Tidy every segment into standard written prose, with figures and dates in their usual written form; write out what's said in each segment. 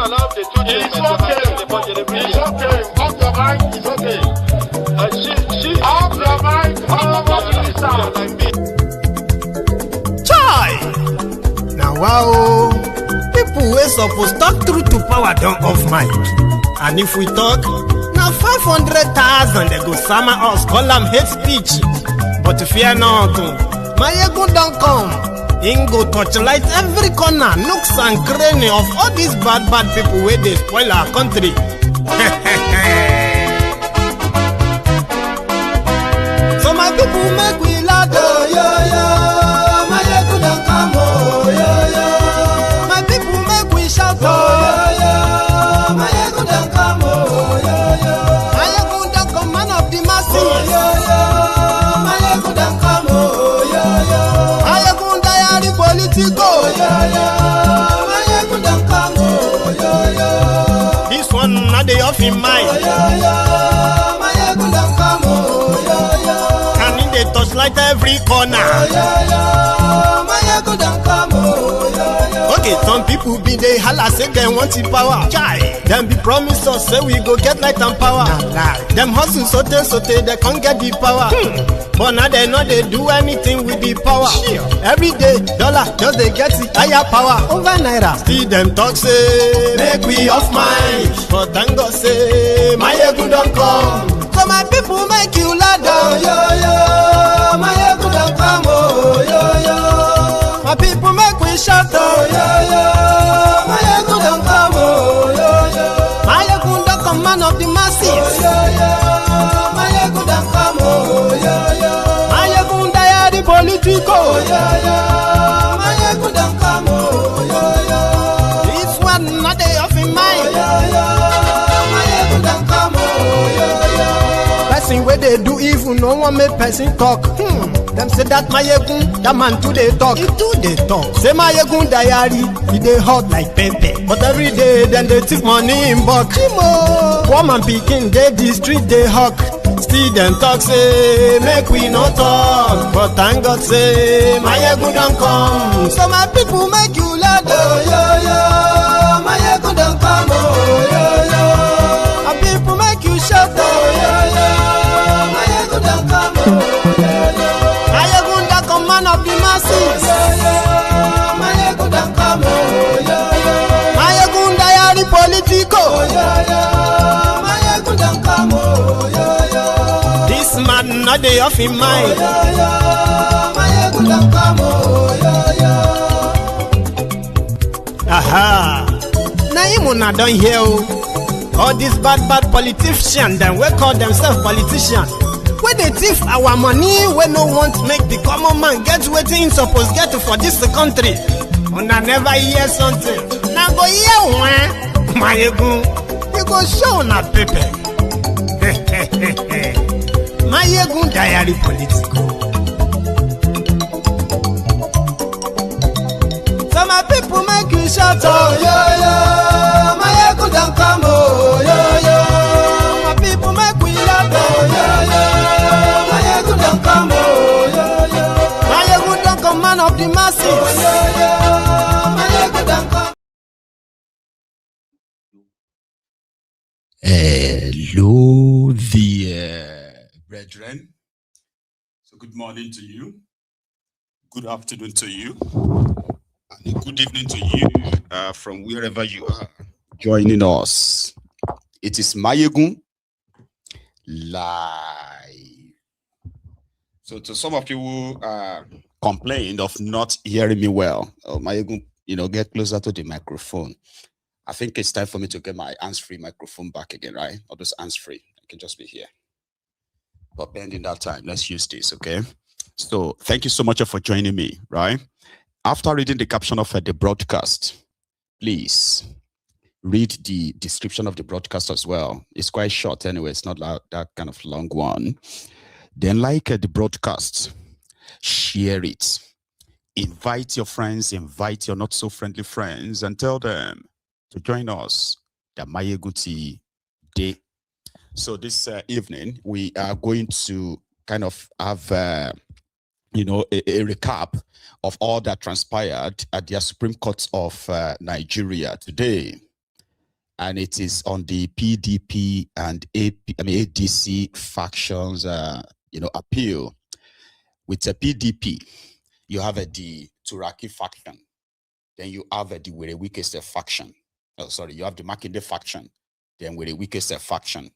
allow the two It's okay. Off your mind, it's okay. Off your mind, Chai! Now wow, people wey supposed talk truth to power don't off mic. And if we talk, now 500,000 they go summer us, call them hate speech. But fear not, my ego don't come. Ingo torchlight every corner, nooks and cranny of all these bad people where they spoil our country. So my people make we laugh, oh, yo, yo. My ego don't come, oh, yo, yo. My people make we shout, oh, yo, yo. My ego don't come, oh, yo, yo. My ego don't come, man of the masses, oh, yo, yo. My ego don't come, oh, yo, yo. My ego diary politico, yo, yo. My ego don't come, oh, yo, yo. This one not the off in mind, oh, yo, yo. My ego don't come, oh, yo, yo. And in the touchlight every corner, oh, yo, yo. My ego don't come, oh, yo, yo. Okay, some people be they holla say they want the power. Chai, them be promise us say we go get light and power. Nah. Them hustle sote they can't get the power. But now they know they do anything with the power. Sure. Every day, dollar just they get the higher power over naira. Still them talk say make we off mind. But thank God say my ego don't come. So my people make you ladder, oh, yo yo. My ego don't come, oh, yo yo. My people make we shout, oh, yo yo. My ego don't come, oh, yo yo. My ego don't come, man of the masses, oh, yo yo. My ego don't come, oh, yo yo. My ego diary politico, oh, yo yo. My ego don't come, oh, yo yo. This one not they off in mind, oh, yo yo. My ego don't come, oh, yo yo. Person where they do evil, no one make person talk. Them say that my yegun, that man too they talk. He too they talk. Say my yegun diary, he they hot like pepper. But every day then they take money in bulk. Woman picking, they the street they hawk. Still them talk say make we no talk. But thank God say my yegun don't come. So my people make you laugh, oh yo yo. My yegun don't come, oh yo yo. My people make you shout, oh yo yo. My yegun don't come, oh yo yo. Man of the masses, oh, yeah, yeah. My ego don't come, oh, yeah, yeah. My ego diary politico, oh, yeah, yeah. My ego don't come, oh, yeah, yeah. This man not the off in mind, oh, yeah, yeah. My ego don't come, oh, yeah, yeah. Aha, now you not done here, all these bad politicians, then we call themselves politicians. When they thief our money, we no want make the common man get waiting supposed get for this country. And I never hear something. Now go hear one, my ego. You go show on a paper. My ego diary political. So my people make you shout, oh yo yo. My ego don't come, oh yo yo. My people make we laugh, oh yo yo. Come, oh, yo, yo. My ego don't come, man of the masses, oh, yo, yo. My ego don't come. Hello, the brethren. So good morning to you, good afternoon to you, and a good evening to you from wherever you are joining us. It is Mayegun live. So to some of you who complained of not hearing me well, Mayegun, get closer to the microphone. I think it's time for me to get my hands-free microphone back again, right? Or just hands-free. I can just be here. But pending that time, let's use this, okay? So thank you so much for joining me, right? After reading the caption of the broadcast, please read the description of the broadcast as well. It's quite short anyway. It's not that kind of long one. Then like the broadcast, share it. Invite your friends, invite your not so friendly friends, and tell them to join us the Mayeguti Day. So this evening, we are going to kind of have, a recap of all that transpired at the Supreme Court of Nigeria today. and it is on the PDP and ADC factions, appeal. With the PDP, you have the Turaki faction, then you have the Wike faction. Oh, sorry, you have the Makinde faction, then Wike faction.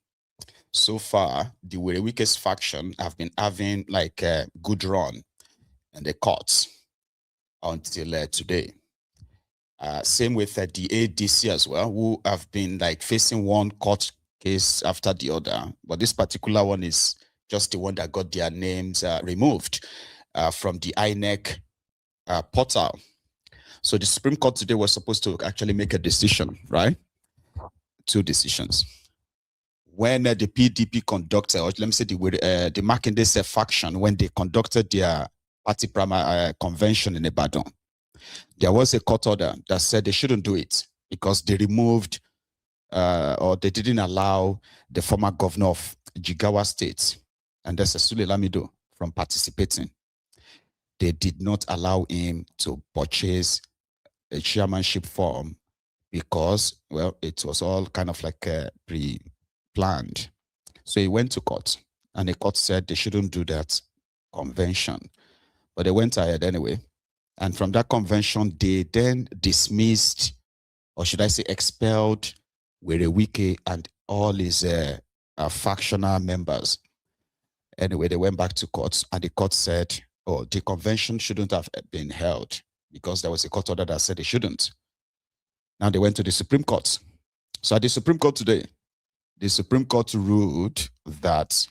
So far, the Wike faction have been having like a good run in the courts until today. Same with the ADC as well, who have been like facing one court case after the other. But this particular one is just the one that got their names removed from the INEC portal. So the Supreme Court today was supposed to actually make a decision, right? Two decisions. When the PDP conducted, or let me say the Makinde faction, when they conducted their party primary convention in Ibadan, there was a court order that said they shouldn't do it because they removed or they didn't allow the former governor of Jigawa State, and that's Sule Lamido, from participating. They did not allow him to purchase a chairmanship form because, well, it was all kind of like pre-planned. So he went to court, and the court said they shouldn't do that convention. But they went ahead anyway. And from that convention, they then dismissed, or should I say expelled, Wike and all his factional members. Anyway, they went back to court, and the court said, oh, the convention shouldn't have been held because there was a court order that said they shouldn't. Now they went to the Supreme Court. So at the Supreme Court today, the Supreme Court ruled that,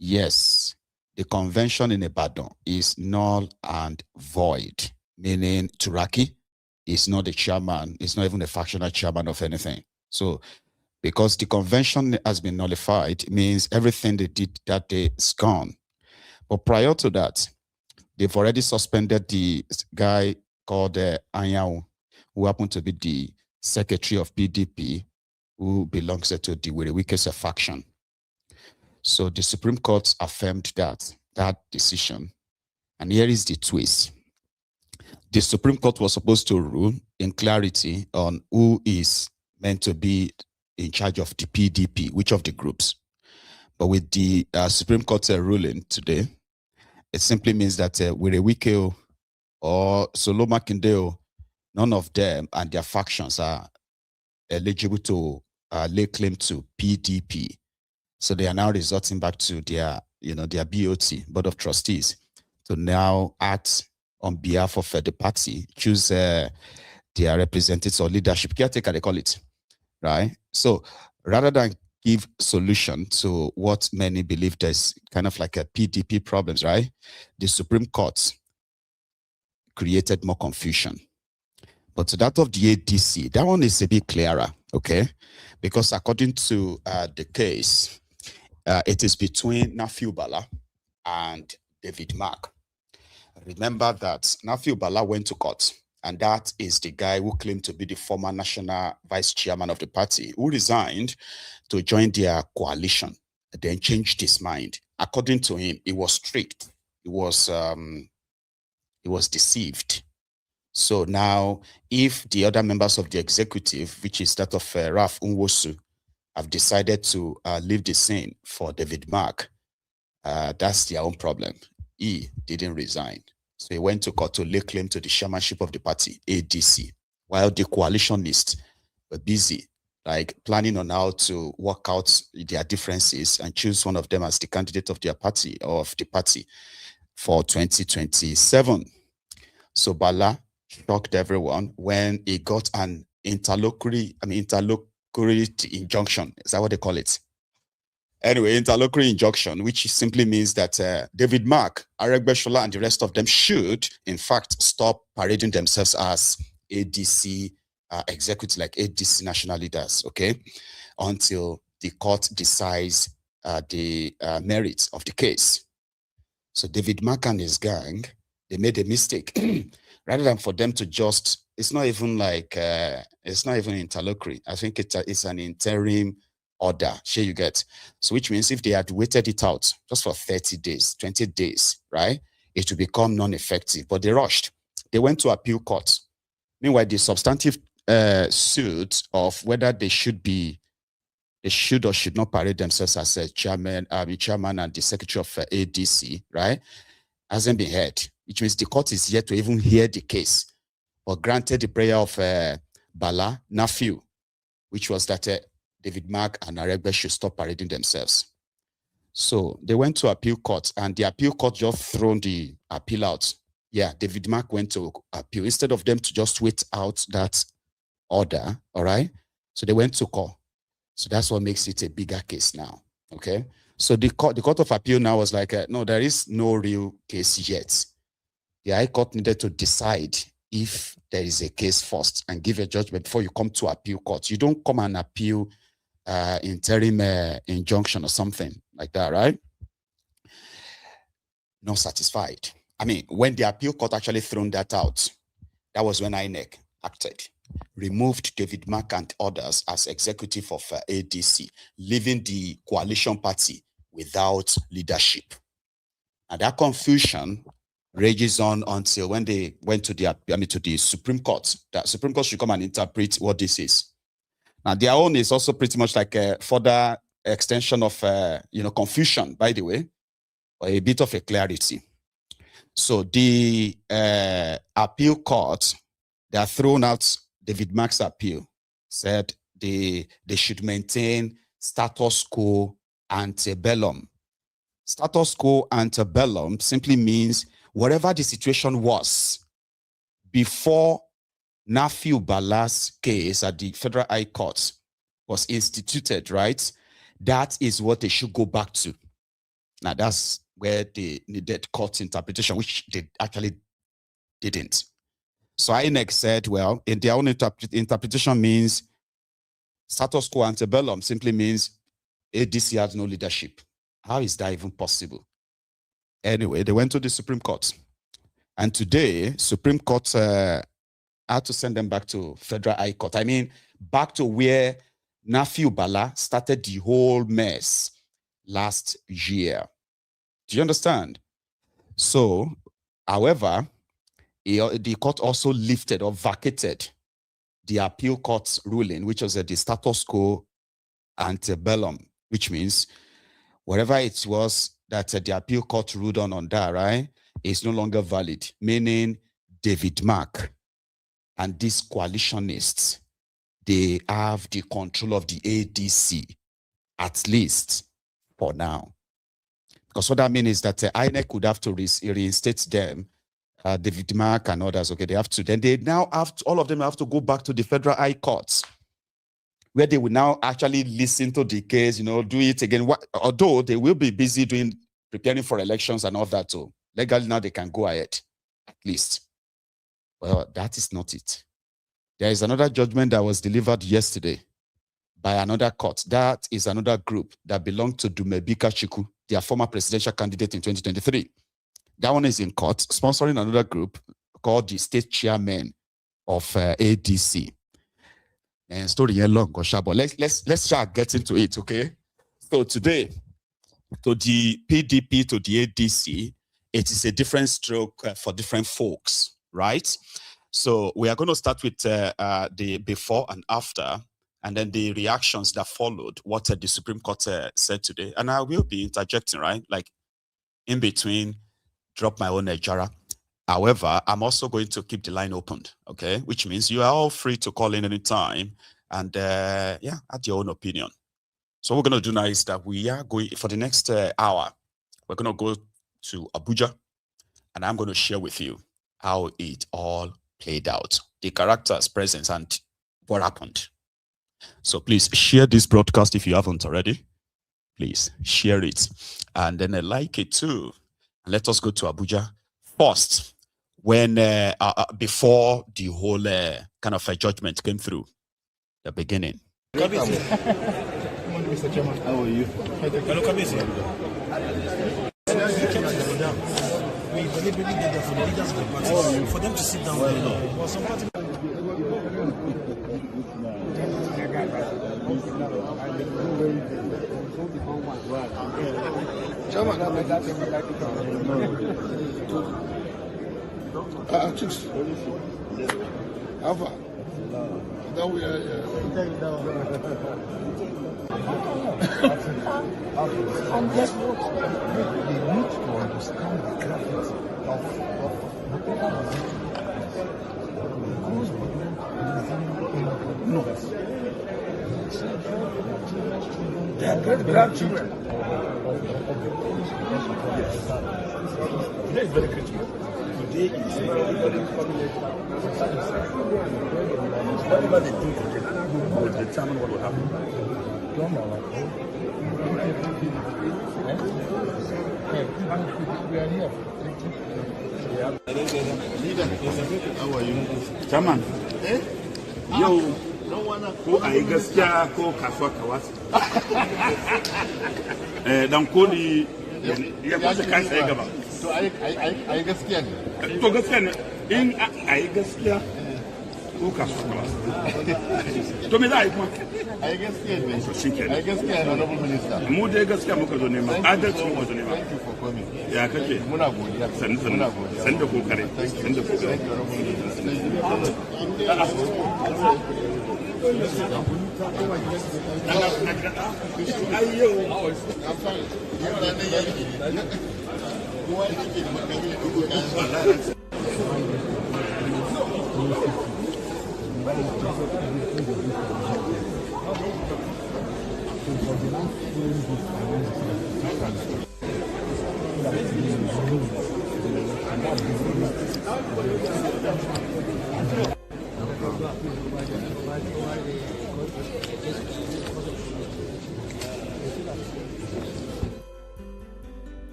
yes, the convention in Ibadan is null and void, meaning Turaki is not the chairman, it's not even a factional chairman of anything. So because the convention has been nullified, it means everything they did that day is gone. But prior to that, they've already suspended the guy called Anyanwu, who happened to be the secretary of PDP, who belongs to the Wike faction. So the Supreme Court affirmed that decision. And here is the twist. The Supreme Court was supposed to rule in clarity on who is meant to be in charge of the PDP, which of the groups. But with the Supreme Court ruling today, it simply means that Wike or Solo Makinde, none of them and their factions are eligible to lay claim to PDP. So they are now resorting back to their, their BOT, Board of Trustees, to now act on behalf of the party, choose their representatives or leadership, caretaker they call it, right? So rather than give solution to what many believe there's kind of like a PDP problems, right? The Supreme Court created more confusion. But to that of the ADC, that one is a bit clearer, okay? Because according to the case, it is between Nafiu Bala and David Mark. Remember that Nafiu Bala went to court, and that is the guy who claimed to be the former national vice chairman of the party, who resigned to join their coalition, then changed his mind. According to him, he was tricked. He was deceived. So now, if the other members of the executive, which is that of Raf Unwosu, have decided to leave the scene for David Mark, that's their own problem. He didn't resign. So he went to court to lay claim to the chairmanship of the party, ADC, while the coalitionists were busy, like planning on how to work out their differences and choose one of them as the candidate of their party or of the party for 2027. So Bala shocked everyone when he got an interlocutory injunction. Is that what they call it? Anyway, interlocutory injunction, which simply means that David Mark, Aregbesola, and the rest of them should, in fact, stop parading themselves as ADC executives, like ADC national leaders, okay, until the court decides the merits of the case. So David Mark and his gang, they made a mistake. Rather than for them to just, it's not even interlocutory. I think it's an interim order, sure you get. So which means if they had waited it out just for 30 days, 20 days, right, it would become non-effective. But they rushed. They went to appeal court. Meanwhile, the substantive suit of whether they should or should not parade themselves as a chairman and the secretary of ADC, right, hasn't been heard, which means the court is yet to even hear the case. But granted the prayer of Bala, Nafiu, which was that David Mark and Aregbe should stop parading themselves. So they went to appeal court, and the appeal court just thrown the appeal out. Yeah, David Mark went to appeal instead of them to just wait out that order, all right? So they went to court. So that's what makes it a bigger case now, okay? So the court of appeal now was like, no, there is no real case yet. The High Court needed to decide if there is a case first and give a judgment before you come to appeal court. You don't come and appeal interim injunction or something like that, right? Not satisfied. I mean, when the appeal court actually thrown that out, that was when INEC acted, removed David Mark and others as executive of ADC, leaving the coalition party without leadership. And that confusion rages on until when they went to the Supreme Court. The Supreme Court should come and interpret what this is. Now, their own is also pretty much like a further extension of confusion, by the way, or a bit of a clarity. So the appeal court, they are thrown out David Mark's appeal, said they should maintain status quo ante bellum. Status quo ante bellum simply means whatever the situation was before Nafiu Bala's case at the Federal High Court was instituted, right? That is what they should go back to. Now, that's where they needed court interpretation, which they actually didn't. So INEC said, well, in their own interpretation means status quo ante bellum simply means ADC has no leadership. How is that even possible? Anyway, they went to the Supreme Court. And today, Supreme Court had to send them back to Federal High Court. I mean, back to where Nafiu Bala started the whole mess last year. Do you understand? So, however, the court also lifted or vacated the appeal court's ruling, which was the status quo ante bellum, which means whatever it was that the appeal court ruled on that, right, is no longer valid, meaning David Mark and these coalitionists, they have the control of the ADC, at least for now. Because what that means is that INEC would have to reinstate them, David Mark and others, okay, they have to. Then they now have to, all of them have to go back to the Federal High Courts, where they will now actually listen to the case, do it again. Although they will be busy preparing for elections and all that, so legally now they can go ahead, at least. Well, that is not it. There is another judgment that was delivered yesterday by another court. That is another group that belonged to Dumebi Kachikwu, their former presidential candidate in 2023. That one is in court, sponsoring another group called the State Chairman of ADC. And story here long, but let's start getting to it, okay? So today, to the PDP, to the ADC, it is a different stroke for different folks, right? So we are going to start with the before and after, and then the reactions that followed what the Supreme Court said today. And I will be interjecting, right? Like in between, drop my own jara. However, I'm also going to keep the line opened, okay? Which means you are all free to call in anytime and, add your own opinion. So what we're going to do now is that we are going, for the next hour, we're going to go to Abuja, and I'm going to share with you how it all played out, the characters, presence, and what happened. So please share this broadcast if you haven't already. Please share it, and then like it too. And let us go to Abuja first, when before the whole kind of a judgment came through, the beginning. Mr. Chairman, how are you? Hello, Kabisi. We deliberately did that for the leaders of the party, for them to sit down there. Well, some party. Alpha. Then we are. And guess what? They need to understand the gravity of whatever was it. No. They are great grandchildren. Today is very critical. Today is very, very whatever they do today will determine what will happen. We are here. How are you? Chairman, yo, ko a yi gaskiya ko kasuwa kawasi. Dan koli ya kwashe kansa ya gaba. To a yi gaskiya ne. To gaskiya ne, in a yi gaskiya ko kasuwa kawasi. To me za a yi kuma? A yi gaskiya ne. To shi kenan. A yi gaskiya ne, Honorable Minister. Mu dai gaskiya muka zo nema, adalci muka zo nema. Thank you for coming. Ya kake? Muna godiya. Sanda kokare. Sanda kokare.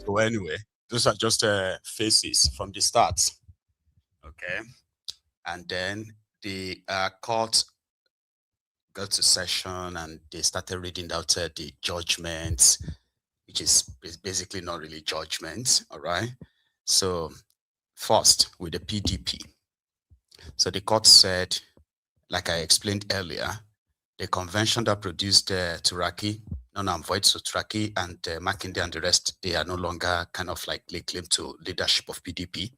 So anyway, those are just faces from the start. Okay. And then the court got to session and they started reading out the judgments, which is basically not really judgment. All right. So first with the PDP. So the court said, like I explained earlier, the convention that produced Turaki, void, so Turaki and Makinde and the rest, they are no longer kind of like they claim to leadership of PDP.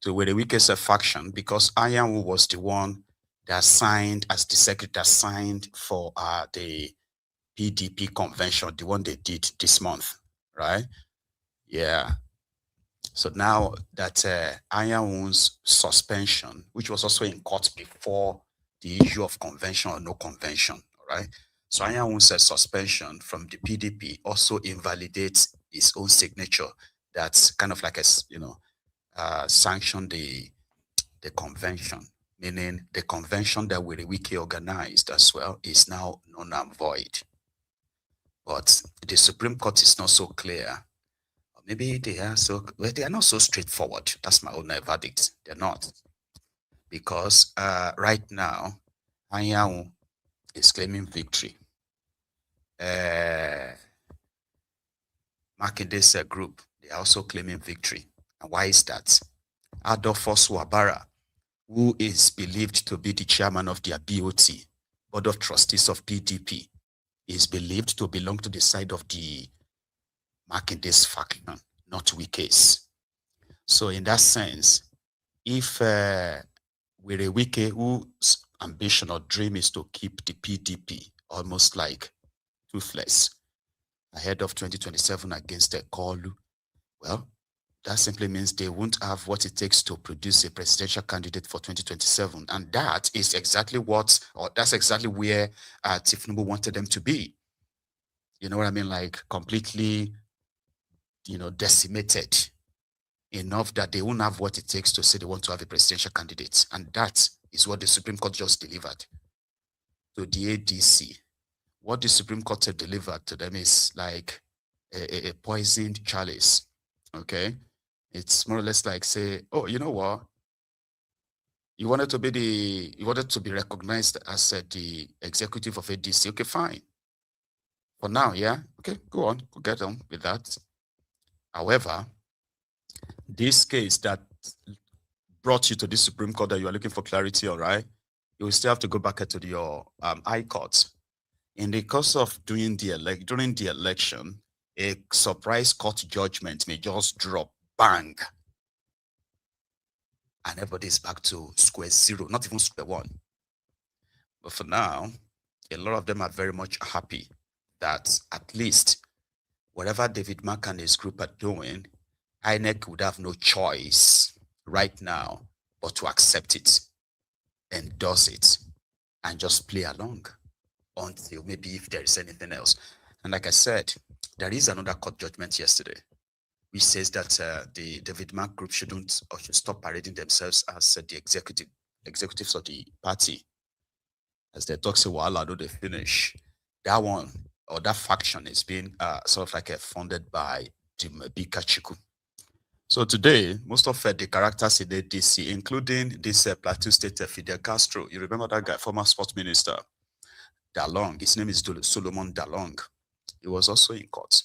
So we're the weakest faction because Anyanwu was the one that signed as the secretary signed for the PDP convention, the one they did this month, right? Yeah. So now that Anyanwu's suspension, which was also in court before the issue of convention or no convention, all right? So Anyanwu's suspension from the PDP also invalidates his own signature. That's kind of like a, sanction the convention, meaning the convention that Wike organized as well is now null and void. But the Supreme Court is not so clear. Maybe they are they are not so straightforward. That's my own verdict. They're not. Because right now, Anyanwu is claiming victory. Makinde's group, they are also claiming victory. And why is that? Adolphus Wabara, who is believed to be the chairman of their BOT, Board of Trustees of PDP, is believed to belong to the side of the Makinde's faction, not Wike's. So in that sense, if we're a Wike whose ambition or dream is to keep the PDP almost like toothless ahead of 2027 against the Kolu, well, that simply means they won't have what it takes to produce a presidential candidate for 2027. And that is exactly that's exactly where Tinubu wanted them to be. You know what I mean? Like completely, decimated enough that they won't have what it takes to say they want to have a presidential candidate. And that is what the Supreme Court just delivered to the ADC. What the Supreme Court had delivered to them is like a poisoned chalice. Okay? It's more or less like say, oh, you know what? You wanted to be recognized as the executive of ADC. Okay, fine. For now, yeah. Okay, go on. Go get on with that. However, this case that brought you to the Supreme Court that you are looking for clarity, all right, you will still have to go back to your high court. In the course of during the election, a surprise court judgment may just drop, bang. and everybody is back to square zero, not even square one. But for now, a lot of them are very much happy that at least whatever David Mark and his group are doing, INEC would have no choice right now but to accept it, endorse it, and just play along until maybe if there is anything else. And like I said, there is another court judgment yesterday which says that the David Mark group shouldn't or should stop parading themselves as the executives of the party. As they talk, say, well, do they finish? That one or that faction is being sort of like funded by Dumebi Kachikwu. So today, most of the characters in the ADC, including this Plateau State Fidel Castro, you remember that guy, former sports minister, Dalong, his name is Solomon Dalong. He was also in court.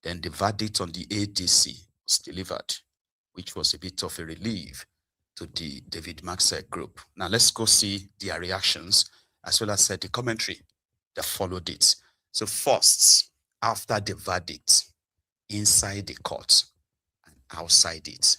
Then the verdict on the ADC was delivered, which was a bit of a relief to the David Mark's group. Now let's go see their reactions as well as the commentary that followed it. So first, after the verdict, inside the court and outside it.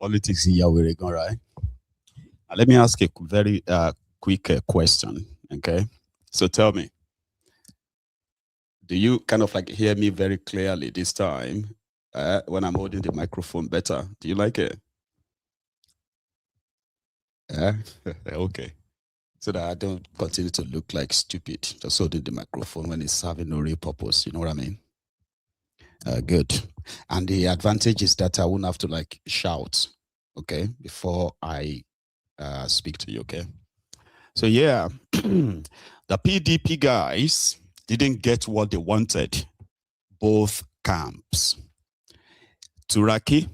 politics here, we're going, right? Let me ask a very quick question, okay? So tell me, do you kind of like hear me very clearly this time when I'm holding the microphone better? Do you like it? Yeah? Okay. So that I don't continue to look like stupid, just holding the microphone when it's serving no real purpose. You know what I mean? Good. And the advantage is that I won't have to like shout, okay, before I speak to you, okay? So yeah, the PDP guys didn't get what they wanted, both camps. Turaki,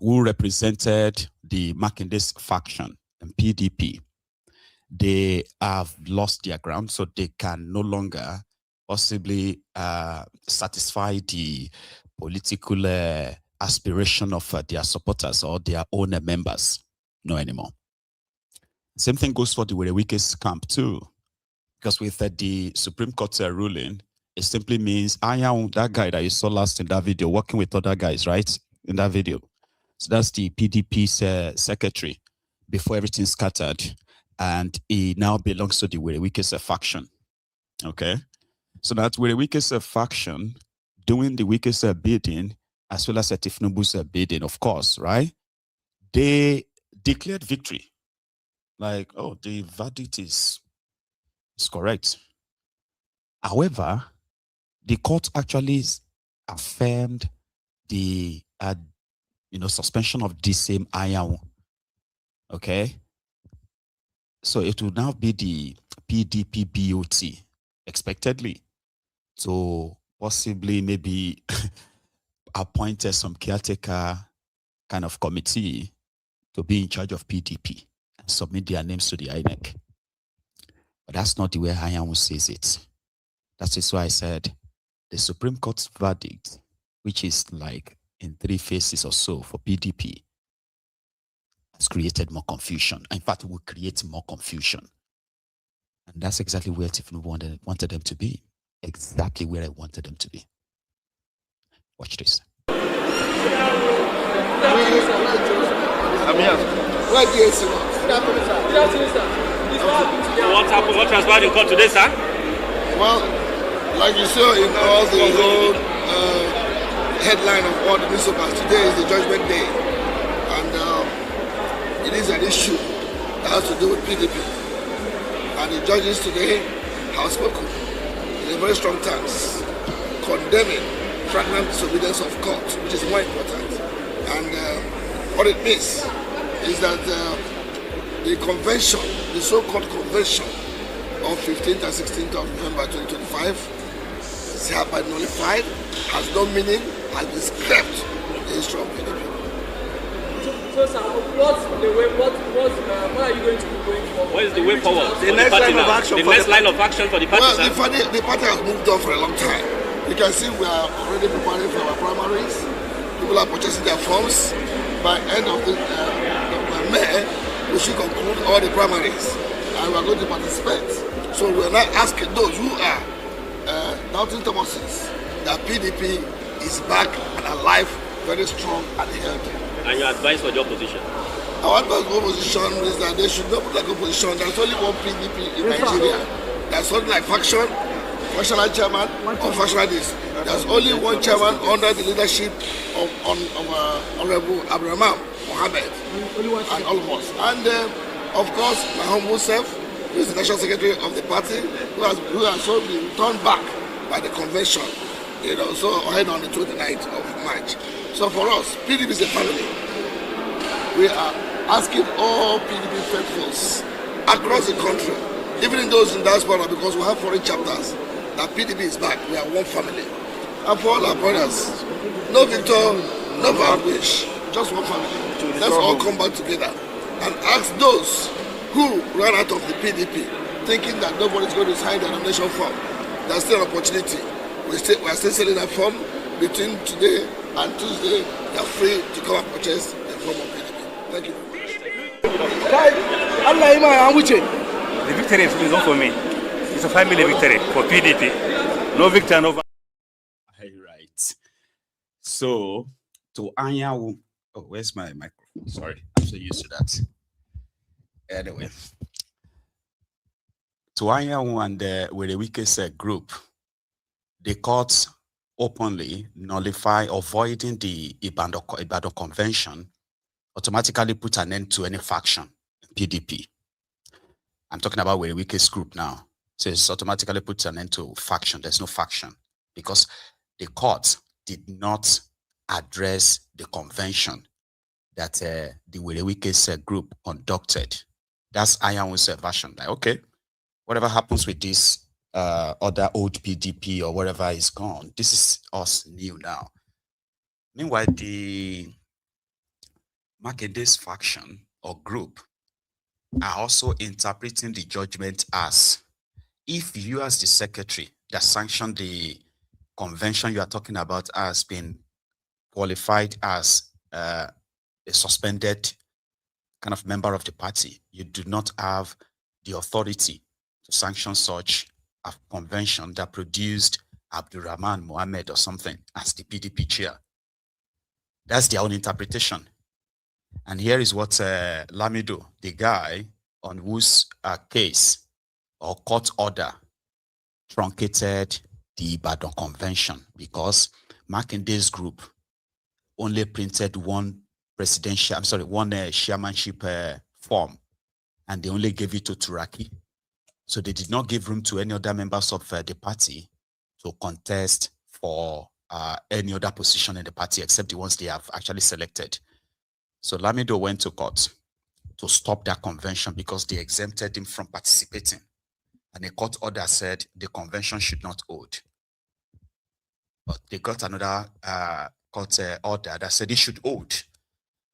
who represented the Makinde's faction and PDP, they have lost their ground, so they can no longer possibly satisfy the political aspiration of their supporters or their own members. No anymore. Same thing goes for the Wike's camp too, because with the Supreme Court ruling, it simply means Anyanwu, that guy that you saw last in that video, working with other guys, right? In that video. So that's the PDP's secretary before everything scattered. And he now belongs to the Wike's faction. Okay? So that Wike's faction doing the Wike's bidding, as well as Tifnubu's bidding, of course, right? They declared victory. Like, oh, the verdict is correct. However, the court actually affirmed the suspension of the same Anyanwu. Okay? So it will now be the PDP BOT, expectedly, to possibly maybe appoint some caretaker kind of committee to be in charge of PDP and submit their names to the INEC. But that's not the way Anyanwu says it. That is why I said the Supreme Court's verdict, which is like in 3 phases or so for PDP, has created more confusion. In fact, it will create more confusion. And that's exactly where Tiffany wanted them to be. Exactly where I wanted them to be. Watch this. I'm here. Right here, sir. Good afternoon, sir. What happened? What transpired in court today, sir? Well, like you saw in all the whole headline of all the newspapers, today is the judgment day. And it is an issue that has to do with PDP. And the judges today have spoken in a very strong terms, condemning flagrant disobedience of court, which is more important. And what it means is that the convention, the so-called convention of 15th and 16th of November 2025 is hereby nullified, has no meaning, has been scrapped in the history of PDP. So, sir, what are you going to be going forward? What is the way forward? The next line of action. The next line of action for the party. Well, the party has moved on for a long time. You can see we are already preparing for our primaries. People are purchasing their forms. By end of the May, we should conclude all the primaries, and we are going to participate. So we are now asking those who are doubting Thomases that PDP is back and alive, very strong and healthy. And your advice for the opposition? Our advice for the opposition is that they should not put like opposition. There's only one PDP in Nigeria. There's something like factional chairman or factional this. There's only one chairman under the leadership of Honorable Abraham Mohammed and all of us. And of course, my humble self, who is the national secretary of the party, who has also been turned back by the convention, so ahead on the 29th of March. So for us, PDP is a family. We are asking all PDP faithfuls across the country, even in those in diaspora, because we have foreign chapters, that PDP is back. We are one family. And for all our brothers, no victor, no vanquish, just one family. Let's all come back together and ask those who ran out of the PDP, thinking that nobody's going to sign the nomination form. There's still an opportunity. We are still selling that form. Between today and Tuesday, they are free to come and purchase the form of PDP. Thank you. The victory is not for me. It's a family victory for PDP. No victor, no. Right. So, to Anyanwu, Oh, where's my microphone? Sorry, I'm so used to that. Anyway, to Anyanwu and the Wike group, the courts openly nullify or voiding the Ibadan Convention, automatically put an end to any faction, PDP. I'm talking about Wike's group now. So it's automatically puts an end to faction. There's no faction because the court did not address the convention that the Wike's group conducted. That's Anyanwu's version. Like, okay, whatever happens with this other old PDP or whatever is gone, this is us new now. Meanwhile, the Makinde's faction or group are also interpreting the judgment as if you as the secretary that sanctioned the convention you are talking about has been qualified as a suspended kind of member of the party, you do not have the authority to sanction such a convention that produced Abdurrahman Mohammed or something as the PDP chair. That's their own interpretation. And here is what Lamido, the guy on whose case or court order truncated the Ibadan Convention, because Makinde's group only printed one chairmanship form, and they only gave it to Turaki. So they did not give room to any other members of the party to contest for any other position in the party except the ones they have actually selected. So Lamido went to court to stop that convention because they exempted him from participating. And a court order said the convention should not hold. But they got another court order that said it should hold.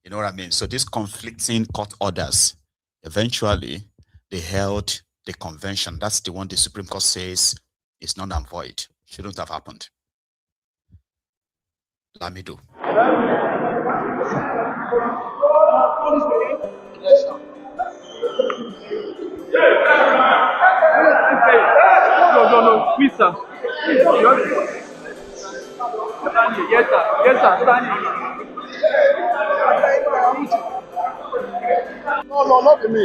You know what I mean? So these conflicting court orders, eventually they held the convention. That's the one the Supreme Court says is null and void. Shouldn't have happened. Lamido. No, please, sir. Yes, sir. Yes, sir. No, not me.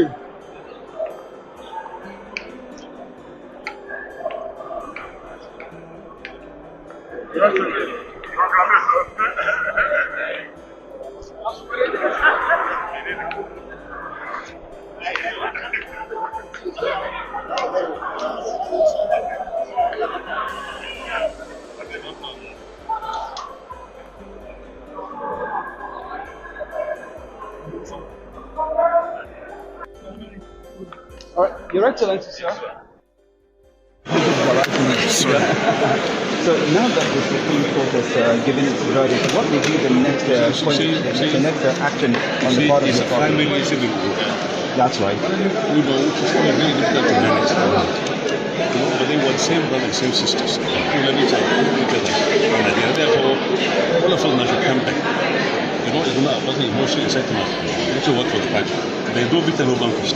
All right, Your Excellency, sir. So now that the Supreme Court has given its verdict, what will be the next action on the part of the party? That's right. You know, it's very difficult to manage. But they were the same brothers, same sisters. You know, each other. Therefore, all of us now should come back. You know, it's not a person emotional excitement. We should work for the party. There is no victory, no vanquished.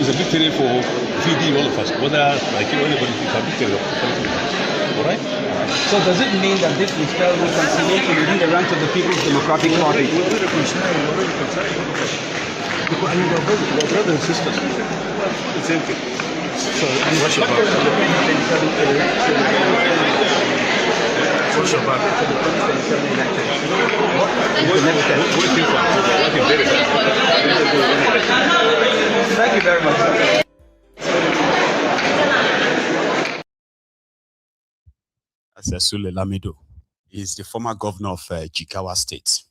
It's a victory for VD, all of us, whether like you or anybody, it's a victory of the political. All right? So does it mean that this will spell reconciliation within the ranks of the People's Democratic Party? We're brothers and sisters. The same thing. So, what's your back? What's your back? Thank you very much. That's Sule Lamido. He's the former governor of Jigawa State.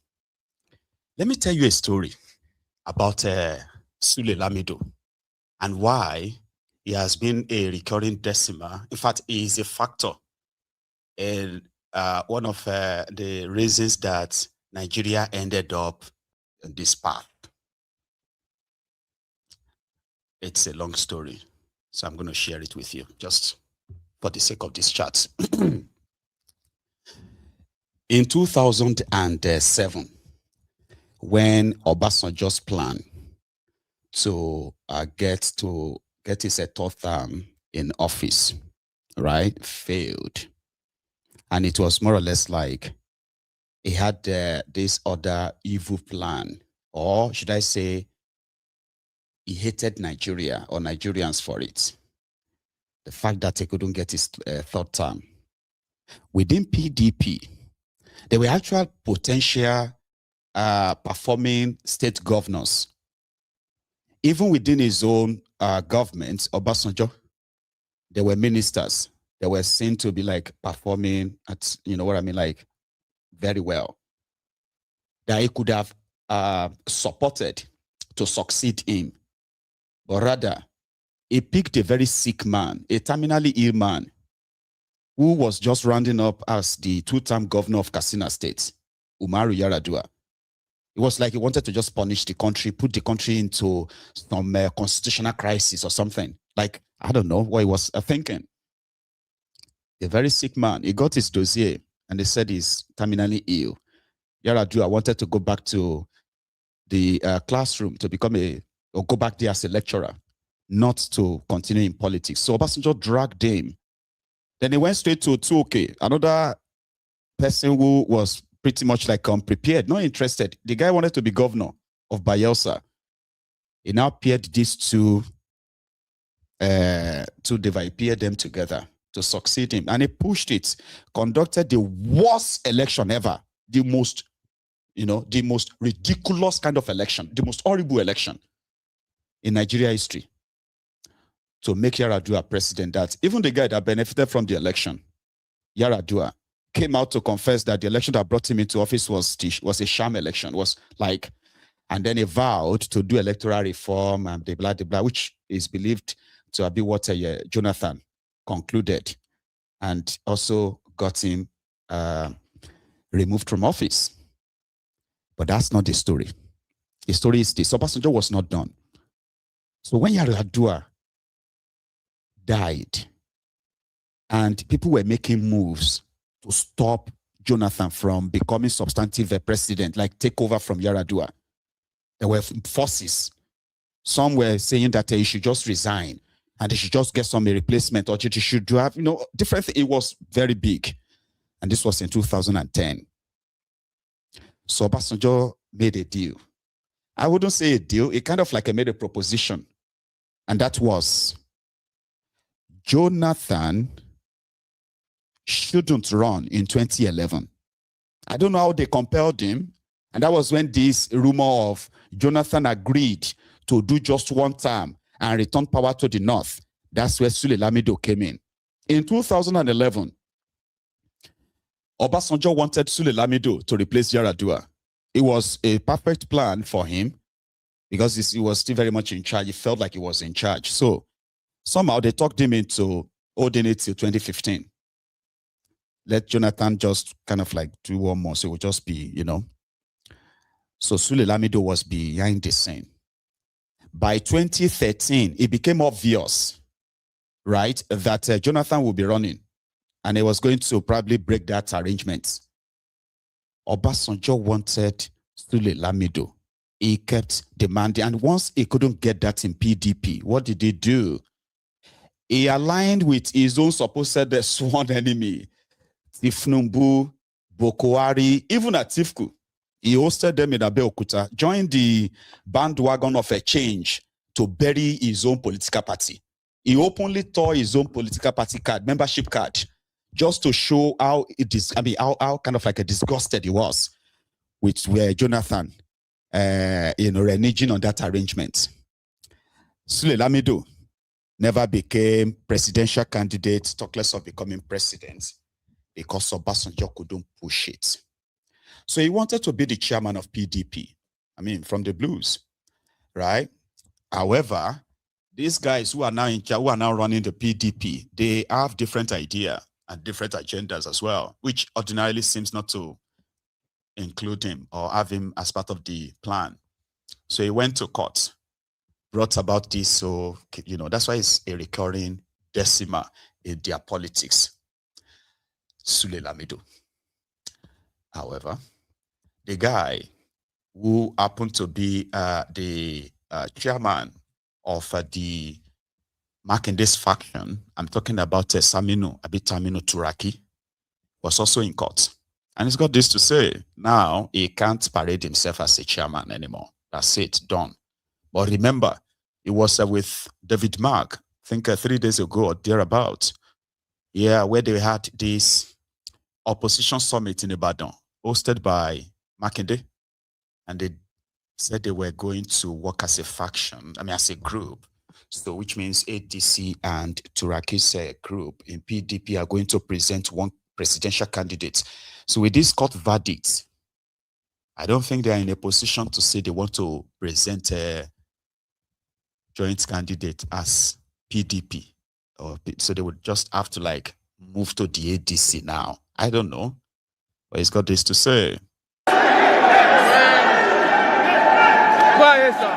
Let me tell you a story about Sule Lamido and why he has been a recurring decimal. In fact, he is a factor in one of the reasons that Nigeria ended up in this path. It's a long story, so I'm going to share it with you just for the sake of this chat. In 2007, when Obasanjo's plan to get his third term in office, right, failed, and it was more or less like he had this other evil plan, or should I say, he hated Nigeria or Nigerians for it. The fact that he couldn't get his third term. Within PDP, there were actual potential performing state governors. Even within his own government, Obasanjo, there were ministers that were seen to be like performing at, you know what I mean, like very well. That he could have supported to succeed him. But rather, he picked a very sick man, a terminally ill man, who was just rounding up as the two-term governor of Katsina State, Umaru Yar'Adua. It was like he wanted to just punish the country, put the country into some constitutional crisis or something. Like, I don't know what he was thinking. A very sick man. He got his dossier and they said he's terminally ill. Yar'Adua wanted to go back to the classroom to become or go back there as a lecturer, not to continue in politics. So Obasanjo dragged him. Then he went straight to Tuoke, another person who was pretty much like unprepared, not interested. The guy wanted to be governor of Bayelsa. He now paired these two he paired them together to succeed him. And he pushed it, conducted the worst election ever, the most ridiculous kind of election, the most horrible election in Nigeria history, to make Yar'Adua president. That even the guy that benefited from the election, Yar'Adua, came out to confess that the election that brought him into office was a sham election, and then he vowed to do electoral reform and blah, blah, blah, which is believed to be what Jonathan concluded, and also got him removed from office. But that's not the story. The story is this: Obasanjo was not done. So when Yar'Adua died and people were making moves to stop Jonathan from becoming substantive president, like take over from Yar'Adua, there were forces. Some were saying that he should just resign and they should just get some replacement, or he should have, different things. It was very big. And this was in 2010. So Obasanjo made a deal. I wouldn't say a deal. It kind of like made a proposition. And that was, Jonathan shouldn't run in 2011. I don't know how they compelled him. And that was when this rumor of Jonathan agreed to do just one term and return power to the North. That's where Sule Lamido came in. In 2011, Obasanjo wanted Sule Lamido to replace Yar'Adua. It was a perfect plan for him because he was still very much in charge. He felt like he was in charge. So somehow they talked him into holding it till 2015. Let Jonathan just kind of like do one more. So it would just be, So Sule Lamido was behind the scene. By 2013, it became obvious, right, that Jonathan would be running. And he was going to probably break that arrangement. Obasanjo wanted Sule Lamido. He kept demanding. And once he couldn't get that in PDP, what did he do? He aligned with his own supposed sworn enemy, Tifnumbu, Bokoari, even Atifku. He hosted them in Abeokuta, joined the bandwagon of a change to bury his own political party. He openly tore his own political party card, membership card, just to show how how kind of like disgusted he was with where Jonathan, reneging on that arrangement. Sule Lamido never became presidential candidate, talk less of becoming president, because Obasanjo couldn't push it. So he wanted to be the chairman of PDP, from the blues, right? However, these guys who are now running the PDP, they have different ideas and different agendas as well, which ordinarily seems not to include him or have him as part of the plan. So he went to court, brought about this. So, that's why it's a recurring decima in their politics. Sule Lamido. However, the guy who happened to be the chairman of the Makinde's faction, I'm talking about Saminu Turaki, was also in court. And he's got this to say. Now, he can't parade himself as a chairman anymore. That's it, done. But remember, it was with David Mark, I think 3 days ago or thereabout. Yeah, where they had this opposition summit in Ibadan, hosted by Makinde. And they said they were going to work as a faction, as a group. So, which means ADC and Turaki's group in PDP are going to present one presidential candidate. So with this court verdict, I don't think they are in a position to say they want to present a joint candidate as PDP. So they would just have to move to the ADC now. I don't know. But he's got this to say. Go ahead, sir. Go ahead, sir.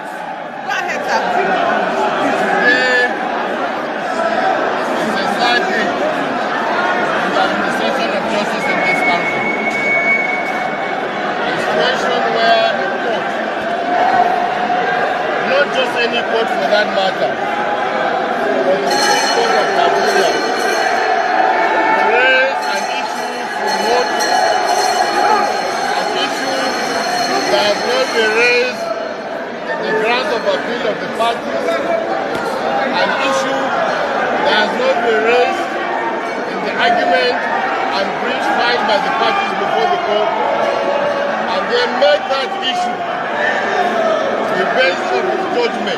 Just any court for that matter, but the Supreme Court of Nigeria raised an issue to note, an issue that has not been raised in the grounds of appeal of the parties, an issue that has not been raised in the argument and briefs filed by the parties before the court, and they made that issue the basis of his judgment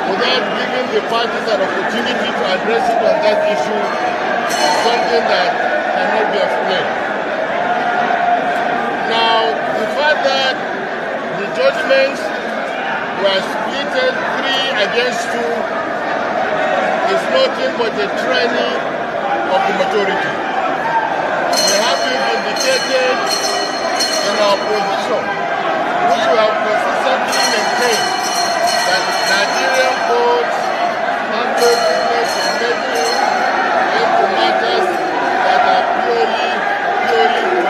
without giving the parties an opportunity to address it on that issue is something that cannot be explained. Now, the fact that the judgments were splitted 3 against 2 is nothing but a tyranny of the majority. We have been vindicated in our position, which we have consistently maintained, that Nigerian courts have no business in making into matters that are purely political.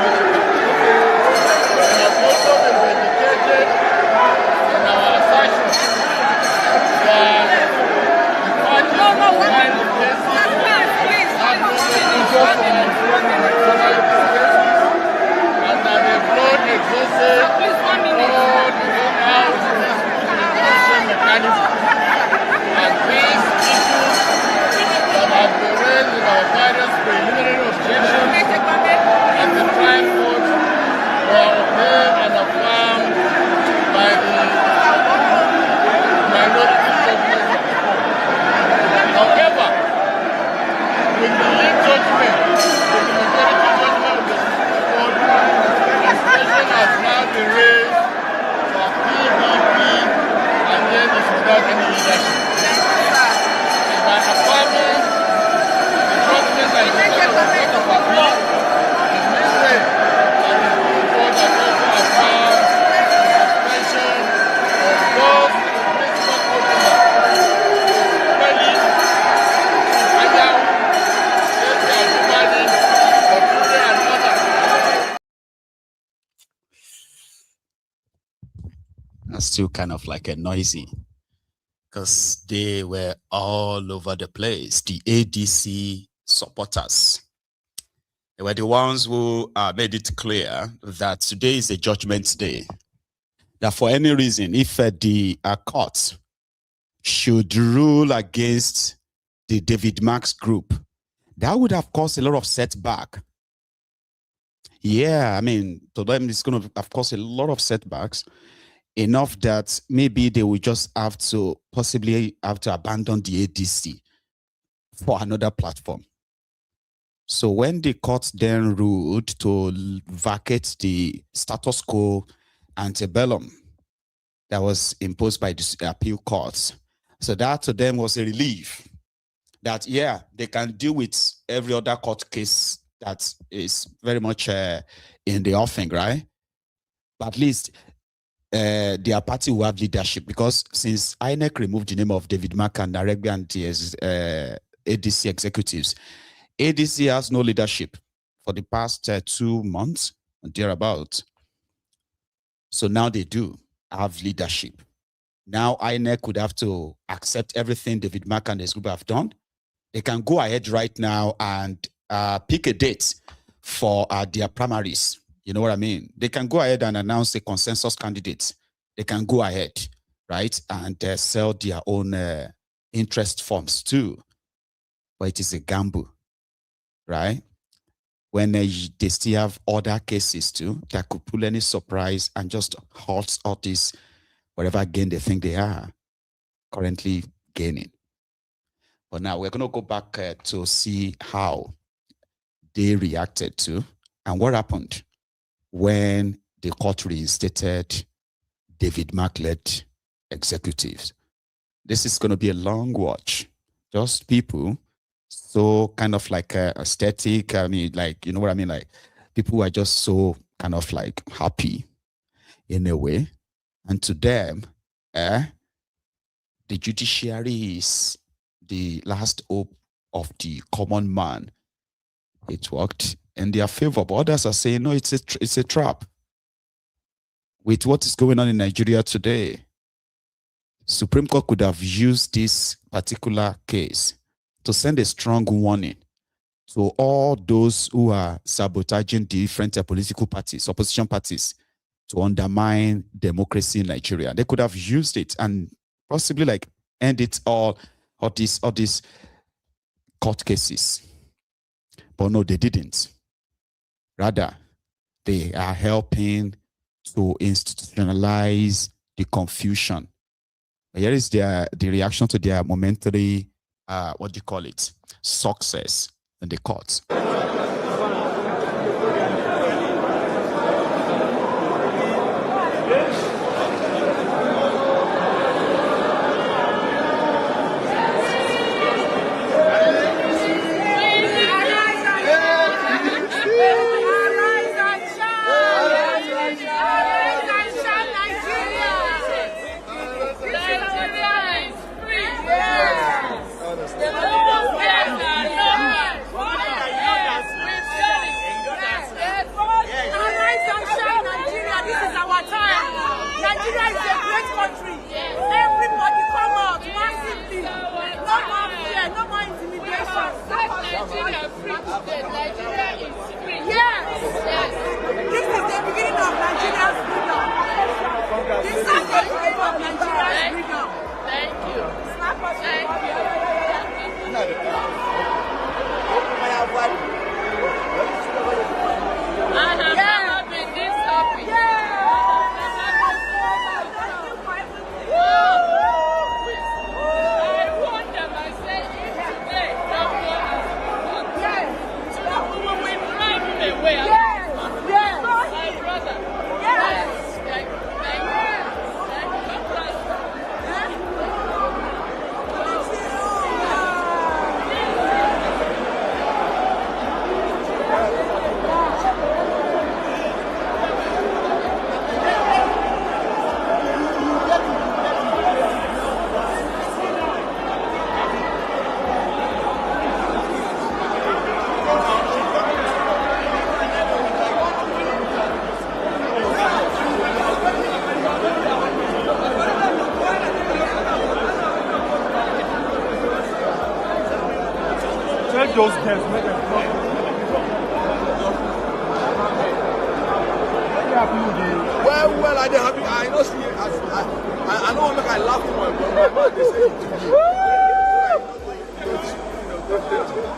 We have also been vindicated in our assertion that the parties behind the cases have no interest in international cases, and that they have not exhausted all the in-house mechanism. And these issues that have been raised in our various preliminary objections at the trial court were obeyed and affirmed by the minority judgment of the court. However, with the lead judgment, with the majority judgment of the Supreme Court, a question has now been raised for PDP, and then it's without any leadership. And by affirming the judgment and the court of appeal, it means that the Supreme Court has also affirmed the suspension of both the principal opener, Dumebi Kachikwu, Anyanwu, Makinde, and others. That's still kind of noisy, because they were all over the place. The ADC supporters, they were the ones who made it clear that today is a judgment day. That for any reason, if the court should rule against the David Marks group, that would have caused a lot of setback. Yeah, to them it's going to have caused a lot of setbacks. Enough that maybe they will just possibly have to abandon the ADC for another platform. So when the court then ruled to vacate the status quo ante bellum that was imposed by the appeal courts, so that to them was a relief that, yeah, they can deal with every other court case that is very much in the offing, right? But at least their party will have leadership, because since INEC removed the name of David Mark and Naregbe and the ADC executives, ADC has no leadership for the past 2 months and thereabout. So now they do have leadership. Now INEC would have to accept everything David Mark and his group have done. They can go ahead right now and pick a date for their primaries. You know what I mean? They can go ahead and announce a consensus candidate. They can go ahead, right, and sell their own interest forms too. But it is a gamble, right? When they still have other cases too that could pull any surprise and just halt all this, whatever gain they think they are currently gaining. But now we're going to go back to see how they reacted to and what happened when the court reinstated David Mark-led executives. This is going to be a long watch. Just people so kind of like aesthetic. I mean, like, you know what I mean? Like people who are just so kind of like happy in a way. And to them, the judiciary is the last hope of the common man. It worked in their favor, but others are saying, no, it's a trap. With what is going on in Nigeria today, Supreme Court could have used this particular case to send a strong warning to all those who are sabotaging different political parties, opposition parties, to undermine democracy in Nigeria. They could have used it and possibly like end it all these court cases. But no, they didn't. Rather, they are helping to institutionalize the confusion. Here is the reaction to their momentary, success in the courts. Those guys make them well, I don't have. I know. See, I know. Make I laugh more. But they say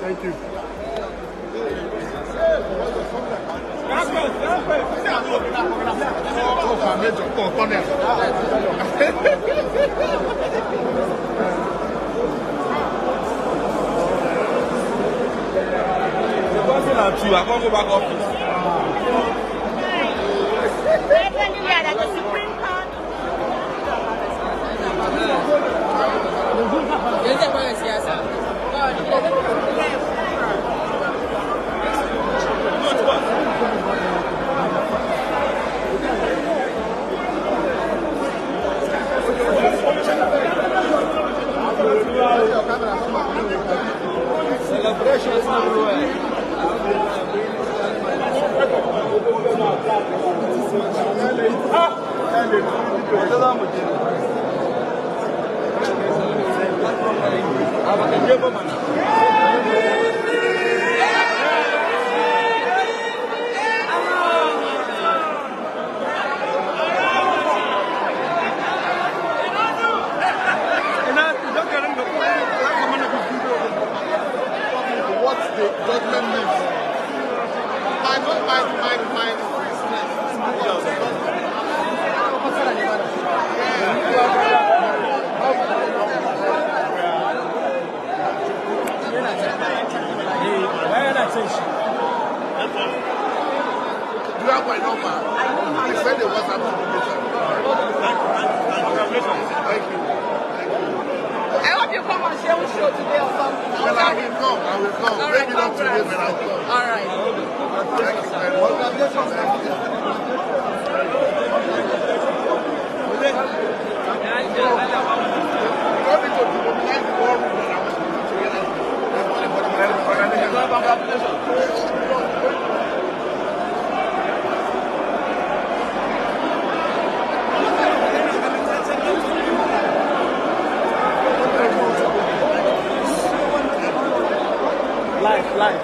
thank you. I can't go back office. Celebrations everywhere. number. I send a WhatsApp notification. Thank you. I hope you come and share with show today or something. Well, I will come. All Maybe right, not today, but I'll come. all right. Thank you very much. Live.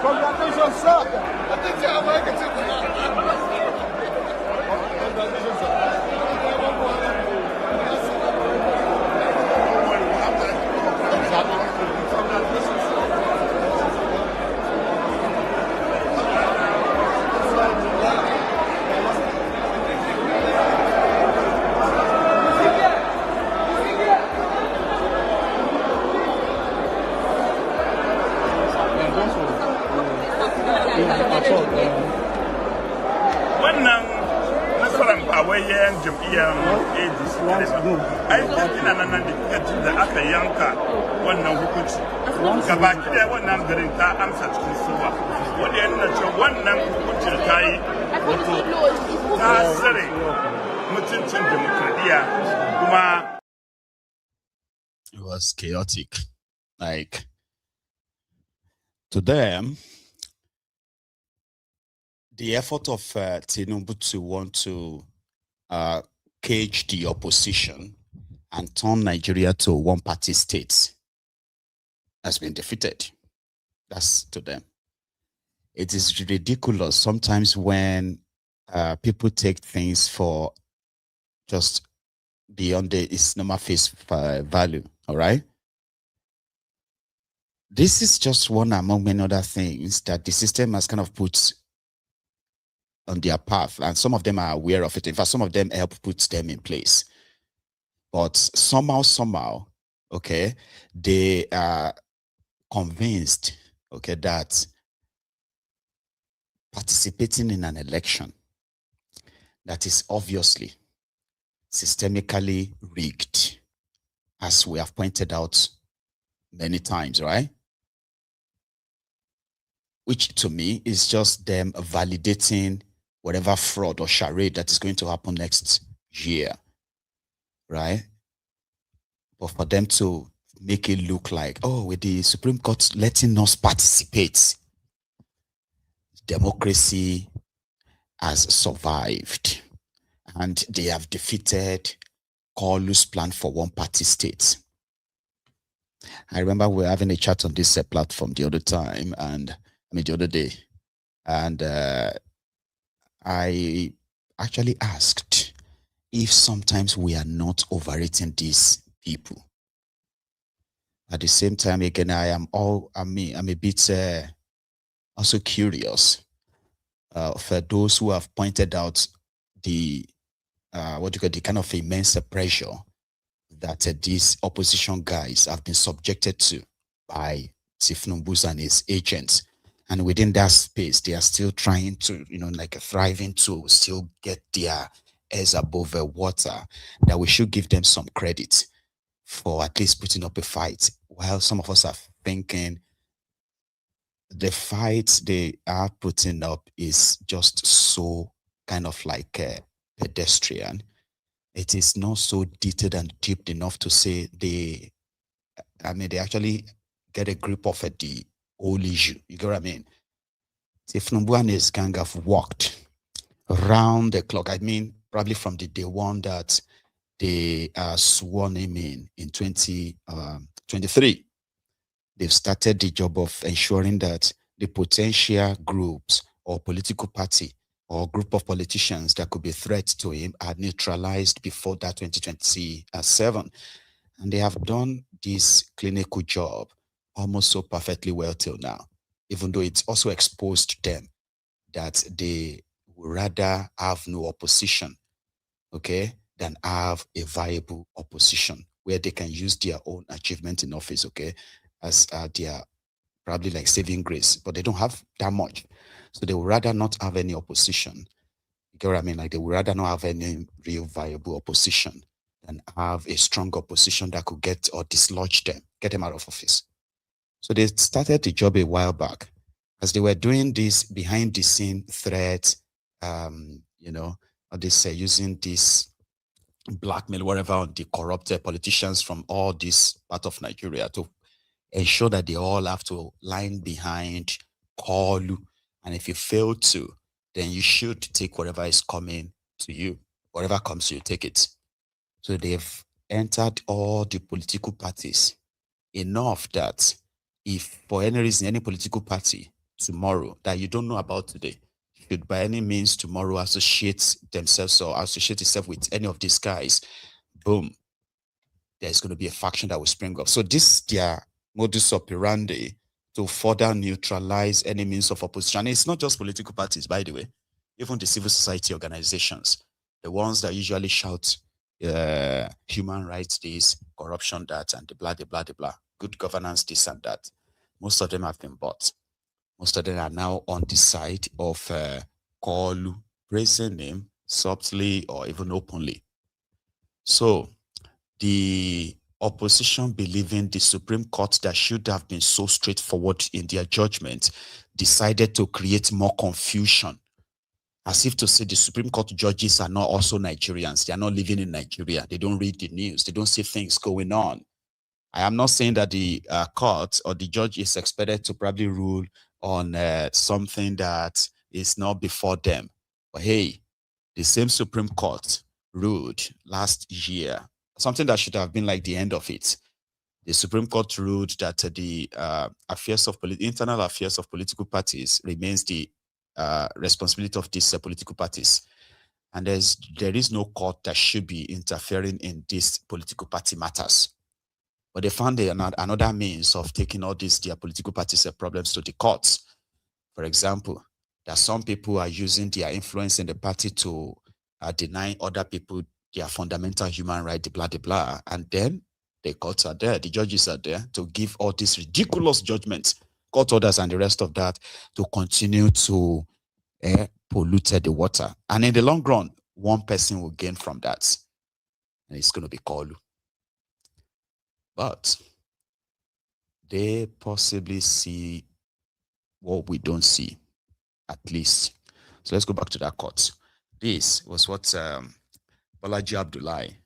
Congratulations, sir. Wannan nasarar bawayen jam'iyyar ADC aikin nan da kika ji da aka yanka wannan hukunci gabaki da wannan garin ta amsa cikin suwa wanda ya nuna cewa wannan hukuncin ta yi wato ta tsare mutuncin demokradiyya kuma it was chaotic. Like, to them, the effort of Tinubu to want to cage the opposition and turn Nigeria to a one-party state has been defeated. That's to them. It is ridiculous sometimes when people take things for just beyond its normal face value, all right? This is just one among many other things that the system has kind of put on their path, and some of them are aware of it. In fact, some of them help put them in place. But somehow, okay, they are convinced, okay, that participating in an election that is obviously systemically rigged, as we have pointed out many times, right? Which to me is just them validating whatever fraud or charade that is going to happen next year, right? But for them to make it look like, oh, with the Supreme Court letting us participate, democracy has survived and they have defeated Kolu's plan for one-party states. I remember we were having a chat on this platform the other time, and the other day, and I actually asked if sometimes we are not overrating these people. At the same time, again, I'm a bit also curious for those who have pointed out the the kind of immense pressure that these opposition guys have been subjected to by Tifnumbu's and his agents. And within that space, they are still trying to, like thriving to still get their heads above the water, that we should give them some credit for at least putting up a fight. While some of us are thinking the fight they are putting up is just so kind of like pedestrian. It is not so detailed and deep enough to say they actually get a grip of the whole issue. You get what I mean? If Numbu and his gang have walked round the clock, probably from the day one that they sworn him in 2023, they've started the job of ensuring that the potential groups or political party or group of politicians that could be threats to him are neutralized before that 2027. And they have done this clinical job almost so perfectly well till now, even though it's also exposed them that they would rather have no opposition, okay, than have a viable opposition where they can use their own achievement in office, okay, as their probably like saving grace, but they don't have that much. So they would rather not have any opposition. You get what I mean? Like they would rather not have any real viable opposition than have a strong opposition that could get or dislodge them, get them out of office. So they started the job a while back as they were doing this behind the scene threat, you know, or they say using this blackmail, whatever, on the corrupted politicians from all this part of Nigeria to ensure that they all have to line behind, call you. And if you fail to, then you should take whatever is coming to you. Whatever comes to you, take it. So they've entered all the political parties enough that if for any reason, any political party tomorrow that you don't know about today should by any means tomorrow associate themselves or associate itself with any of these guys, boom, there's going to be a faction that will spring up. So this their modus operandi to further neutralize any means of opposition. And it's not just political parties, by the way, even the civil society organizations, the ones that usually shout human rights this, corruption that, and the blah, the blah, the blah, good governance this and that. Most of them have been bought. Most of them are now on the side of Kolu, praising him subtly or even openly. So the opposition, believing the Supreme Court that should have been so straightforward in their judgment, decided to create more confusion, as if to say the Supreme Court judges are not also Nigerians. They are not living in Nigeria. They don't read the news. They don't see things going on. I am not saying that the court or the judge is expected to probably rule on something that is not before them. But hey, the same Supreme Court ruled last year, something that should have been like the end of it. The Supreme Court ruled that the internal affairs of political parties remains the responsibility of these political parties. And there is no court that should be interfering in these political party matters. But they found another means of taking all these their political parties problems to the courts. For example, that some people are using their influence in the party to deny other people their fundamental human right, blah, blah, blah. And then the courts are there, the judges are there to give all these ridiculous judgments, court orders and the rest of that, to continue to pollute the water. And in the long run, one person will gain from that. And it's going to be Kolu. But they possibly see what we don't see, at least. So let's go back to that court. This was what Balaji Abdullahi,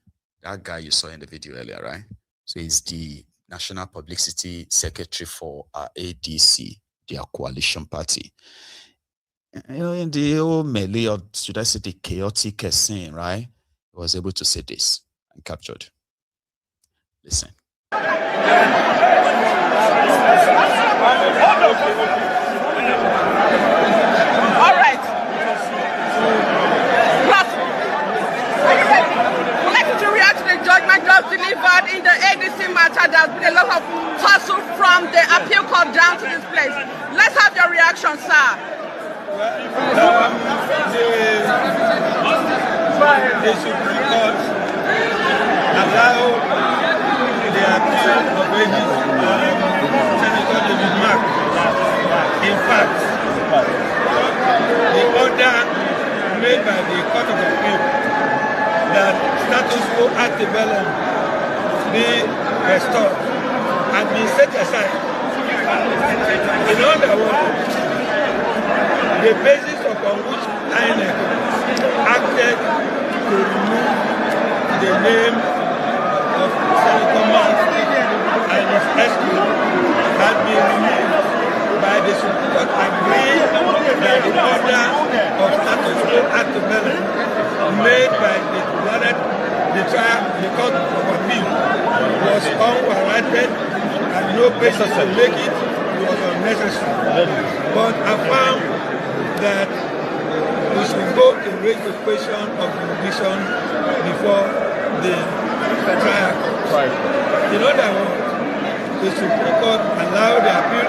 that guy you saw in the video earlier, right? So he's the National Publicity Secretary for ADC, their coalition party. You know, in the old melee, or should I say the chaotic scene, right? He was able to say this and captured. Listen. All right. Plus, we'd like to react to the judgment just delivered in the ADC matter. There's been a lot of tussle from the appeal court down to this place. Let's have your reaction, sir. The Supreme Court allowed the appeal of Senator David Mark. In fact, the order made by the Court of Appeal that status quo ante bellum be restored and be set aside. In other words, the basis upon which INEC acted to remove the name of Senator Mark and his escort had been removed by the Supreme Court, agreed that the order of status quo ante bellum made by the Court of Appeal was unwarranted and no basis to make it was unnecessary. But I found that we should go to raise the question of jurisdiction before the trial court. In other words, the Supreme Court allowed the appeal.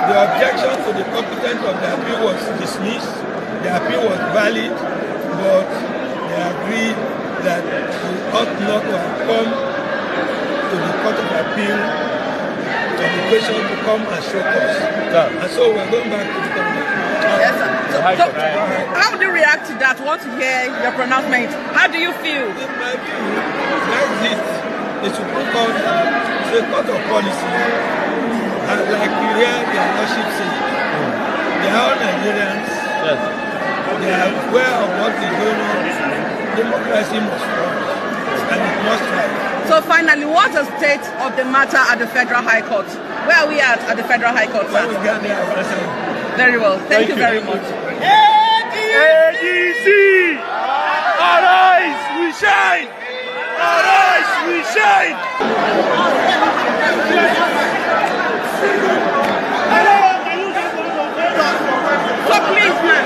The objection to the competence of the appeal was dismissed. The appeal was valid, but they agreed that we ought not to have come to the Court of Appeal on the question to come and show us. And so we're going back to the Court of Appeal. Yes, sir. So, how do you react to that? Want to hear your pronouncement? How do you feel? In my view, that's it. The Supreme Court is a court of policy. And like you hear their lordship say, they are all Nigerians. Yes. They are aware of what is going on. Democracy must work. And it must work. So finally, what's the state of the matter at the Federal High Court? Where are we at the Federal High Court, sir? Very well. Thank you very much. ADC! Arise, we shine! Arise, we shine! So please, man.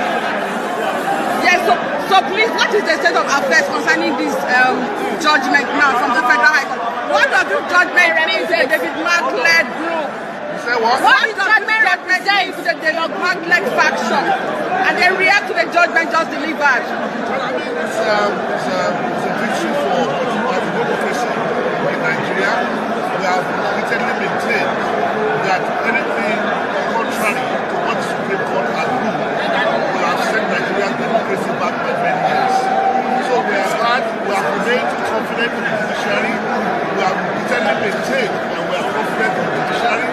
Yes, so please, what is the state of affairs concerning this judgment now from the Federal High Court? What does this judgment mean to the David Mark-led group? What does the judgment represent to the David Mark-led faction? And they react to the judgment just delivered. It's a victory for democracy in Nigeria. We have repeatedly maintained that anything contrary to what the Supreme Court has ruled will have sent Nigeria's democracy back by many years. So we have remained confident in the judiciary. We have repeatedly maintained and we are confident in the judiciary.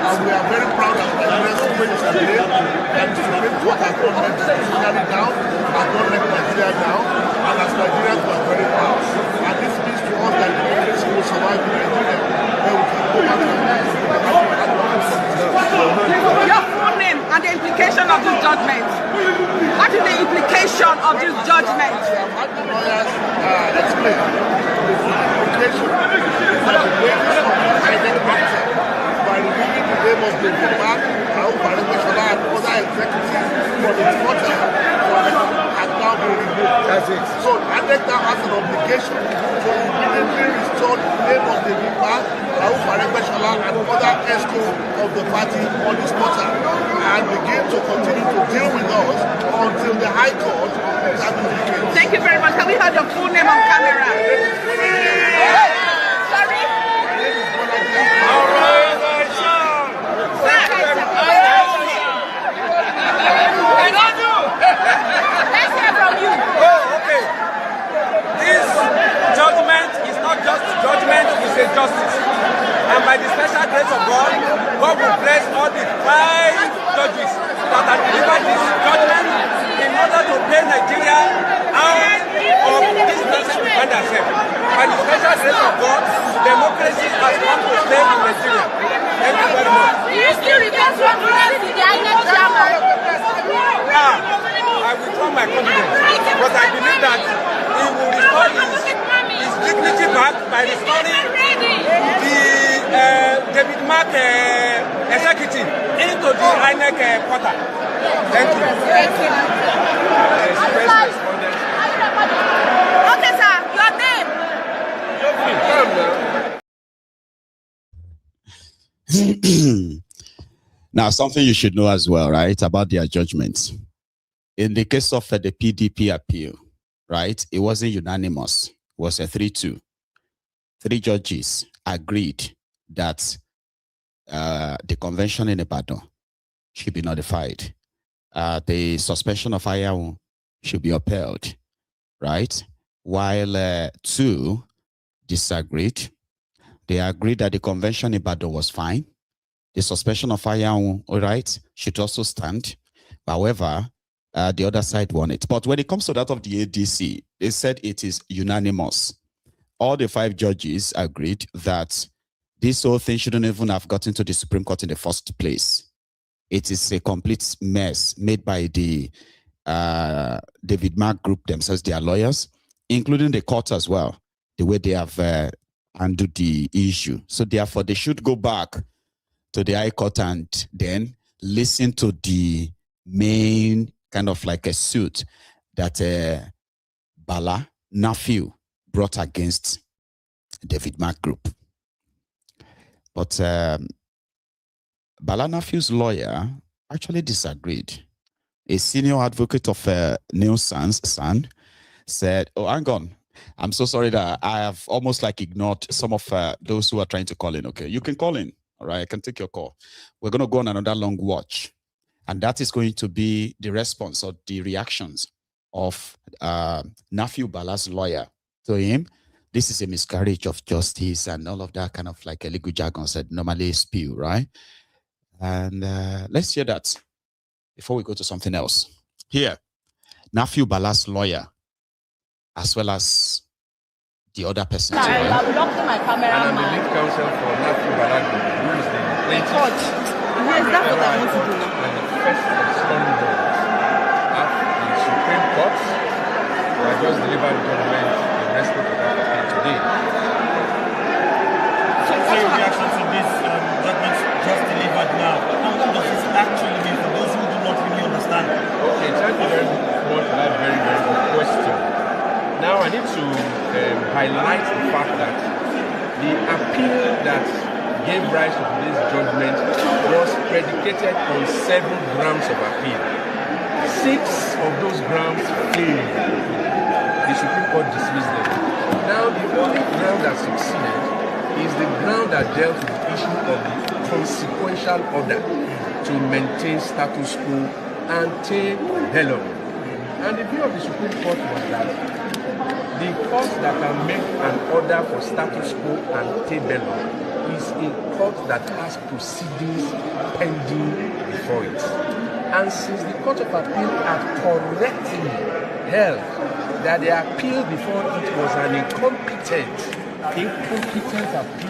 And we are very proud of Nigerians who made this today. And the Supreme Court has not let the judiciary down, has not let Nigeria down, and as Nigerians we are very proud. And this means to us that democracy will survive in Nigeria. Then we can go back to your full name and the implication of this judgment. What is the implication of this judgment? I have had the lawyers explain the implication that the wages of the INEC matter by removing the name of David Mark, and other executives from the quarter has now been removed. That's it. So INEC now has an obligation to immediately restore the name of David Mark, and other ESCO of the party on this quarter and begin to continue to deal with us until the High Court determines the case. Thank you very much. Can we have your full name on camera? Sorry? All right, Let's hear from you. Oh, okay. This judgment is not just judgment, it's a justice. And by the special grace of God, God will bless all the 5 judges that have delivered this judgment in order to pay Nigeria out of this nation we find ourselves. By the special grace of God, democracy has come to stay in Nigeria. Thank you very much. Do you still request from the INEC chairman? I withdraw my confidence because I believe that he will restore his dignity back by restoring the David Mark executive into the INEC quarter. Thank you. Thank you. Okay, sir. Your name? Now, something you should know as well, right, about their judgments. In the case of the PDP appeal, right, it wasn't unanimous. It was a 3-2. 3 judges agreed that the convention in Ibadan should be notified. The suspension of Anyanwu should be upheld, right? While 2 disagreed. They agreed that the convention in Ibadan was fine. The suspension of Anyanwu, all right, should also stand. However, the other side won it. But when it comes to that of the ADC, they said it is unanimous. All the 5 judges agreed that this whole thing shouldn't even have gotten to the Supreme Court in the first place. It is a complete mess made by the David Mark group themselves, their lawyers, including the court as well, the way they have handled the issue. So therefore, they should go back to the High Court and then listen to the main kind of like a suit that Bala Nafiu brought against David Mark Group. But Bala Nafiu's lawyer actually disagreed. A senior advocate of Neil's son said, oh, hang on. I'm so sorry that I have almost like ignored some of those who are trying to call in. Okay, you can call in. All right, I can take your call. We're going to go on another long watch. And that is going to be the response or the reactions of Nafiu Bala's lawyer to him. This is a miscarriage of justice and all of that kind of like a legal jargon said normally spew, right? And let's hear that before we go to something else. Here, Nafiu Bala's lawyer, as well as the other person. I blocked my camera. And I'm the lead counsel for Nafiu Bala, who is the plaintiff. Yes, that's what I want to do now. And the first responding at the Supreme Court, who has just delivered judgment in respect of that appeal today. So what's your reaction to this judgment just delivered now? And what does this actually mean for those who do not really understand? Okay, thank you very much for that very, very good question. Now I need to highlight the fact that the appeal that gave rise to today's judgment was predicated on 7 grounds of appeal. 6 of those grounds failed. The Supreme Court dismissed them. Now the only ground that succeeded is the ground that dealt with the issue of the consequential order to maintain status quo ante bellum. And the view of the Supreme Court was that the court that can make an order for status quo ante bellum is a court that has proceedings pending before it. And since the Court of Appeal had correctly held that the appeal before it was an incompetent appeal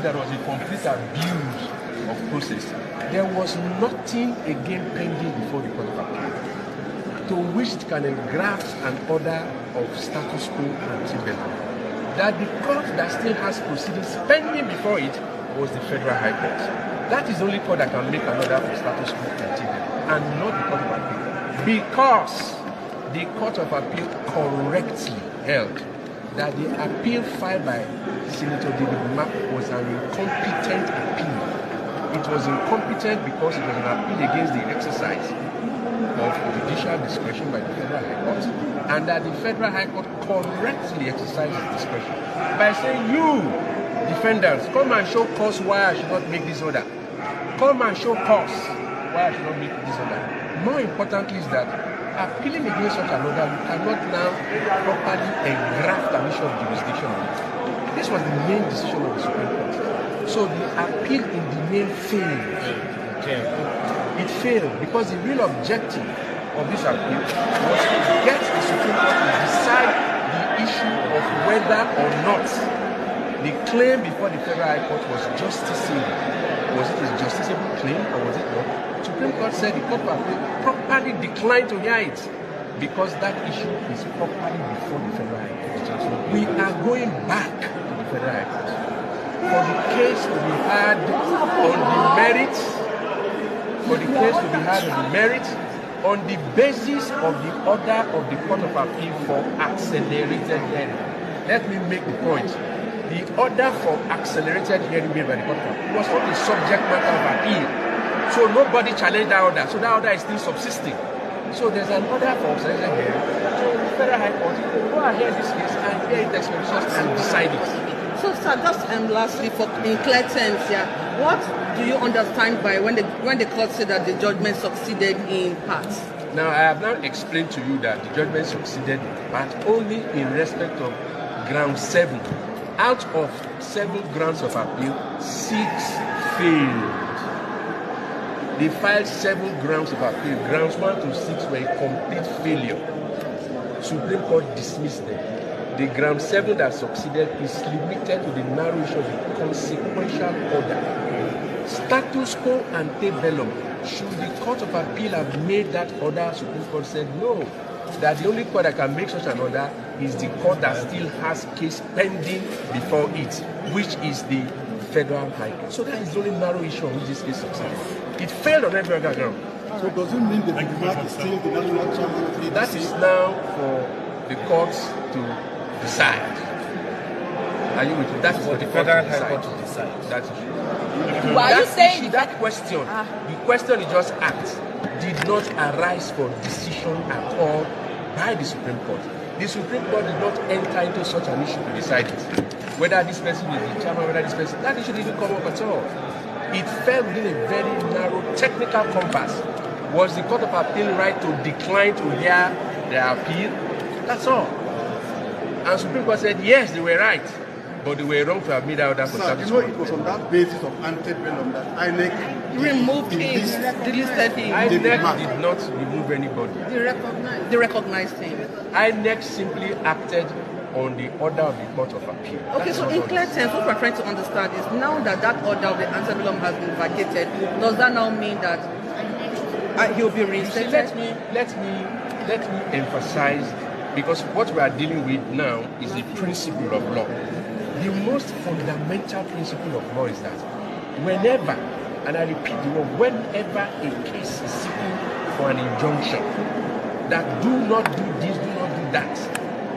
that was a complete abuse of process, there was nothing again pending before the Court of Appeal to which it can engraft an order of status quo ante bellum. That the court that still has proceedings pending before it was the Federal High Court. That is the only court that can make an order for status quo ante bellum, and not the Court of Appeal. Because the Court of Appeal correctly held that the appeal filed by Senator David Mark was an incompetent appeal. It was incompetent because it was an appeal against the exercise of judicial discretion by the Federal High Court, and that the Federal High Court correctly exercised its discretion by saying, you defendants, come and show cause why I should not make this order. Come and show cause why I should not make this order. More importantly is that appealing against such an order, you cannot now properly engraft an issue of jurisdiction on it. This was the main decision of the Supreme Court. So the appeal in the main failed. It failed because the real objective of this appeal was to get the Supreme Court to decide the issue of whether or not the claim before the Federal High Court was justiciable. Was it a justiciable claim or was it not? The Supreme Court said the Court of Appeal properly declined to hear it because that issue is properly before the Federal High Court. We are going back to the Federal High Court for the case to be heard on the merits, on the basis of the order of the Court of Appeal for accelerated hearing. Let me make the point. The order for accelerated hearing made by the Court of Appeal was not the subject matter of appeal. So nobody challenged that order. So that order is still subsisting. So there's an order for accelerated hearing. So the Federal High Court will go ahead this case and hear it expeditiously and decide it. So sir, just lastly, for in clear terms, yeah, what do you understand by when the court said that the judgment succeeded in part? Now I have now explained to you that the judgment succeeded in part only in respect of ground 7. Out of 7 grounds of appeal, 6 failed. They filed 7 grounds of appeal. Grounds 1 to 6 were a complete failure. Supreme Court dismissed them. The ground 7 that succeeded is limited to the narrow issue of the consequential order. Status quo ante bellum. Should the Court of Appeal have made that order, Supreme Court said no. That the only court that can make such an order is the court that still has case pending before it, which is the Federal High Court. So that is the only narrow issue on which this case succeeded. It failed on every other ground. So does it mean the demand is still the national chairman? That is now for the courts to decide. Are you with me? That is for the Federal High Court to decide. That issue. Why are you saying that question? The question is just asked. Did not arise for decision at all by the Supreme Court. The Supreme Court did not enter into such an issue to decide it. Whether this person is the chairman, whether this person, that issue didn't come up at all. It fell within a very narrow technical compass. Was the Court of Appeal right to decline to hear their appeal? That's all. And Supreme Court said, yes, they were right, but they were wrong to have made out that it was on that basis of ante bellum that INEC removed him, delisted him. INEC did not remove anybody. They recognized him. INEC simply acted on the order of the Court of Appeal. Okay, so in clear terms, what we're trying to understand is now that that order of the ante bellum has been vacated, does that now mean that he'll be reinstated? Let me emphasize, because what we are dealing with now is the principle of law. The most fundamental principle of law is that whenever, and I repeat the word, whenever a case is seeking for an injunction that do not do this, do not do that,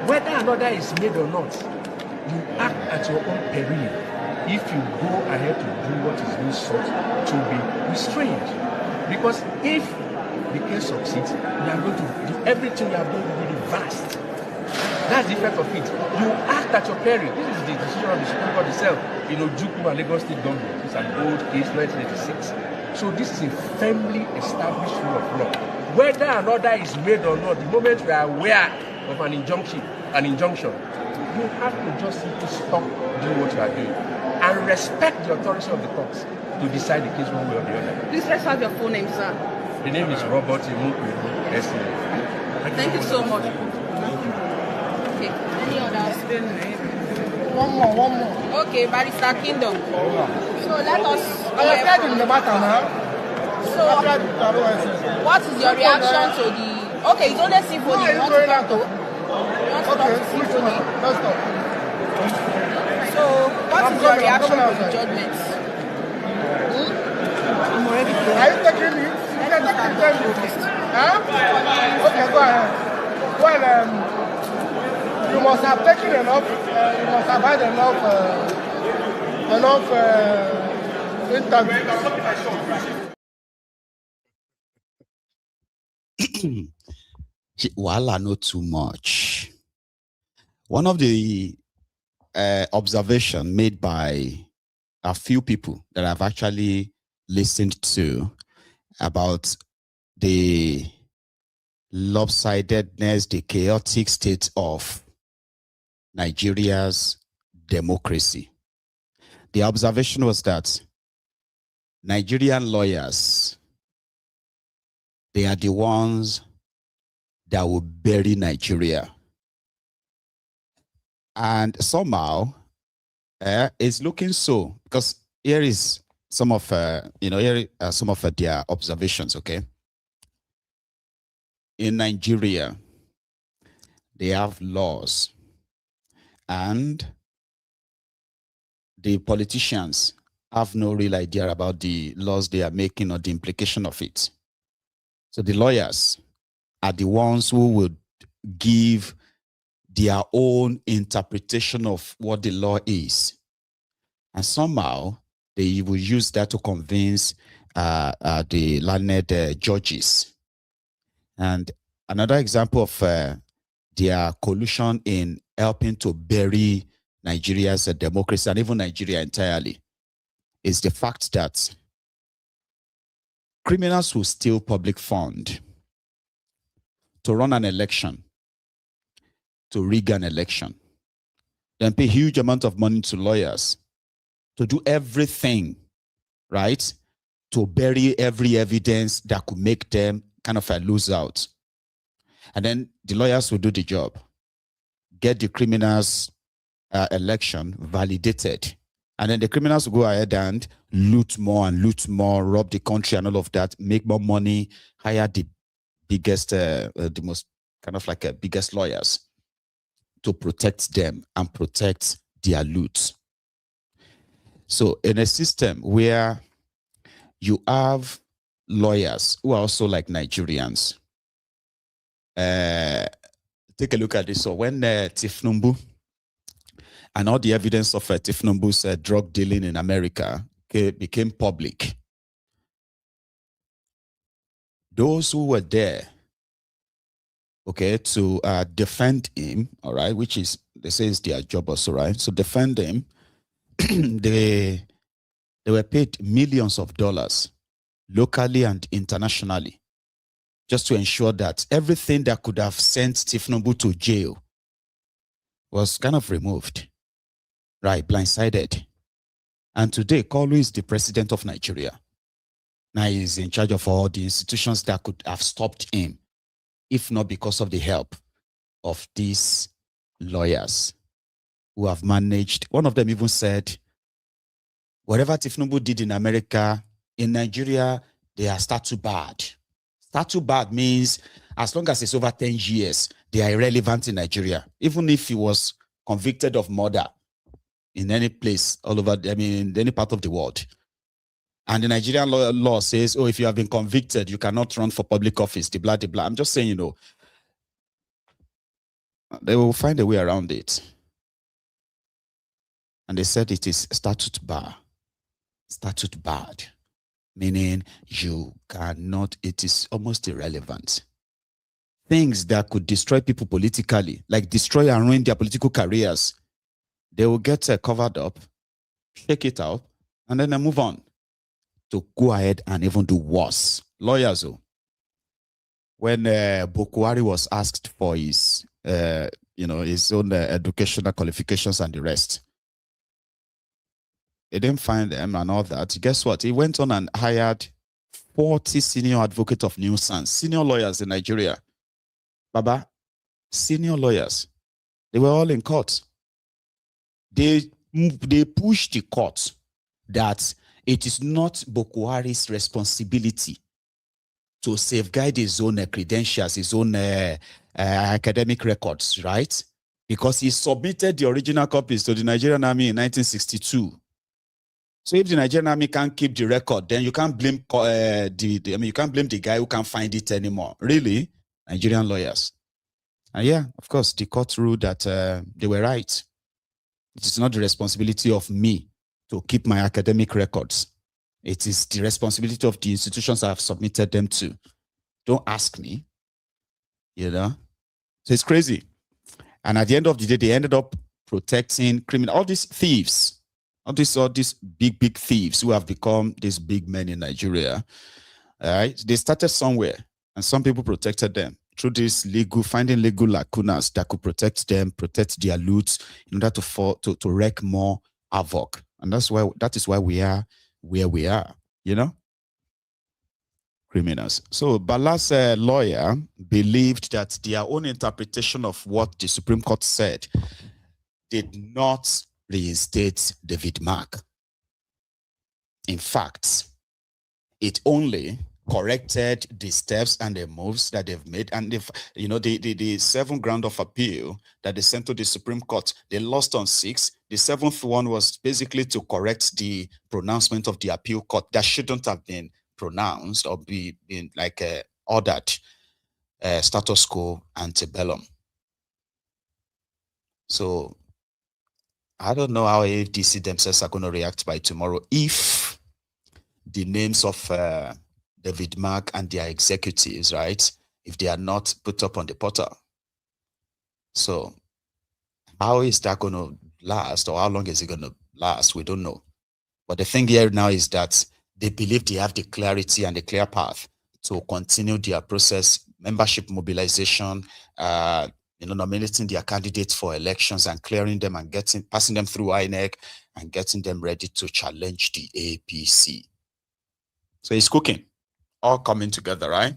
whether an order is made or not, you act at your own peril if you go ahead to do what is being sought to be restrained. Because if the case succeeds, you are going to do everything you are going to be reversed. That's the effect of it. You act at your peril. This is the decision of the Supreme Court itself. Jukwu and Lagos State government. It's an old case, 1986. So this is a firmly established rule of law. Whether an order is made or not, the moment we are aware of an injunction, you have to just simply stop doing what you are doing and respect the authority of the courts to decide the case one way or the other. Please let's have your full name, sir. The name is Robert Imuku. Thank you so much. Okay. Any others? One more. Okay, Barrister Kingdom. So let us. I applied in the matter now. So, what is your reaction to the? Okay, it's only symphony. You want to talk to? Symphony. Let's talk. So, what is your reaction to the judgments? I'm already there. Are you taking it? Huh? Okay, go ahead. Well, you must have taken enough. You must have had enough interviews. Wahala, not too much. One of the observation made by a few people that I've actually listened to about the lopsidedness, the chaotic state of Nigeria's democracy. The observation was that Nigerian lawyers, they are the ones that will bury Nigeria. And somehow, it's looking so, because here is some of, some of their observations, okay? In Nigeria, they have laws, and the politicians have no real idea about the laws they are making or the implication of it. So the lawyers are the ones who would give their own interpretation of what the law is. And somehow they will use that to convince the learned judges. And another example of their collusion in helping to bury Nigeria's democracy and even Nigeria entirely is the fact that criminals who steal public fund to run an election, to rig an election, then pay huge amount of money to lawyers to do everything, right? To bury every evidence that could make them kind of lose out. And then the lawyers will do the job, get the criminals' election validated. And then the criminals will go ahead and loot more, rob the country and all of that, make more money, hire the biggest, the most kind of like biggest lawyers to protect them and protect their loot. So in a system where you have lawyers who are also like Nigerians, take a look at this. So when Tifnumbu and all the evidence of Tifnumbu's drug dealing in America became public, those who were there, okay, to defend him, all right, which is, they say is their job also, right? So defend him, they were paid millions of dollars locally and internationally just to ensure that everything that could have sent Tifnumbu to jail was kind of removed, right, blindsided. And today, Kolu is the president of Nigeria. Now he's in charge of all the institutions that could have stopped him, if not because of the help of these lawyers who have managed. One of them even said, whatever Tifnumbu did in America, in Nigeria, they are statute barred. Statute barred means as long as it's over 10 years, they are irrelevant in Nigeria. Even if he was convicted of murder in any place all over, I mean, in any part of the world. And the Nigerian law says, oh, if you have been convicted, you cannot run for public office, the blah, the blah. I'm just saying, you know, they will find a way around it. And they said it is statute bar. Statute barred. Meaning you cannot, it is almost irrelevant. Things that could destroy people politically, like destroy and ruin their political careers, they will get covered up, shake it out, and then they move on to go ahead and even do worse. Lawyers, when Bokwari was asked for his, his own educational qualifications and the rest, he didn't find them and all that. Guess what? He went on and hired 40 senior advocates of nuisance, senior lawyers in Nigeria. Baba, senior lawyers. They were all in court. They pushed the court that it is not Bokwari's responsibility to safeguard his own credentials, his own academic records, right? Because he submitted the original copies to the Nigerian Army in 1962. So if the Nigerian Army can't keep the record, then you can't blame you can't blame the guy who can't find it anymore. Really, Nigerian lawyers. And yeah, of course, the court ruled that they were right. It is not the responsibility of me to keep my academic records. It is the responsibility of the institutions I have submitted them to. Don't ask me, you know. So it's crazy. And at the end of the day, they ended up protecting all these thieves, all these big thieves who have become these big men in Nigeria. All right, they started somewhere, and some people protected them through this finding legal lacunas that could protect them, protect their loot, in order to wreak more havoc. And that is why we are where we are, you know? Criminals. So Bala's lawyer believed that their own interpretation of what the Supreme Court said did not reinstate David Mark. In fact, it only corrected the steps and the moves that they've made. And if the 7th ground of appeal that they sent to the Supreme Court, they lost on 6. The 7th one was basically to correct the pronouncement of the appeal court that shouldn't have been pronounced or been like ordered status quo ante bellum. So I don't know how ADC themselves are going to react by tomorrow if the names of David Mark and their executives, right, if they are not put up on the portal. So how is that going to last, or how long is it going to last? We don't know. But the thing here now is that they believe they have the clarity and the clear path to continue their process, membership mobilization, nominating their candidates for elections and clearing them and passing them through INEC and getting them ready to challenge the APC. So it's cooking, all coming together, right?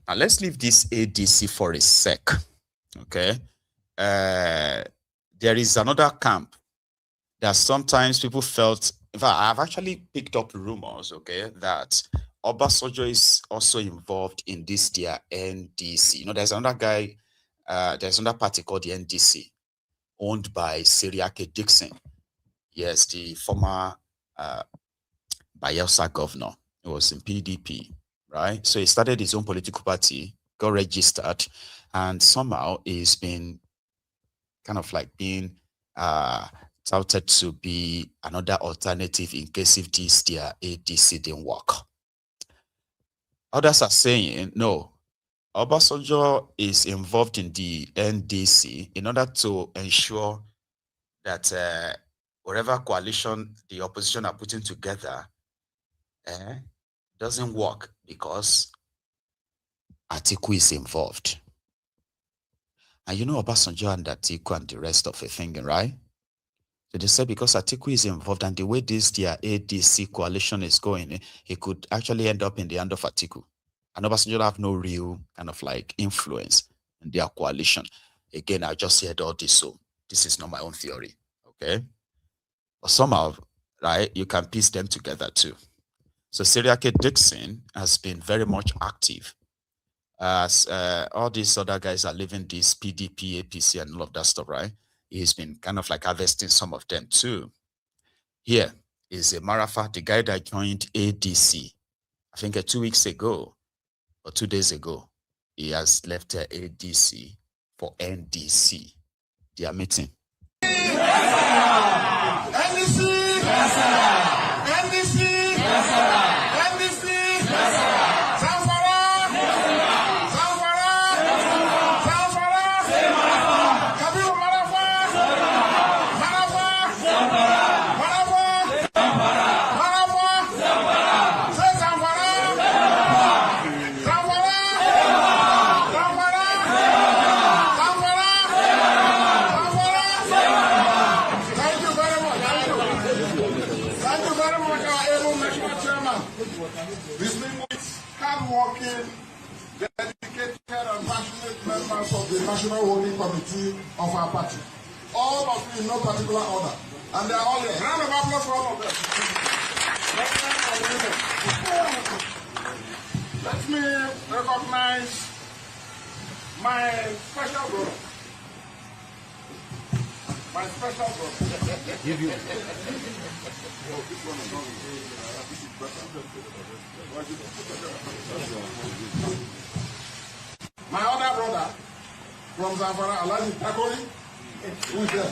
Now let's leave this ADC for a sec, okay? There is another camp that sometimes people felt, in fact, I've actually picked up rumors, okay, that Obasanjo is also involved in this, their NDC. You know, there's another guy, there's another party called the NDC, owned by Seriake Dixon. Yes, the former Bayelsa governor. It was in PDP, right? So he started his own political party, got registered, and somehow he's been kind of like being touted to be another alternative in case if this their ADC didn't work. Others are saying, no, Obasanjo is involved in the NDC in order to ensure that whatever coalition the opposition are putting together doesn't work because Atiku is involved. And you know Obasanjo and Atiku and the rest of the thing, right? So they said because Atiku is involved and the way this their ADC coalition is going, it could actually end up in the hand of Atiku. And Obasanjo have no real kind of like influence in their coalition. Again, I just heard all this, so this is not my own theory, okay? But somehow, right, you can piece them together too. So Seriake Dixon has been very much active as all these other guys are leaving this PDP, APC, and all of that stuff, right? He's been kind of like harvesting some of them too. Here is a Marafa, the guy that joined ADC, I think 2 weeks ago or 2 days ago. He has left ADC for NDC. They are meeting. Dedicated and passionate members of the National Holding Committee of our party. All of you in no particular order. And they are all here. Round of applause for all of them. Let me recognize my special brother. My special brother. Give you. My other brother from Zamfara, Alaji Takori, who is there?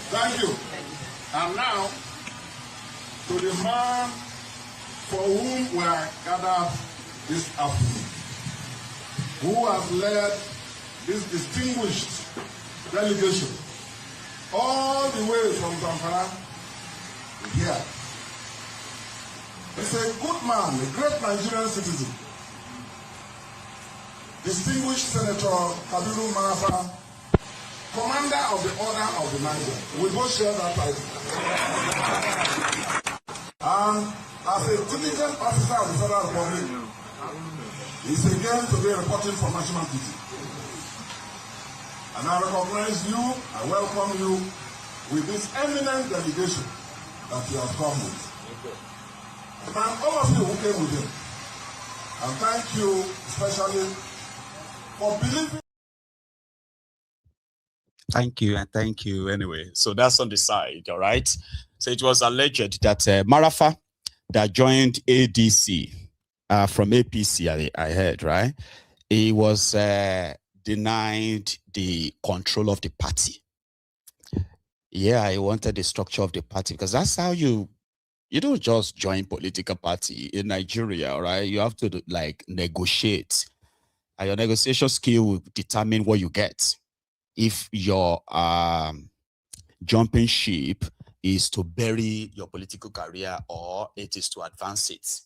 Thank you. And now, to the man for whom we are gathered this afternoon, who has led this distinguished delegation all the way from Zamfara here. He's a good man, a great Nigerian citizen. Distinguished Senator Kabiru Marafa, Commander of the Order of the Niger. We both share that title. And as a diligent officer of the Federal Republic, he's again today reporting for national duty. And I recognize you, I welcome you with this eminent delegation that you have come with. And all of you who came with him. And thank you especially for believing. Thank you, and thank you anyway. So that's on the side, all right? So it was alleged that Marafa that joined ADC from APC, I heard, right? He was denied the control of the party. Yeah, he wanted the structure of the party because that's how you don't just join political party in Nigeria, all right? You have to like negotiate. And your negotiation skill will determine what you get. If your jumping ship is to bury your political career or it is to advance it.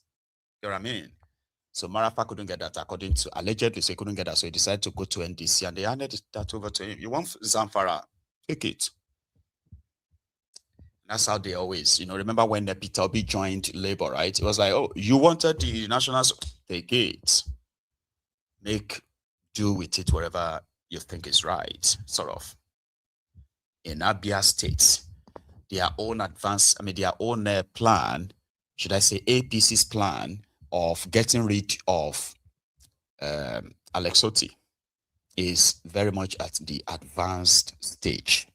You know what I mean? So Marafa couldn't get that according to, allegedly, so he couldn't get that. So he decided to go to NDC and they handed that over to him. You want Zamfara? Take it. That's how they always, remember when Peter Obi joined Labour, right? It was like, oh, you wanted the nationals, take it. Do with it wherever you think is right, sort of. In Abia State, their own plan should I say, APC's plan of getting rid of Alex Otti is very much at the advanced stage.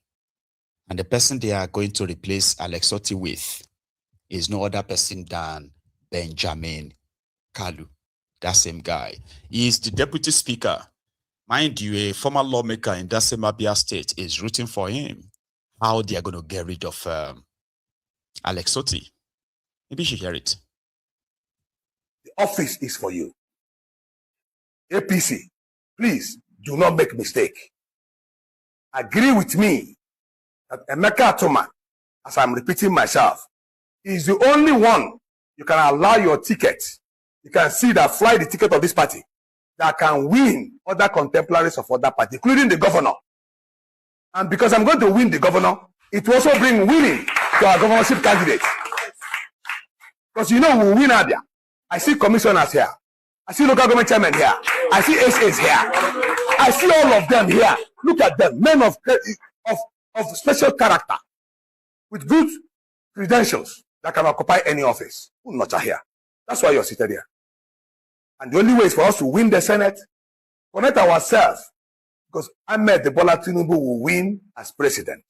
And the person they are going to replace Alex Otti with is no other person than Benjamin Kalu, that same guy. He is the deputy speaker. Mind you, a former lawmaker in that same Abia State is rooting for him. How they are going to get rid of Alex Otti. Maybe you should hear it. The office is for you. APC, please do not make mistake. Agree with me that Emeka Atuma, as I'm repeating myself, is the only one you can allow your ticket. You can see that fly the ticket of this party that can win other contemporaries of other parties, including the governor. And because I'm going to win the governor, it will also bring winning to our governorship candidates. Because you know we will win Abia. I see commissioners here. I see local government chairmen here. I see SAs here. I see all of them here. Look at them, men of special character with good credentials that can occupy any office. Who not are here? That's why you're seated here. And the only way is for us to win the Senate, connect ourselves, because Ahmed Bola Tinubu will win as president.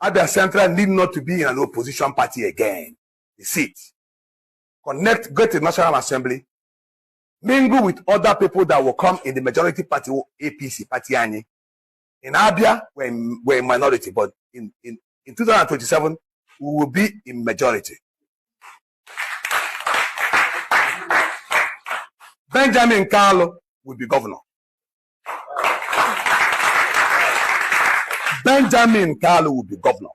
Abia Central need not to be in an opposition party again. The seat. Connect, go to the National Assembly, mingle with other people that will come in the majority party, APC, Party Ani. In Abia, we're in minority, but in 2027, we will be in majority. Benjamin Kalu will be governor. Benjamin Kalu will be governor.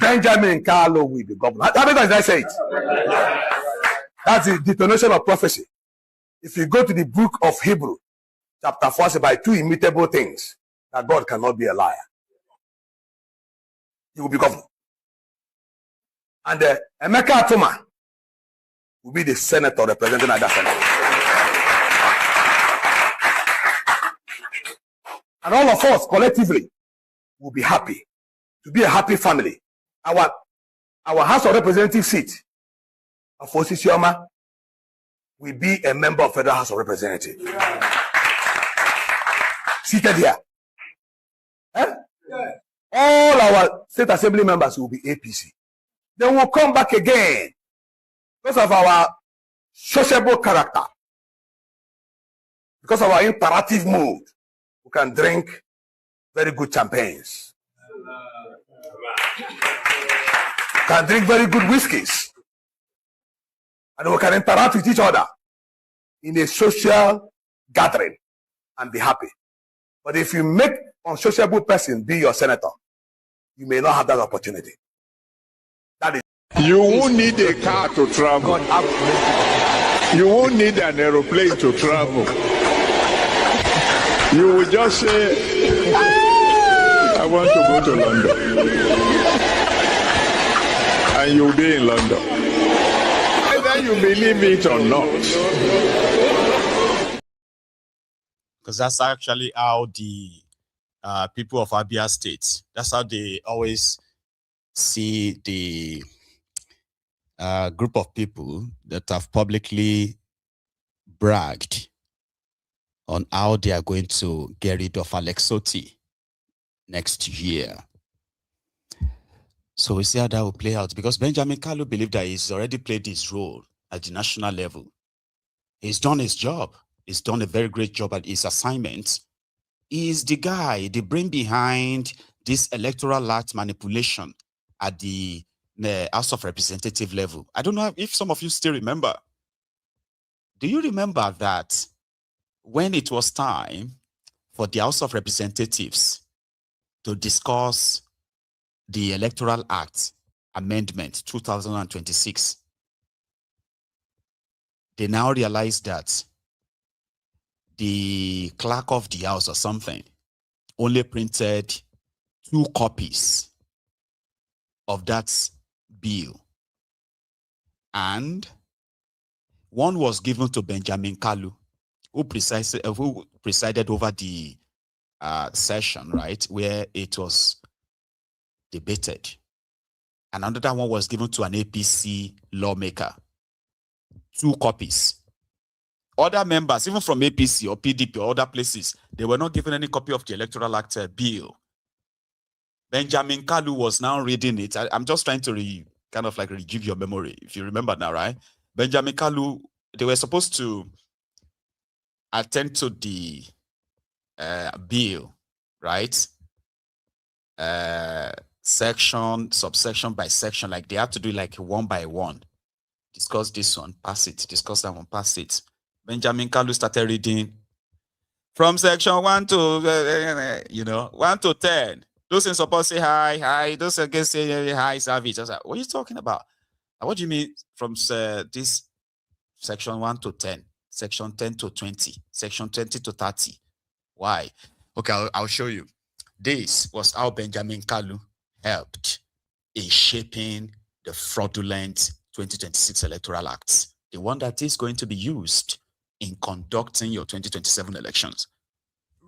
Benjamin Kalu will be governor. How many times did I say it? That's the detonation of prophecy. If you go to the book of Hebrew, chapter 4, says by two immutable things, that God cannot be a liar. He will be governor. And Emeka Atuma will be the senator representing Abia Central. And all of us collectively will be happy to be a happy family. Our House of Representatives seat of Osisioma will be a member of Federal House of Representatives. Seated here. Eh? Yeah. All our state assembly members will be APC. Then we'll come back again because of our sociable character, because of our imperative mood. We can drink very good champagnes. We can drink very good whiskeys. And we can interact with each other in a social gathering and be happy. But if you make an unsociable person be your senator, you may not have that opportunity. That is. You won't need a car to travel. You won't need an aeroplane to travel. You will just say, I want to go to London. And you'll be in London. Whether you believe it or not. Because that's actually how the people of Abia State, that's how they always see the group of people that have publicly bragged on how they are going to get rid of Alex Otti next year. So we see how that will play out, because Benjamin Kalu believed that he's already played his role at the national level. He's done his job. He's done a very great job at his assignment. He is the guy, the brain behind this electoral act manipulation at the House of Representative level. I don't know if some of you still remember. Do you remember that when it was time for the House of Representatives to discuss the Electoral Act Amendment 2026, they now realized that the clerk of the house or something only printed 2 copies of that bill, and one was given to Benjamin Kalu, who presided over the session, right, where it was debated. and another one was given to an APC lawmaker. 2 copies. Other members, even from APC or PDP or other places, they were not given any copy of the Electoral Act bill. Benjamin Kalu was now reading it. I'm just trying to kind of like rejig your memory, if you remember now, right? Benjamin Kalu, they were supposed to attend to the bill, right? Section, subsection by section, like they have to do like one by one. Discuss this one, pass it. Discuss that one, pass it. Benjamin Kalu started reading from section 1 to, 1 to 10. Those in support say hi. Those against say hi, savage. I was like, what are you talking about? What do you mean from this section 1 to 10, section 10 to 20, section 20 to 30? Why? Okay, I'll show you. This was how Benjamin Kalu helped in shaping the fraudulent 2026 Electoral Acts, the one that is going to be used in conducting your 2027 elections,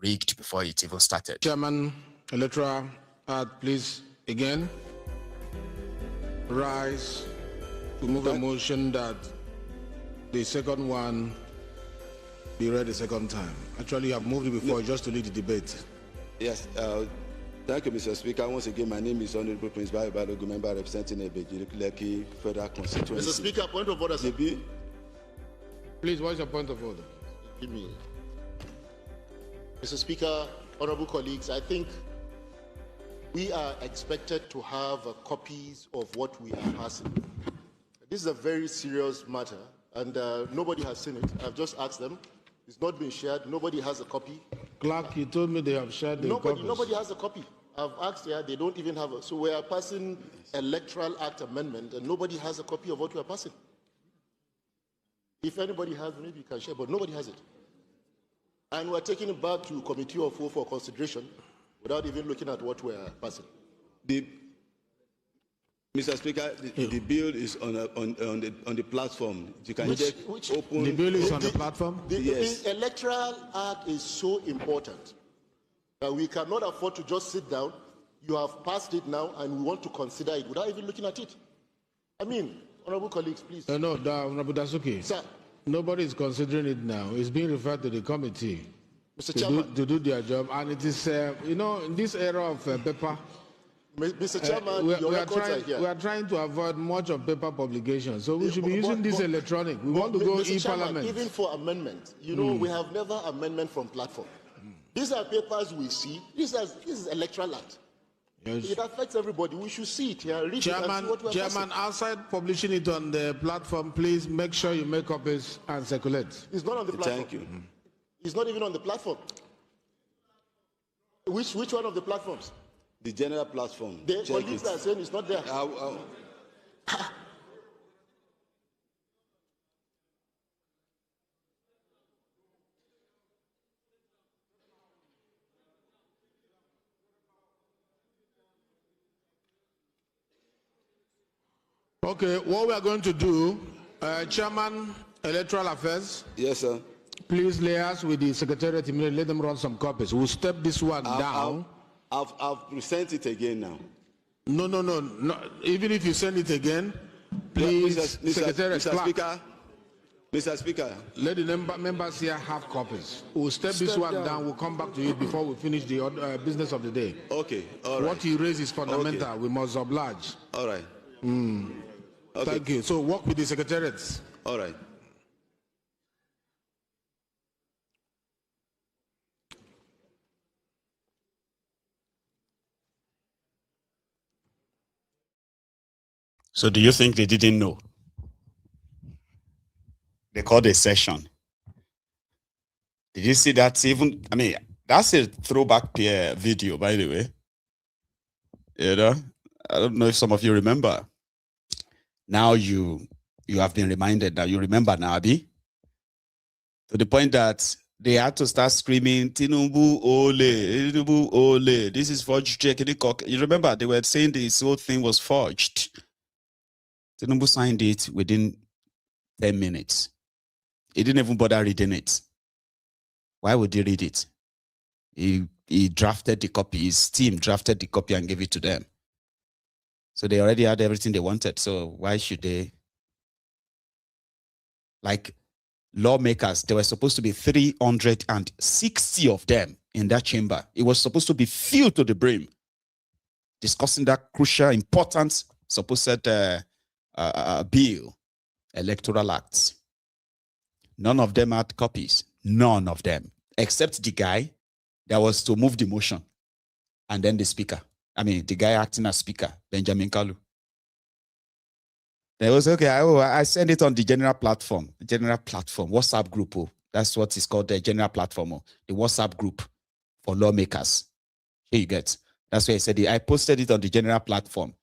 rigged before it even started. Chairman, Electoral Act, please again rise to move a motion that the second one be read a second time. Actually, I've moved it before just to lead the debate. Yes, thank you, Mr. Speaker. Once again, my name is Honorable Prince Balogun, member representing Ebejiri Federal Constituency. Mr. Speaker, point of order, sir. Please, what is your point of order? Give me. Mr. Speaker, honorable colleagues, I think we are expected to have copies of what we are passing. This is a very serious matter, and nobody has seen it. I've just asked them. It's not been shared. Nobody has a copy. Clerk, you told me they have shared the copies. Nobody has a copy. I've asked here. They don't even have a. So we are passing Electoral Act amendment, and nobody has a copy of what we are passing. If anybody has, maybe you can share, but nobody has it. And we're taking it back to Committee of Four for consideration without even looking at what we're passing. Mr. Speaker, the bill is on the platform. You can open. The bill is on the platform? Yes. The Electoral Act is so important that we cannot afford to just sit down. You have passed it now, and we want to consider it without even looking at it. I mean, honorable colleagues, please. No, Honorable Dasuki. Sir. Nobody is considering it now. It's being referred to the committee to do their job. And it is, in this era of paper, Mr. Chairman, we are trying to avoid much of paper publication. So we should be using this electronic. We want to go e-parliament. Even for amendment, we have never amendment from platform. These are papers we see. This is Electoral Act. Yes. It affects everybody. We should see it here. Read it and see what we're Chairman, outside publishing it on the platform, please make sure you make copies and circulate. It's not on the platform. Thank you. It's not even on the platform. Which one of the platforms? The general platform. The colleagues are saying it's not there. Okay, what we are going to do, Chairman, Electoral Affairs. Yes, sir. Please liaise with the Secretariat immediately. Let them run some copies. We'll step this one down. I've present it again now. No. Even if you send it again, please, Mr. Speaker. Let the members here have copies. We'll step this one down. We'll come back to it before we finish the business of the day. Okay, all right. What he raised is fundamental. Okay. We must oblige. All right. Okay. Thank you. So work with the secretariats. All right. So do you think they didn't know? They called a session. Did you see that? Even, I mean, that's a throwback video, by the way. I don't know if some of you remember. Now you have been reminded that you remember now, Abi. To the point that they had to start screaming, Tinubu Ole, this is forged check. You remember they were saying this whole thing was forged. Tinubu signed it within 10 minutes. He didn't even bother reading it. Why would he read it? He drafted the copy. His team drafted the copy and gave it to them. So they already had everything they wanted. So why should they? Like lawmakers, there were supposed to be 360 of them in that chamber. It was supposed to be filled to the brim, discussing that crucial, important, supposed bill, Electoral Acts. None of them had copies. None of them, except the guy that was to move the motion, and then the speaker. I mean, the guy acting as speaker, Benjamin Kalu. They was okay. I send it on the general platform, WhatsApp group. Oh, that's what is called the general platform, the WhatsApp group for lawmakers. Here you get. That's why I said I posted it on the general platform.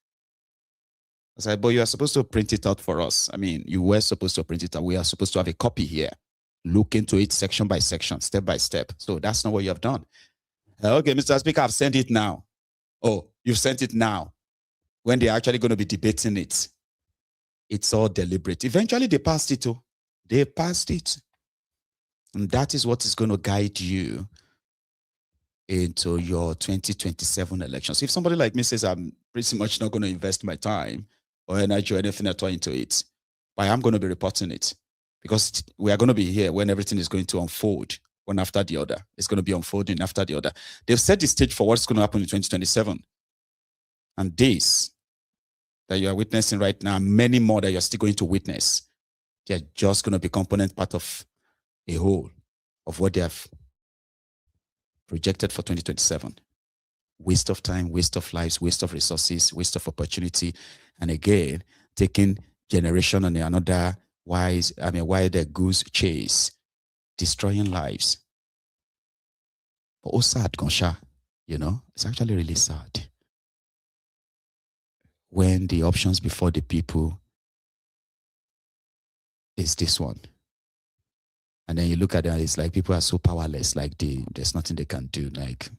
I said, but you are supposed to print it out for us. I mean, you were supposed to print it out. We are supposed to have a copy here. Look into it section by section, step by step. So that's not what you have done. Okay, Mr. Speaker, I've sent it now. Oh, you've sent it now. When they're actually going to be debating it, it's all deliberate. Eventually, they passed it. Oh, they passed it. And that is what is going to guide you into your 2027 elections. If somebody like me says, I'm pretty much not going to invest my time or energy or anything at all into it, but I am going to be reporting it because we are going to be here when everything is going to unfold one after the other. It's going to be unfolding after the other. They've set the stage for what's going to happen in 2027. And this that you are witnessing right now, many more that you're still going to witness, they're just going to be component part of a whole of what they have projected for 2027. Waste of time, waste of lives, waste of resources, waste of opportunity. And again, taking generation on another wild goose chase, destroying lives. But also sad, Gonsha, it's actually really sad when the options before the people is this one. And then you look at it, it's like people are so powerless, like there's nothing they can do, like,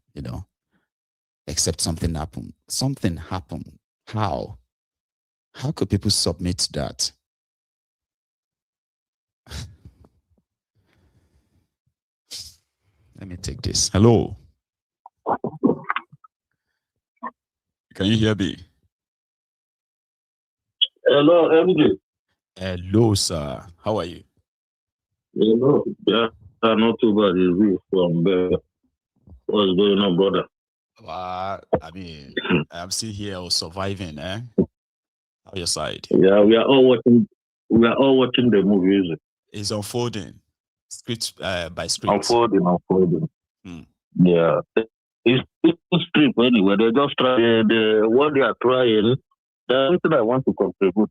except something happen. Something happened. How? How could people submit that? Let me take this. Hello. Can you hear me? Hello, MJ. Hello, sir. How are you? Hello. Yeah, not too bad. It's me from there. What's going on, brother? I mean, I'm still here surviving, eh? How your side? Yeah, we are all watching the movies. It's unfolding. Script by script. Unfolding. Yeah. It's script anyway. They just try what they are trying. There's something I want to contribute,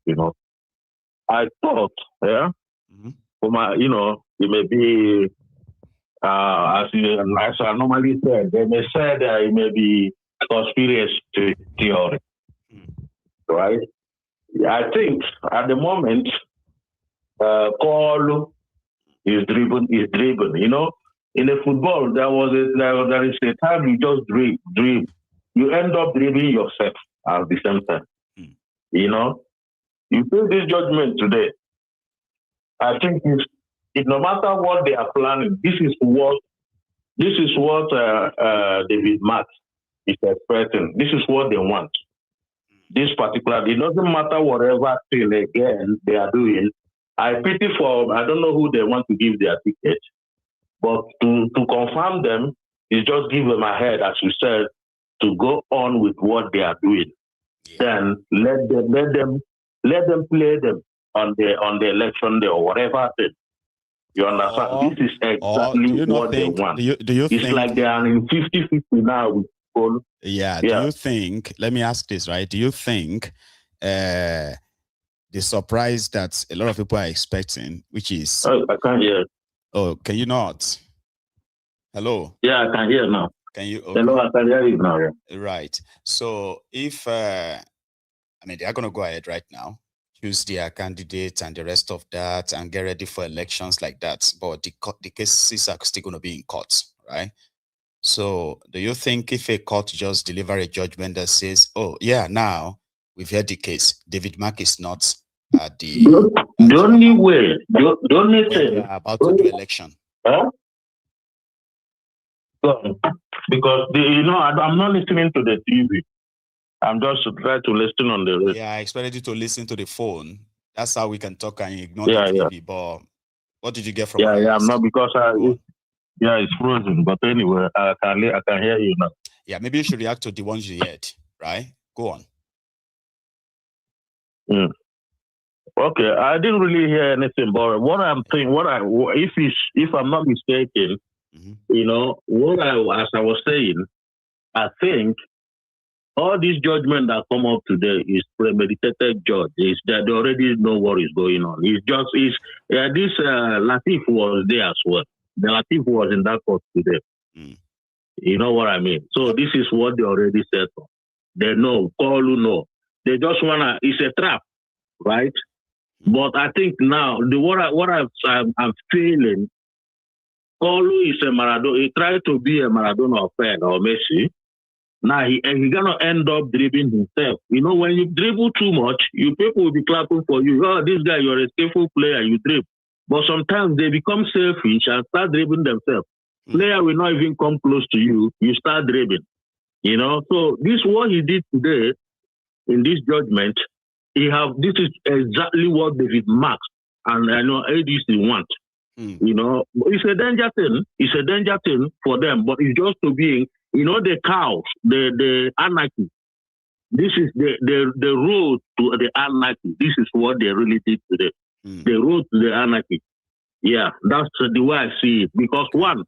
I thought, for my, it may be, as I normally said, they may say that it may be conspiracy theory, right? I think at the moment, call is driven. In a football, there is a time you just dream. You end up dreaming yourself at the same time. You take this judgment today. I think no matter what they are planning, this is what David Matt is expecting. This is what they want. This particular, it doesn't matter whatever thing again they are doing. I pity for, I don't know who they want to give their ticket, but to confirm them is just give them a head, as you said, to go on with what they are doing. Then let them play them on the election day or whatever thing. You understand? This is exactly what they want. Do you it's think, like they are in 50-50 now with people. Yeah. Do you think, let me ask this, right? Do you think the surprise that a lot of people are expecting, which is... I can't hear. Oh, can you not? Hello? Yeah, I can hear now. Can you? Okay. Hello, I can hear you now. Yeah. Right. So if, they are going to go ahead right now, choose their candidates and the rest of that and get ready for elections like that. But the cases are still going to be in court, right? So do you think if a court just deliver a judgment that says, oh, yeah, now we've heard the case, David Mark is not at the... The only way, the only thing... They are about to do election. Huh? Because, I'm not listening to the TV. I'm just trying to listen on the radio. Yeah, I expected you to listen to the phone. That's how we can talk and ignore Yeah, the yeah. TV. But what did you get from Yeah, what I yeah, asked? not because it's frozen. But anyway, I can hear you now. Yeah, maybe you should react to the ones you heard, right? Go on. Okay, I didn't really hear anything, but what I'm thinking, if I'm not mistaken, you know, as I was saying, I think all these judgment that come up today is premeditated judge. Is that they already know what is going on. This Latif was there as well. The Latif was in that court today. You know what I mean? So this is what they already said. They know, Kolu know. They just wanna. It's a trap, right? But I think now I'm feeling, Kolu is a Maradona. He tried to be a Maradona fan or Messi. Now he's gonna end up dribbling himself. You know, when you dribble too much, people will be clapping for you. Oh, this guy, you're a skillful player, you dribble. But sometimes they become selfish and start dribbling themselves. Player will not even come close to you. You start dribbling. You know, so this what he did today in this judgment. This is exactly what David Marks and I know ADC want. You know, it's a danger thing. It's a danger thing for them, but it's just to be, you know, the chaos, the anarchy. This is the road to the anarchy. This is what they really did today. The road to the anarchy. Yeah, that's the way I see it. Because one,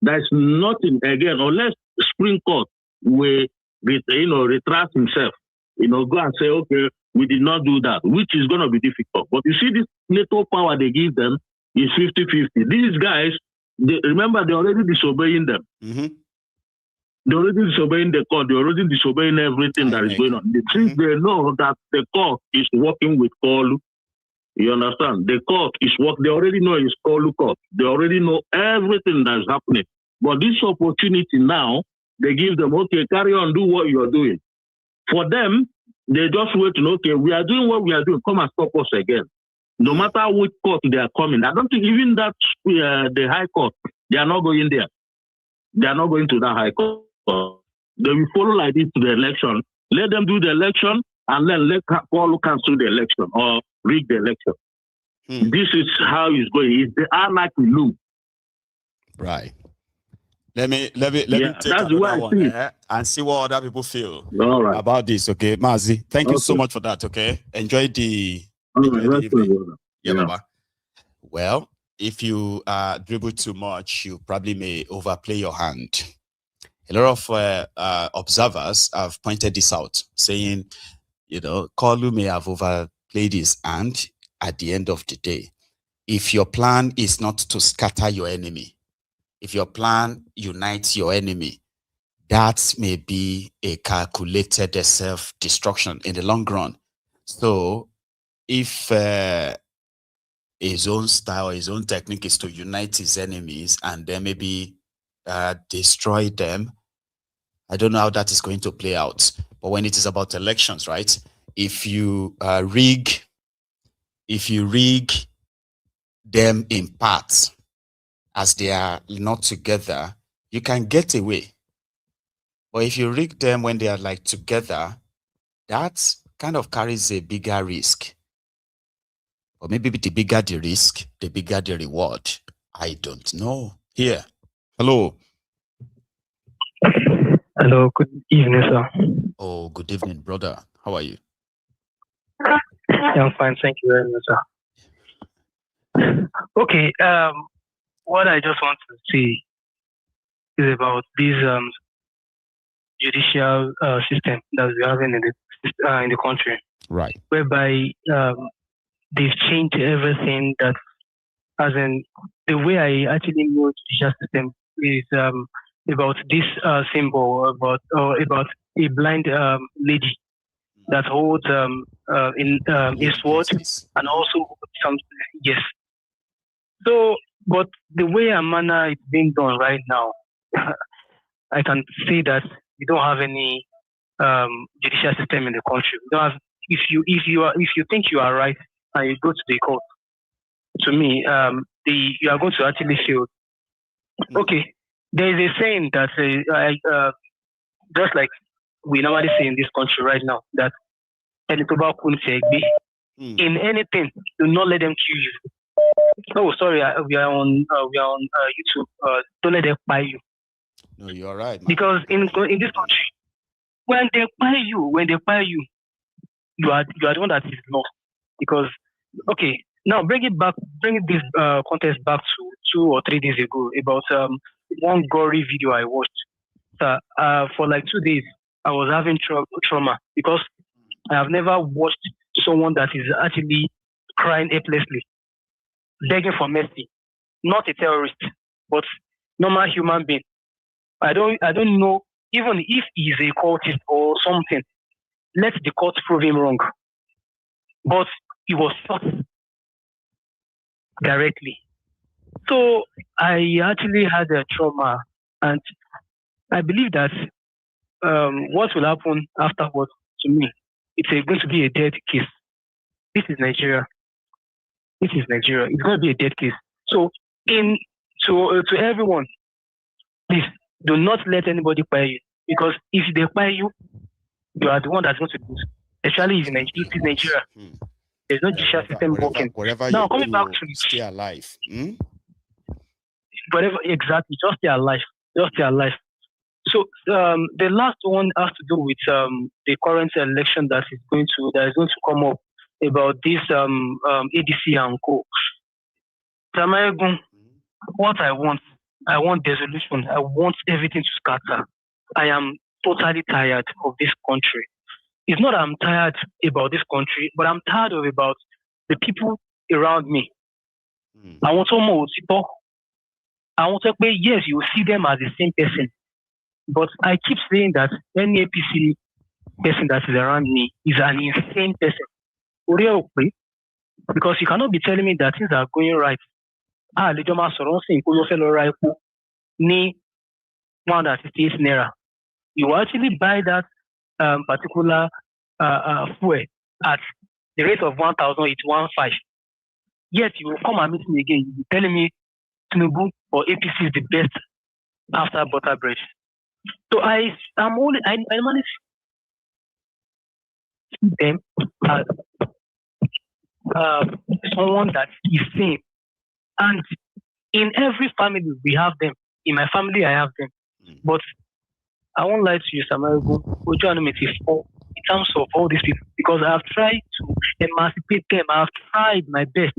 there's nothing again unless Supreme Court will, retract himself. You know, go and say, okay, we did not do that, which is going to be difficult. But you see, this NATO power they give them is 50-50. These guys, remember, they're already disobeying them. They're already disobeying the court. They're already disobeying everything that is going on. Since they know that the court is working with Kolu, you understand? The court is working. They already know it's Kolu court. They already know everything that is happening. But this opportunity now, they give them, okay, carry on, do what you're doing. For them, they just wait to know, okay, we are doing what we are doing, come and stop us again. No matter which court they are coming. I don't think even that, the High Court, they are not going there. They are not going to that High Court. They will follow like this to the election. Let them do the election and then let Paul cancel the election or rig the election. This is how it's going. It's the anarchy loop. Right. Let me take another one and see what other people feel about this. Okay, Mazi, thank you so much for that. Okay, enjoy the evening. Yeah, Baba. Well, if you dribble too much, you probably may overplay your hand. A lot of observers have pointed this out, saying, you know, Kolu may have overplayed his hand at the end of the day. If your plan is not to scatter your enemy, if your plan unites your enemy, that may be a calculated self-destruction in the long run. So if his own style, his own technique is to unite his enemies and then maybe destroy them, I don't know how that is going to play out. But when it is about elections, right? If you rig them in parts, as they are not together, you can get away. But if you rig them when they are like together, that kind of carries a bigger risk. Or maybe the bigger the risk, the bigger the reward. I don't know. Here. Hello. Hello, good evening, sir. Oh, good evening, brother. How are you? Yeah, I'm fine, thank you very much, sir. Okay, what I just want to say is about this judicial system that we're having in the country. Right. Whereby they've changed everything that, as in the way I actually know judicial system is about this symbol about a blind lady that holds in a sword and also some yes. So, but the way and manner it's being done right now, I can say that we don't have any judicial system in the country. We don't have, if you think you are right and you go to the court, to me, you are going to actually feel okay. There is a saying that just like we normally say in this country right now that in anything, do not let them kill you. Oh, sorry, we are on YouTube. Don't let them buy you. No, you're right, man. Because in this country, when they buy you, you are the one that is lost. Because now bring this contest back to 2 or 3 days ago about one gory video I watched. For like 2 days, I was having trauma because I have never watched someone that is actually crying helplessly, begging for mercy. Not a terrorist, but normal human being. I don't know, even if he's a cultist or something, let the court prove him wrong. But he was shot directly. So I actually had a trauma, and I believe that what will happen afterwards to me, it's going to be a dead case. This is Nigeria. It's going to be a dead case. So to everyone, please do not let anybody buy you, because if they buy you, you are the one that's going to lose. Especially if it is Nigeria. There's no judicial system working. Now coming back to stay alive. Whatever, exactly, just stay alive. So the last one has to do with the current election that is going to come up about this ADC and co. What I want dissolution. I want everything to scatter. I am totally tired of this country. It's not that I'm tired about this country, but I'm tired about the people around me. I want someone to talk. I want to say, yes, you see them as the same person. But I keep saying that any APC person that is around me is an insane person. Because you cannot be telling me that things are going right. Ni 168 naira. You actually buy that particular fuel at the rate of 1,815. Yet you will come and meet me again. You will telling me Tinubu or APC is the best after butter bread. So I manage them as someone that is sane. And in every family we have them. In my family I have them. But I won't lie to you, Samarigo, in terms of all these people, because I have tried to emancipate them. I have tried my best.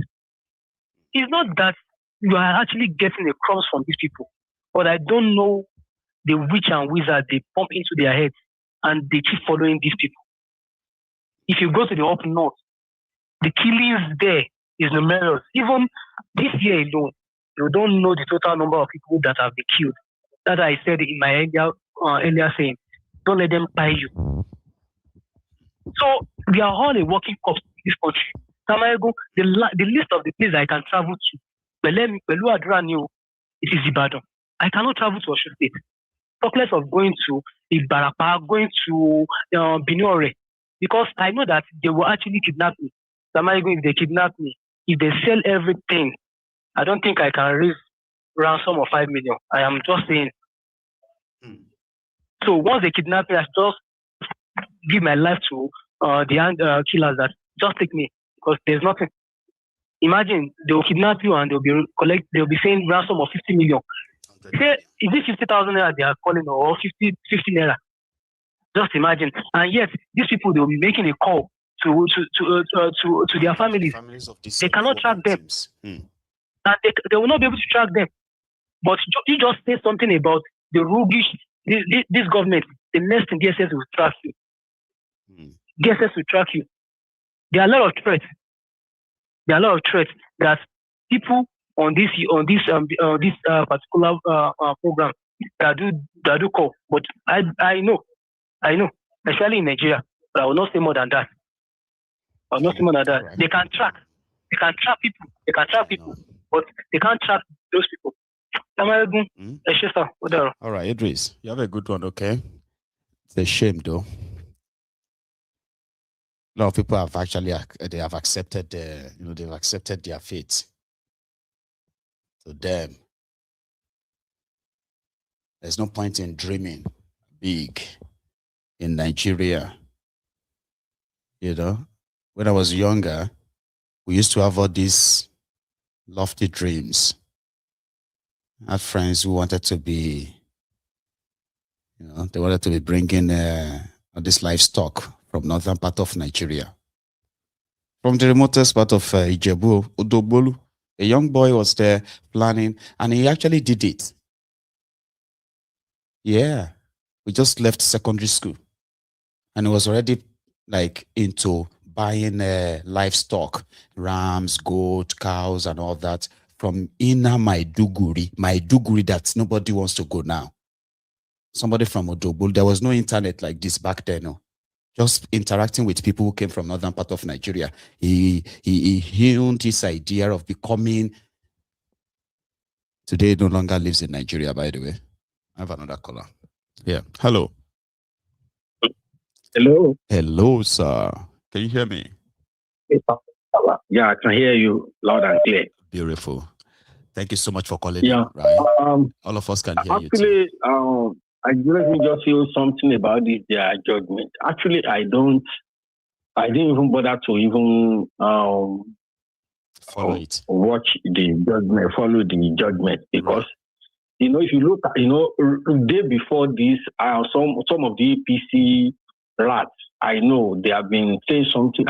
It's not that you are actually getting the crumbs from these people, but I don't know the witch and wizard they pump into their heads and they keep following these people. If you go to the up north, the killings there is numerous. Even this year alone, you don't know the total number of people that have been killed. That I said in my earlier saying, don't let them buy you. So we are all a working corps in this country. Samayego, the list of the places I can travel to, it is Ibadan. I cannot travel to Osho State. Talk less of going to Ibarapa, going to Binore, because I know that they will actually kidnap me. Samayego, if they kidnap me, if they sell everything, I don't think I can raise ransom of 5 million. I am just saying. So once they kidnap me, I just give my life to the killers that just take me, because there's nothing. Imagine they will kidnap you and they'll be saying ransom of 50 million. Say, is it 50,000 naira they are calling, or 50 naira? Just imagine. And yet these people, they will be making a call to their families. They cannot track them. And they will not be able to track them. But you just say something about the roguish, this government, the next thing DSS will track you. DSS will track you. There are a lot of threats. That people on this particular program that do call. But I know, especially in Nigeria. But I will not say more than that. Right. They can track people. But they can't track those people. All right, Idris, you have a good one, okay? It's a shame, though. A lot of people have actually accepted they've accepted their fate. To them, there's no point in dreaming big. in Nigeria. You know, when I was younger, we used to have all these lofty dreams. I had friends who wanted to be, you know, they wanted to be bringing this livestock from northern part of Nigeria. From the remotest part of Ijebu, Udobolu, a young boy was there planning, and he actually did it. Yeah, we just left secondary school, and he was already like into buying livestock, rams, goat, cows, and all that from inner Maiduguri that nobody wants to go now. Somebody from Odobol. There was no internet like this back then. No. Just interacting with people who came from northern part of Nigeria. He honed his idea of becoming. Today no longer lives in Nigeria, by the way. I have another caller. Yeah. Hello. Hello. Hello, sir. Can you hear me? Yeah, I can hear you loud and clear. Beautiful. Thank you so much for calling. Yeah. In, right? All of us can hear you too. I just feel something about this their judgment. Actually, I didn't even bother to even follow it. Watch the judgment, follow the judgment, because you know, if you look at, you know, the day before this, some of the APC rats, I know they have been saying something,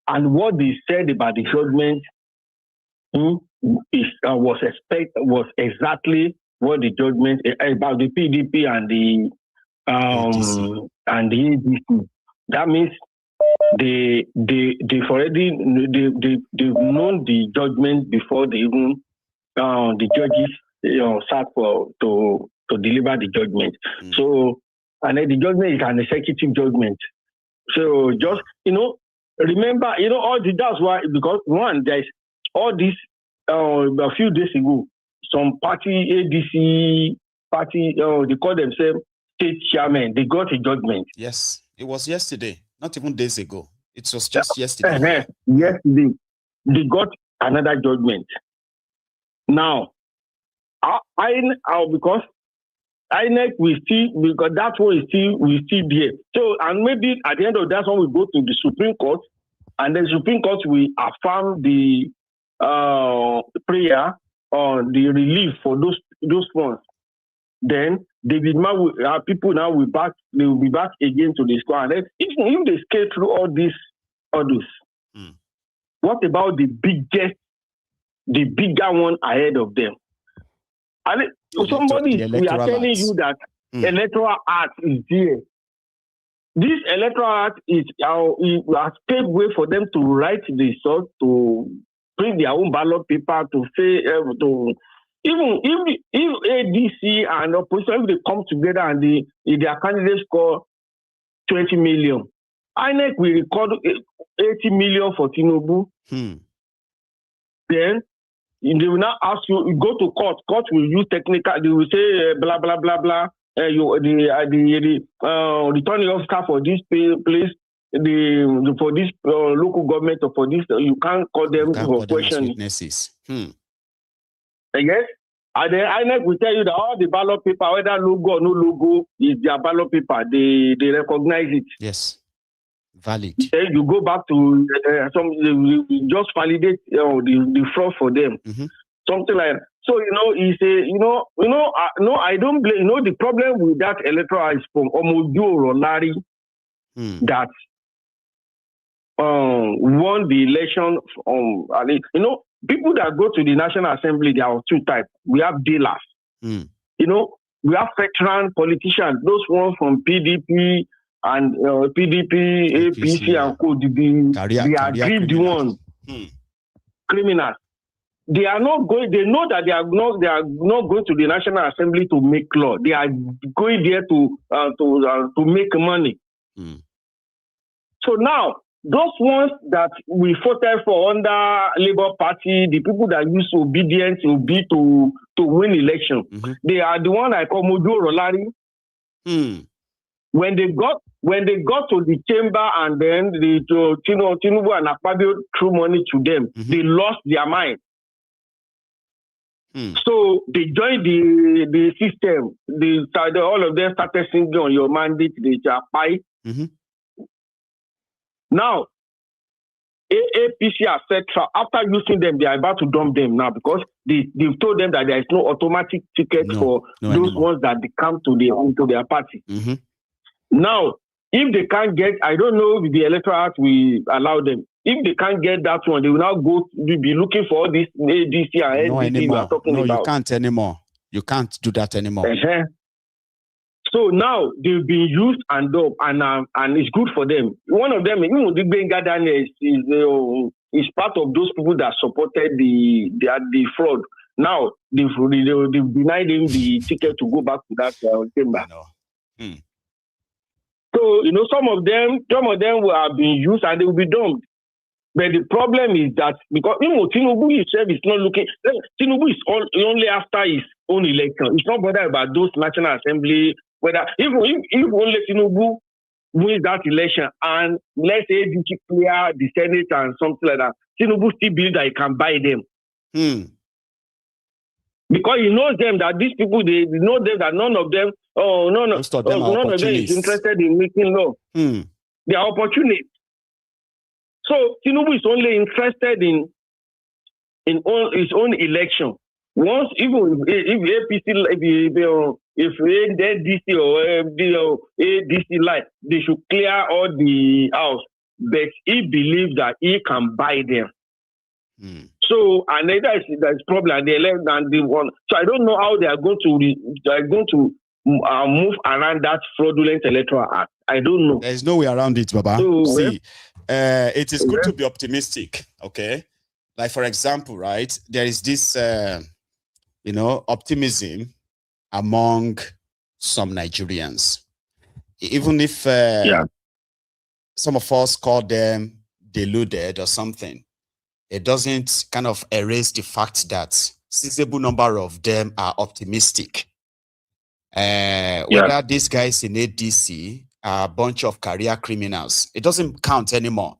and what they said about the judgment was exactly what the judgment about the PDP and the ADC. And the ADC. That means they've already they've known the judgment before they even the judges sat to deliver the judgment. So, and then the judgment is an executive judgment. So just, you know, remember, you know, all that's why, because one, there's all this a few days ago, some party ADC party, they call themselves state chairman, they got a judgment. Yes, it was yesterday, not even days ago. It was just yesterday. Yesterday, they got another judgment. Now, because INEC will still, because that one is still there. So, and maybe at the end of that one, we go to the Supreme Court, and the Supreme Court will affirm the prayer on the relief for those funds. Then David Ma people now will be back again to the square. And then if they scale through all these orders, what about the bigger one ahead of them? And we are telling you that Electoral Act is there. This Electoral Act is a paved way for them to write the result, to print their own ballot paper, to say even if ADC and opposition, if they come together and their candidates score 20 million, INEC will record 80 million for Tinubu. Then they will now ask you go to court. Court will use technical. They will say blah blah blah blah. The returning officer for this place, for this local government or for this, you can't call them for questioning. Witnesses. Yes. And then INEC will tell you that all the ballot paper, whether logo or no logo, is their ballot paper. They recognize it. Yes. Valid. Then you go back to just validate the fraud for them. Something like that. So, you know, he say, no, I don't blame. You know, the problem with that Electoral is from Omojo Rolari that won the election. You know, people that go to the National Assembly, there are two types. We have dealers. You know, we have veteran politicians. Those ones from PDP and PDP, APC, and Co. The aggrieved ones, criminals. They are not going. They know that they are not going to the National Assembly to make law. They are going there to make money. So now, those ones that we voted for under Labour Party, the people that use obedience will be to win election. They are the one I call Mojo Rolari. When they got to the chamber and then Tinubu and Akpabio threw money to them, they lost their mind. So they joined the system. All of them started singing on your mandate, the Japai. Now, APC has said after using them, they are about to dump them now because they've told them that there is no automatic ticket for those ones that they come into their party. Now, if they can't get, I don't know if the Electoral Act will allow them. If they can't get that one, they will now be looking for all this ADC and NDC we are talking about. No, you can't anymore. You can't do that anymore. So now they've been used and up, and it's good for them. One of them, even the Benga Daniel, is part of those people that supported the fraud. Now they've denied him the ticket to go back to that chamber. So some of them have been used and they will be dumped. But the problem is that because Tinubu himself is not looking. Tinubu is only after his own election. It's not bothered about those National Assembly. Whether if only Tinubu wins that election and let's say ADC clear the Senate and something like that, Tinubu still believes that he can buy them. Because he knows them that these people, they know them that none of them is interested in making law. They are opportunists. So Tinubu is only interested in his own election. Once, even if APC, if ADC or ADC like, they should clear all the house. But he believes that he can buy them. So, and that's problem. They left and they won. So I don't know how they are going to move around that fraudulent Electoral Act. I don't know. There is no way around it, Baba. So, see, it is good to be optimistic. Okay, like for example, right? There is this, optimism among some Nigerians, even if some of us call them deluded or something. It doesn't kind of erase the fact that sizable number of them are optimistic. Whether these guys in ADC are a bunch of career criminals, it doesn't count anymore.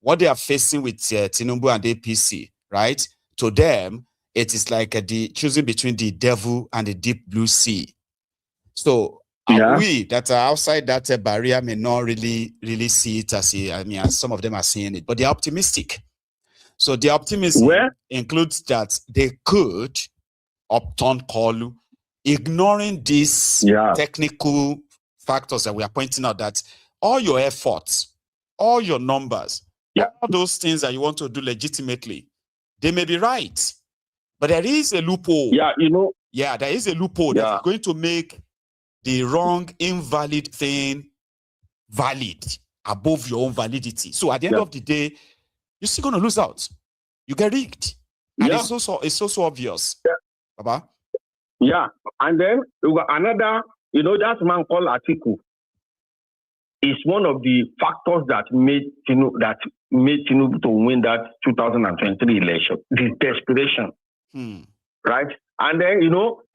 What they are facing with Tinubu and APC, right? To them, it is like the choosing between the devil and the deep blue sea. So we that are outside that barrier may not really see it as as some of them are seeing it, but they are optimistic. So the optimism includes that they could upturn Kolu, ignoring these technical factors that we are pointing out, that all your efforts, all your numbers, all those things that you want to do legitimately, they may be right. But there is a loophole. There is a loophole that is going to make the wrong, invalid thing valid above your own validity. So at the end of the day, you're still going to lose out. You get rigged. And it's so obvious. Baba? And then we got another, that man called Atiku is one of the factors that made Tinubu to win that 2023 election. The desperation. Right? And then,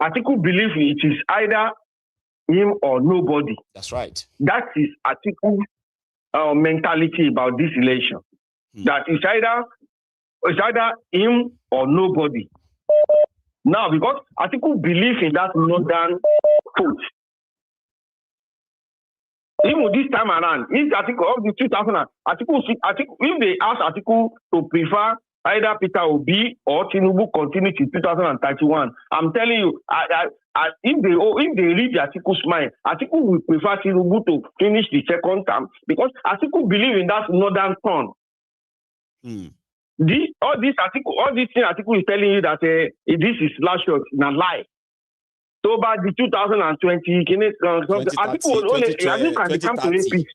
Atiku believes it is either him or nobody. That's right. That is Atiku's mentality about this election. That it's either him or nobody. Now, because Atiku believes in that northern vote. Even this time around, if Atiku of the 2000, Atiku, if they ask Atiku to prefer either Peter Obi or Tinubu continue to 2031, I'm telling you, if they read Atiku's mind, Atiku will prefer Tinubu to finish the second term because Atiku believes in that northern turn. All this thing Atiku is telling you that this is last shot, not lie. So by the 2020, Atiku can come to APC.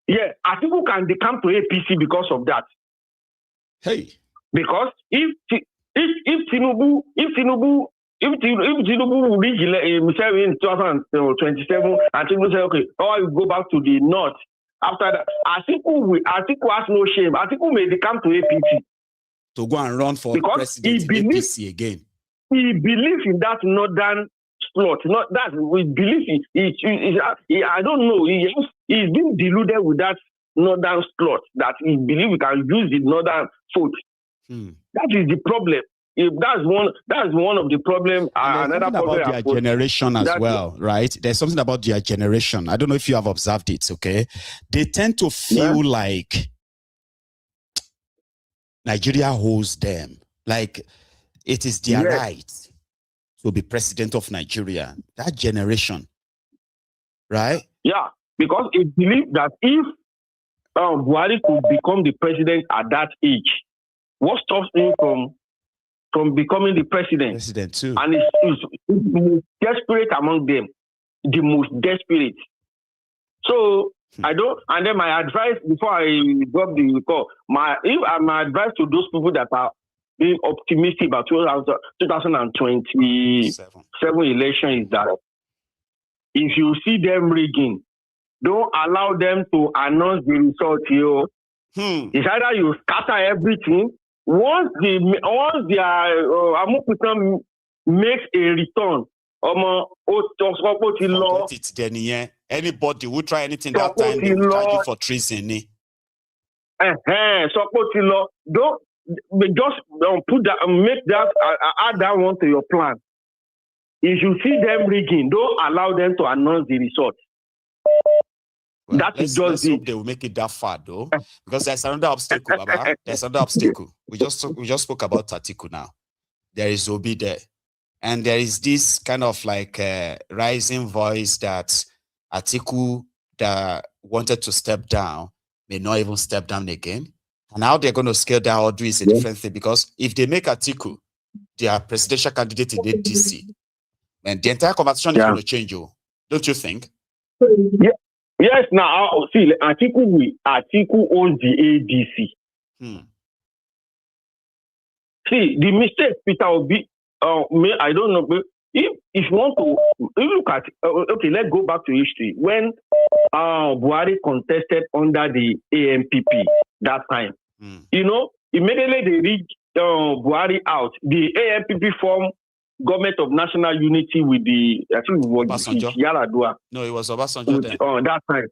Yeah, Atiku can come to APC because of that. Hey, because if Tinubu will reach in 2027 and Tinubu say, okay, or you go back to the north. After that, Atiku has no shame. Atiku may come to APC to go and run for president APC again. He believes in that northern slot. Not that we believe in. I don't know. He's been deluded with that northern slot that he believes we can use the northern foot. That is the problem. if that's one of the problem. Another problem about their generation as well, right? There's something about their generation. I don't know if you have observed it. Okay, they tend to feel like Nigeria owes them, like it is their right to be president of Nigeria. That generation, right? Yeah, because it believes that if Buhari could become the president at that age, what stops him from becoming the president? President too. And it's the most desperate among them, the most desperate. So I don't. And then my advice before I drop the call, my advice to those people that are being optimistic about 2027 election is that if you see them rigging, don't allow them to announce the result. It's either you scatter everything. Once their makes a return, anybody who try anything that time, they will charge you for treason. Don't put that, make that, add that one to your plan. If you see them rigging, don't allow them to announce the result. Well, that is just it. They will make it that far, though, because there's another obstacle, Baba. There's another obstacle. We just spoke about Atiku now. There is Obi there, and there is this kind of like rising voice that Atiku that wanted to step down may not even step down again. And now they're going to scale down or do is a different thing, because if they make Atiku their presidential candidate in ADC, and the entire conversation is going to change, don't you think? Yeah. Yes, now see, Atiku owns the ADC. See, the mistake Peter Obi, I don't know, but if you want to, if you look at, okay, let's go back to history. When Buhari contested under the AMPP that time, immediately they rigged Buhari out. The AMPP formed Government of National Unity with the, I think it was Yaradua. No, it was Obasanjo then. That time.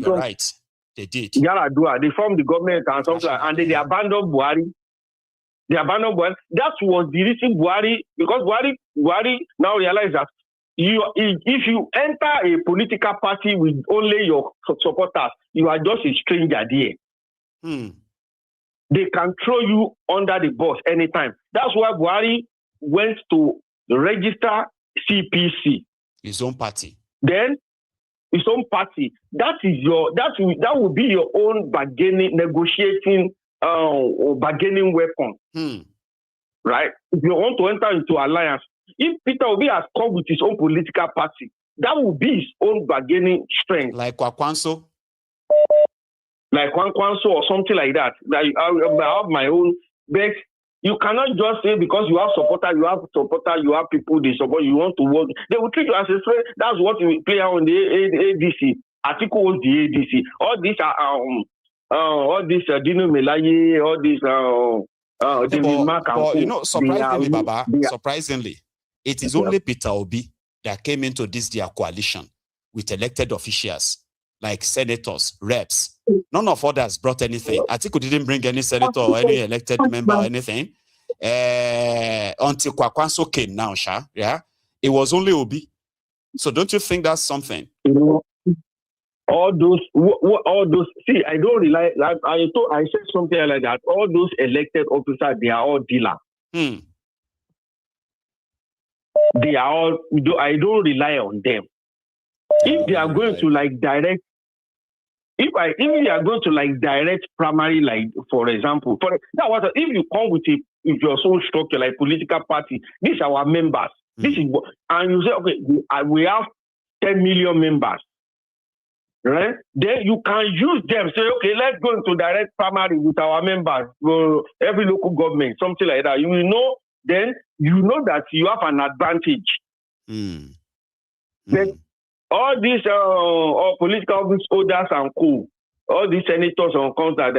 You're right. They did. Yaradua. They formed the government and something like, and then they abandoned Buhari. That was the reason Buhari, because Buhari now realized that if you enter a political party with only your supporters, you are just a stranger there. They can throw you under the bus anytime. That's why Buhari went to register CPC. His own party. Then his own party. That will be your own negotiating bargaining weapon. Right? If you want to enter into alliance, if Peter Obi has come with his own political party, that will be his own bargaining strength. Like Kwakwanso? Like Kwakwanso or something like that. Like, I have my own. But you cannot just say because you have supporters, you have people they support, you want to work. They will treat you as a friend. That's what we play on the ADC. Article was the ADC. All these Dino Melaye, all these surprisingly, Baba, surprisingly, it is only Peter Obi that came into their coalition with elected officials like senators, reps. None of others brought anything. Atiku didn't bring any senator or any elected member or anything until Kwakwanso came now, yeah? It was only Obi. So don't you think that's something? All those, see, I don't rely, like I said something like that. All those elected officers, they are all dealers. They are all, I don't rely on them. If they are going to like direct, if they are going to like direct primary, like for example, if you come with your own structure, like political party, these are our members. This is what, and you say, okay, we have 10 million members. Right? Then you can use them. Say, okay, let's go into direct primary with our members, every local government, something like that. You will know, then you know that you have an advantage. Then all these political office holders and all these senators and councils that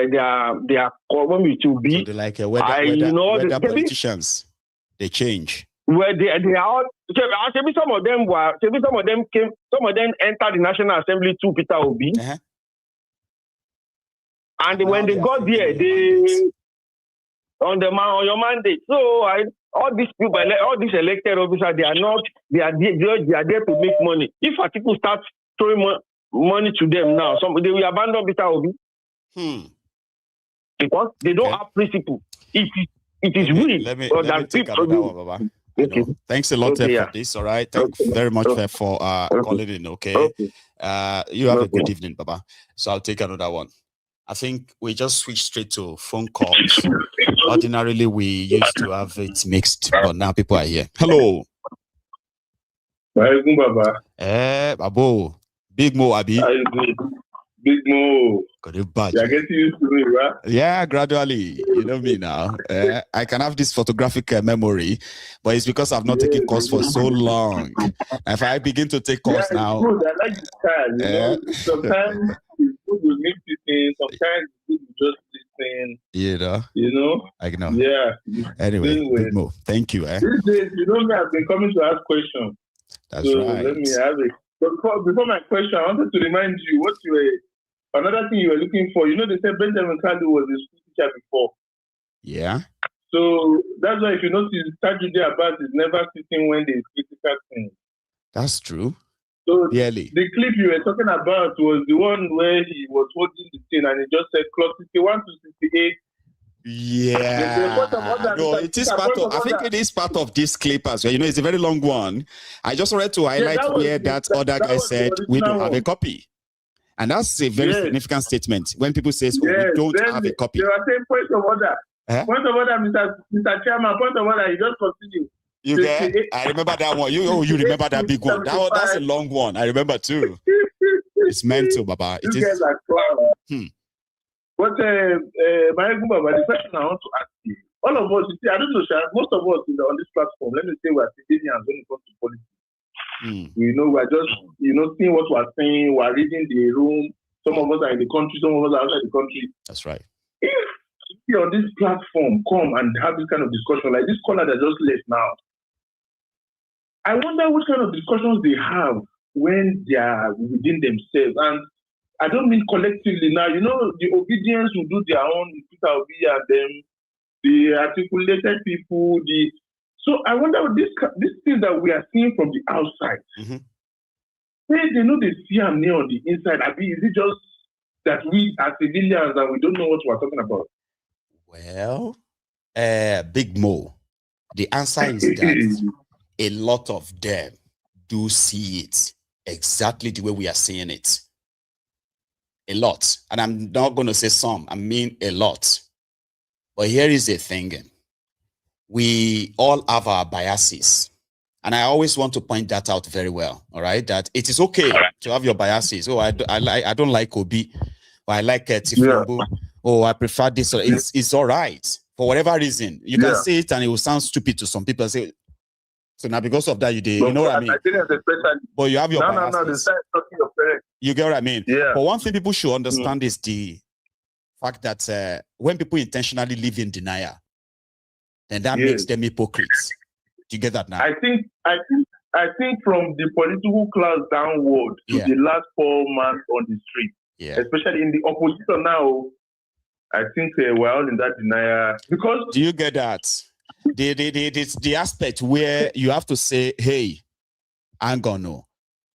they are coming to be. So they're like weather politicians. They change. Where they are all, some of them entered the National Assembly through Peter Obi. And when they got there, on your mandate. So all these people, all these elected officers, they are there to make money. If people start throwing money to them now, they will abandon Peter Obi. Because they don't have principle. It is weak. Let me take another one, Baba. Okay. Thanks a lot for this. All right. Thanks very much for calling in. Okay. You have a good evening, Baba. So I'll take another one. I think we just switched straight to phone calls. Ordinarily, we used to have it mixed, but now people are here. Hello. Baba. Babo. Big Mo, Abi. Big Mo. You're getting used to me, right? Yeah, gradually. You know me now. I can have this photographic memory, but it's because I've not taken course for so long. If I begin to take course now. Good. I like this time. Sometimes it's good to meet people. Sometimes it's good to just listen. You know? I know. Yeah. Anyway, Big Mo. Thank you. These days, I've been coming to ask questions. That's right. Let me have it. But before my question, I wanted to remind you what you were. Another thing you were looking for, they said Benjamin Kadu was a school teacher before. Yeah. So that's why if you notice, Tajide Abbas is never sitting when there is critical things. That's true. So really, the clip you were talking about was the one where he was holding the thing and he just said clock 61 to 68. Yeah, no, it is part of. I think it is part of this clip as well. It's a very long one. I just wanted to highlight where that other guy said we don't have a copy. And that's a very significant statement when people say we don't have a copy. They are saying point of order. Point of order, Mr. Chairman, point of order, you just continue. You get? I remember that one. You remember that big one. That's a long one. I remember too. It's mental, Baba. These guys are clowns. But Baba, the question I want to ask you, all of us, I don't know, most of us on this platform, let me say we are civilians when it comes to politics. We are just, seeing what we're saying, we're reading the room. Some of us are in the country, some of us are outside the country. That's right. If you on this platform come and have this kind of discussion, like this caller that just left now, I wonder what kind of discussions they have when they are within themselves. And I don't mean collectively now, the obedience will do their own, Peter Obi and them, the articulated people, So I wonder this thing that we are seeing from the outside. They know they see them near on the inside. I mean, is it just that we are civilians and we don't know what we're talking about? Well, Big Mo, the answer is that a lot of them do see it exactly the way we are seeing it. A lot. And I'm not going to say some, I mean a lot. But here is the thing. We all have our biases. And I always want to point that out very well, all right? That it is okay to have your biases. Oh, I don't like Obi, or I like Tifumbu, or I prefer this. It's all right. For whatever reason. You can say it and it will sound stupid to some people. Say, so now because of that, you know what I mean? But you have your biases. You get what I mean? Yeah. But one thing people should understand is the fact that when people intentionally live in denial, then that makes them hypocrites. Do you get that now? I think from the political class downward to the last poor man on the street, especially in the opposition now, I think we're all in that denial. Because do you get that? The aspect where you have to say, hey, I'm gonna,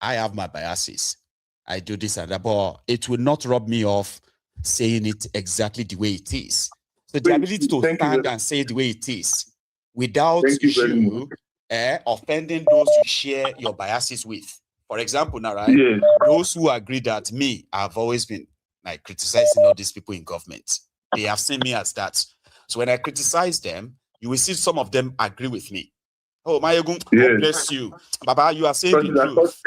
I have my biases. I do this and that, but it will not rub me off saying it exactly the way it is. So the ability to stand and say it the way it is without you offending those you share your biases with. For example, now, right? Those who agree that I've always been like criticizing all these people in government. They have seen me as that. So when I criticize them, you will see some of them agree with me. Oh, Mayegun, God bless you. Baba, you are saying the truth.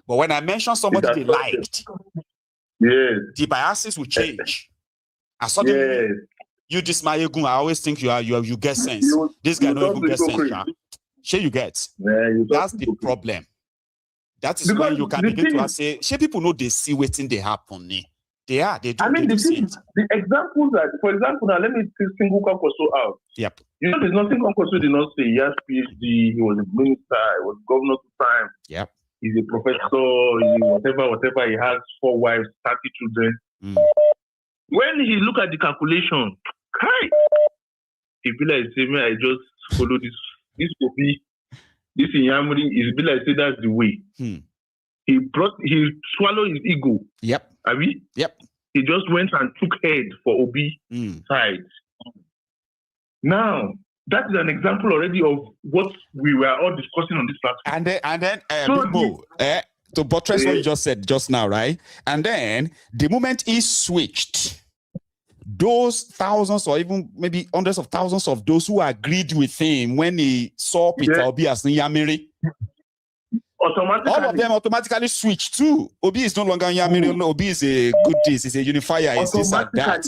But when I mention somebody they liked, the biases will change. And suddenly, you this Mayegun, I always think you get sense. This guy don't even get sense. Sure you get. That's the problem. That is when you can begin to say, sure people know they see waiting they happen. They do. I mean, the examples that, for example, now let me single Kwankwaso out. Yep. There's nothing Kwankwaso did not say. He has PhD, he was a minister, he was governor at the time. Yep. He's a professor, whatever, he has 4 wives, 30 children. When he look at the calculation, it be like say, I just follow this Obi, this Inyamuri, it be like say that's the way. He swallowed his ego. Yep. Abi? Yep. He just went and took head for Obi side. Now, that is an example already of what we were all discussing on this platform. And then Big Mo, to buttress what you just said just now, right? And then the moment he switched, those thousands or even maybe hundreds of thousands of those who agreed with him when he saw Peter Obi as Nyamiri, all of them automatically switched too. Obi is no longer Nyamiri. Obi is a good this, he's a unifier, he's this and that.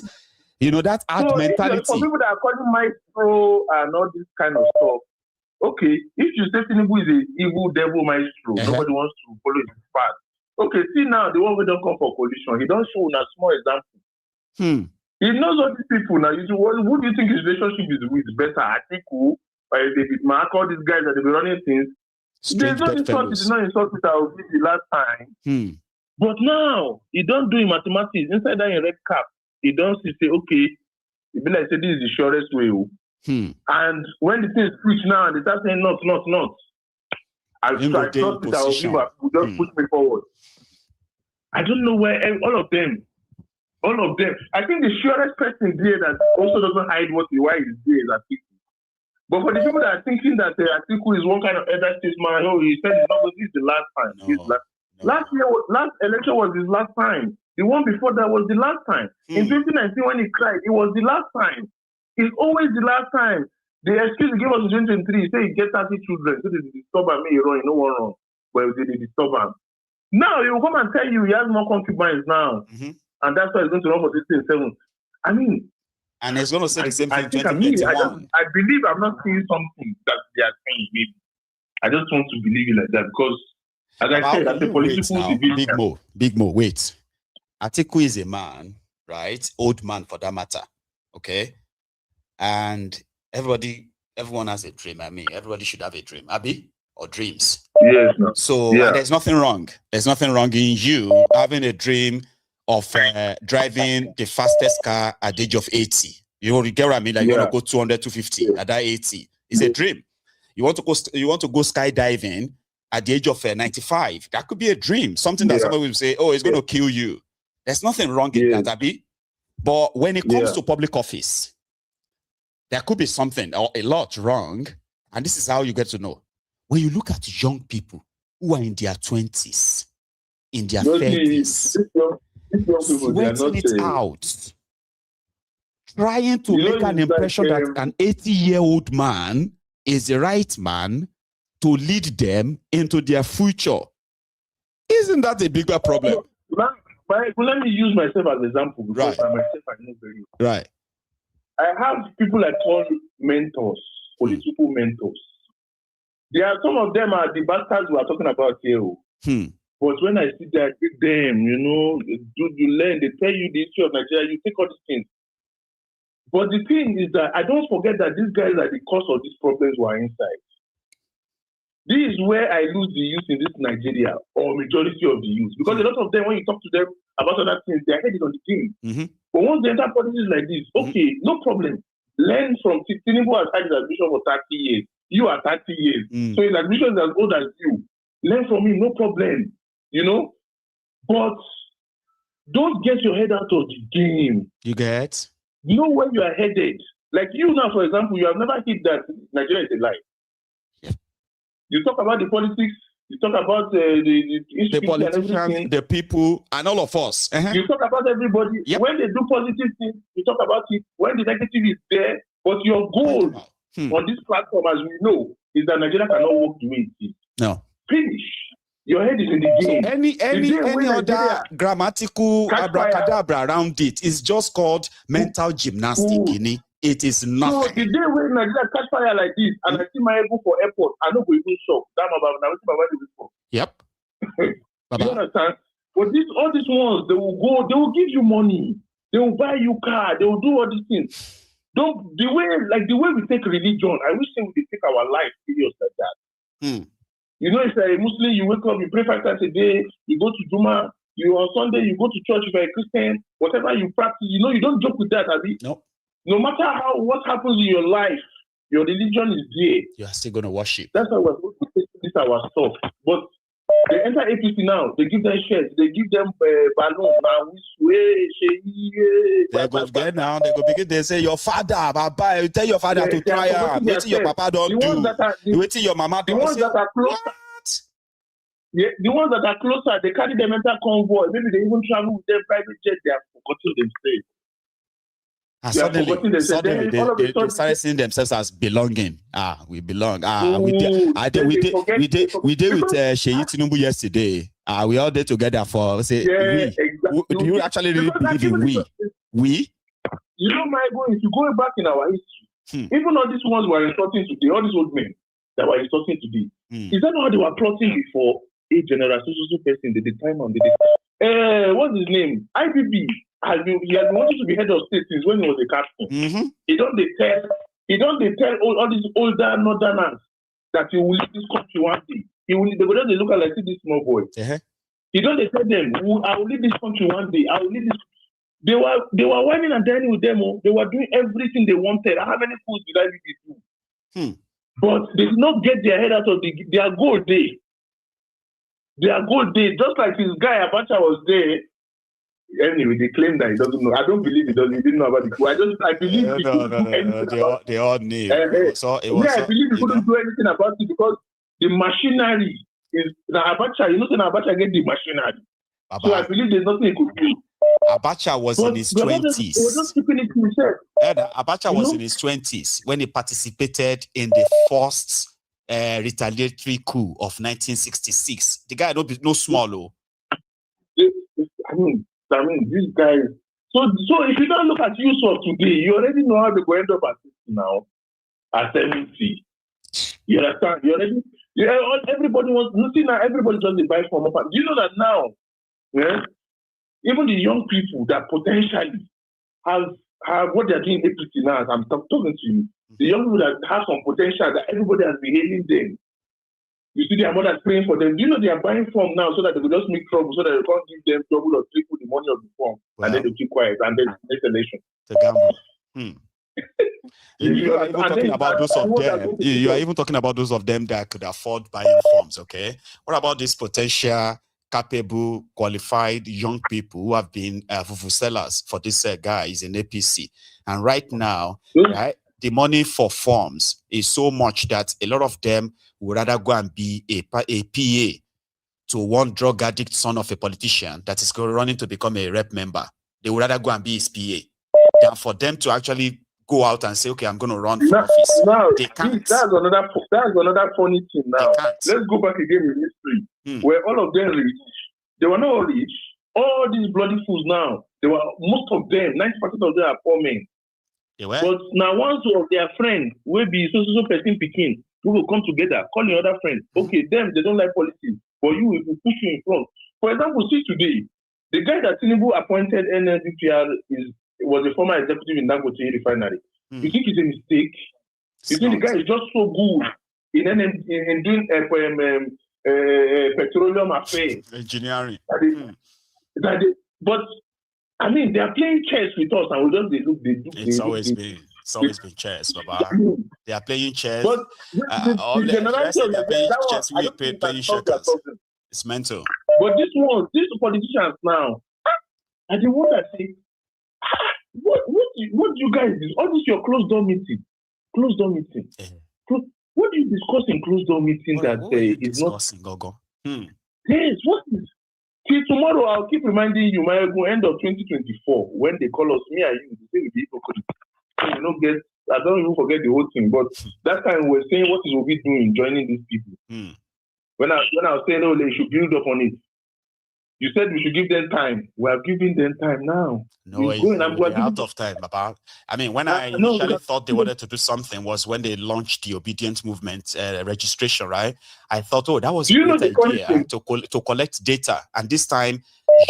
You know, that art mentality. For people that are calling maestro and all this kind of stuff, okay, if you say Tinubu is an evil devil maestro, nobody wants to follow his path. Okay, see now, the one who don't come for coalition, he don't show a small example. He knows all these people now. Who do you think his relationship is with? Better Atiku, David Mark, all these guys that they be running things. There's no insult, he did not insult Peter Obi the last time. But now, he don't do in mathematics. Inside that in red cap, he don't say, okay, he be like, say, this is the surest way. And when the things switch now, they start saying, not. I trust Peter Obi, but just push me forward. I don't know where all of them. I think the surest person there that also doesn't hide why he's there is Atiku. But for the people that are thinking that Atiku is one kind of elder statesman, he said it's not, this is the last time. Last election was his last time. The one before that was the last time. In 2019, when he cried, it was the last time. It's always the last time. The excuse he gave us in 2023, he said he gets 30 children, so they disturb him, he wrong, no one wrong. But they disturb him. Now he will come and tell you he has more concubines now. And that's why he's going to run for 2027. I mean, and he's going to say the same thing in 2021. I believe I'm not seeing something that they are saying. Maybe I just want to believe it like that because, as I said, that's a political division. Big Mo, wait. Atiku is a man, right? Old man for that matter. Okay? And everyone has a dream. I mean, everybody should have a dream. Abi? Or dreams. Yes. So there's nothing wrong. There's nothing wrong in you having a dream of driving the fastest car at the age of 80. You get what I mean? Like you want to go 200, 250 at that 80. It's a dream. You want to go skydiving at the age of 95. That could be a dream. Something that somebody will say, oh, it's going to kill you. There's nothing wrong in that, Abi. But when it comes to public office, there could be something or a lot wrong. And this is how you get to know. When you look at young people who are in their 20s, in their 30s, sweating it out, trying to make an impression that an 80-year-old man is the right man to lead them into their future. Isn't that a bigger problem? Let me use myself as an example because I myself I know very well. Right. I have people I call mentors, political mentors. There are some of them are the bastards we are talking about here. But when I sit there, I pick them, you learn, they tell you the history of Nigeria, you take all these things. But the thing is that I don't forget that these guys are the cause of these problems were inside. This is where I lose the youth in this Nigeria, or majority of the youth. Because a lot of them, when you talk to them about other things, their head is on the game. But once they enter politics like this, okay, no problem. Learn from Tinubu has had his admission for 30 years. You are 30 years. So his admission is as old as you. Learn from him, no problem. But don't get your head out of the game. You get? You know where you are headed. Like you now, for example, you have never hit that Nigeria is a lie. You talk about the politics, you talk about the politicians, the people, and all of us. You talk about everybody. When they do positive things, you talk about it. When the negative is there, but your goal on this platform, as we know, is that Nigeria cannot work the way it is. No. Finish. Your head is in the game. So any other grammatical abracadabra around it is just called mental gymnastics. It is nothing. So the day when Nigeria catch fire like this, and I see my ego for airport, I know we will shock. Yep. You understand? But all these ones, they will give you money, they will buy you car, they will do all these things. The way we take religion, I wish we would take our life serious like that. If you're a Muslim, you wake up, you pray 5 times a day, you go to Juma, on Sunday, you go to church if you're a Christian, whatever you practice, you don't joke with that, Abi. Nope. No matter what happens in your life, your religion is there. You are still going to worship. That's why we're supposed to take this our stuff. But they enter APC now. They give them shirts. They give them balloons. Now we swear. They go get now. They go begin. They say your father, Baba. You tell your father to try out. Wait till your papa don't do. Wait till your mama don't. The ones that are closer. Yeah, the ones that are closer, they carry them enter convoy. Maybe they even travel with their private jet. They have forgotten themselves. And suddenly they started seeing themselves as belonging. We belong. We did with Sheyi Tinubu yesterday. We all did together for say exactly. Do you actually really believe in we? You know, my boy, if you go back in our history, even all these ones who are insulting today, all these old men that were insulting today, is that not how they were plotting before? A general social person, the time on the day. What's his name? IBB. He has been wanting to be head of state since when he was a captain. He don't tell all these older northerners that he will leave this country one day. They will just look at like this small boy. He don't tell them, I will leave this country one day. I will leave this. They were whining and dining with them. They were doing everything they wanted. How many foods did IBB do? But they did not get their head out of their goal day. Their goal day, just like this guy Abacha was there. Anyway, they claim that he doesn't know. I don't believe he doesn't. He didn't know about it. I believe he couldn't do anything about it. They all knew. I believe he couldn't do anything about it because the machinery is Abacha. You know, Abacha get the machinery. So I believe there's nothing he could do. Abacha was in his 20s. Abacha was in his 20s when he participated in the first retaliatory coup of 1966. The guy no small. I mean, these guys. So if you don't look at Yusuf today, you already know how they go end up at 60 now, at 70. You understand? Everybody wants. You see now, everybody does the buy from up. Do you know that now? Yeah, even the young people that potentially have what they're doing APC now. As I'm talking to you, the young people that have some potential that everybody has been hailing them. You see their mothers praying for them. Do you know they are buying form now so that they will just make trouble so that they can't give them double or triple the money of the form and then they keep quiet and then next election. The gamble. You are even talking about those of them. You are even talking about those of them that could afford buying forms. Okay. What about these potential, capable, qualified young people who have been fufu sellers for this guys in APC? And right now, right, the money for forms is so much that a lot of them would rather go and be a PA to one drug addict son of a politician that is running to become a rep member. They would rather go and be his PA than for them to actually go out and say, okay, I'm going to run for office. Now, they can't. That's another funny thing now. Let's go back again in history, where all of them rich. They were not rich. All these bloody fools now, most of them, 90% of them are poor men. But now once of their friends will be so person picking, we will come together, call your other friends. Okay, them, they don't like politics, but you will push you in front. For example, see today, the guy that Tinubu appointed NNDPR was a former executive in Dangote refinery. You think it's a mistake? You think the guy is just so good in doing petroleum affairs? Engineering. But I mean, they are playing chess with us, and we just look. It's always been chess, Baba. They are playing chess. But playing checkers. It's mental. But these politicians now, I the one that say, what do you guys do? All this your closed door meeting. What do you discuss in closed door meeting is not? Yes, what is? See, tomorrow I'll keep reminding you, my end of 2024, when they call us, me and you, they say we be hypocrite. I don't even forget the whole thing, but that time we were saying what is Obi doing joining these people. When I was saying, oh, they should build up on it. You said we should give them time. We are giving them time now. No, they're out of time, Papa. I mean, when I initially thought they wanted to do something was when they launched the obedience movement registration, right? I thought, oh, that was a great idea to collect data. And this time,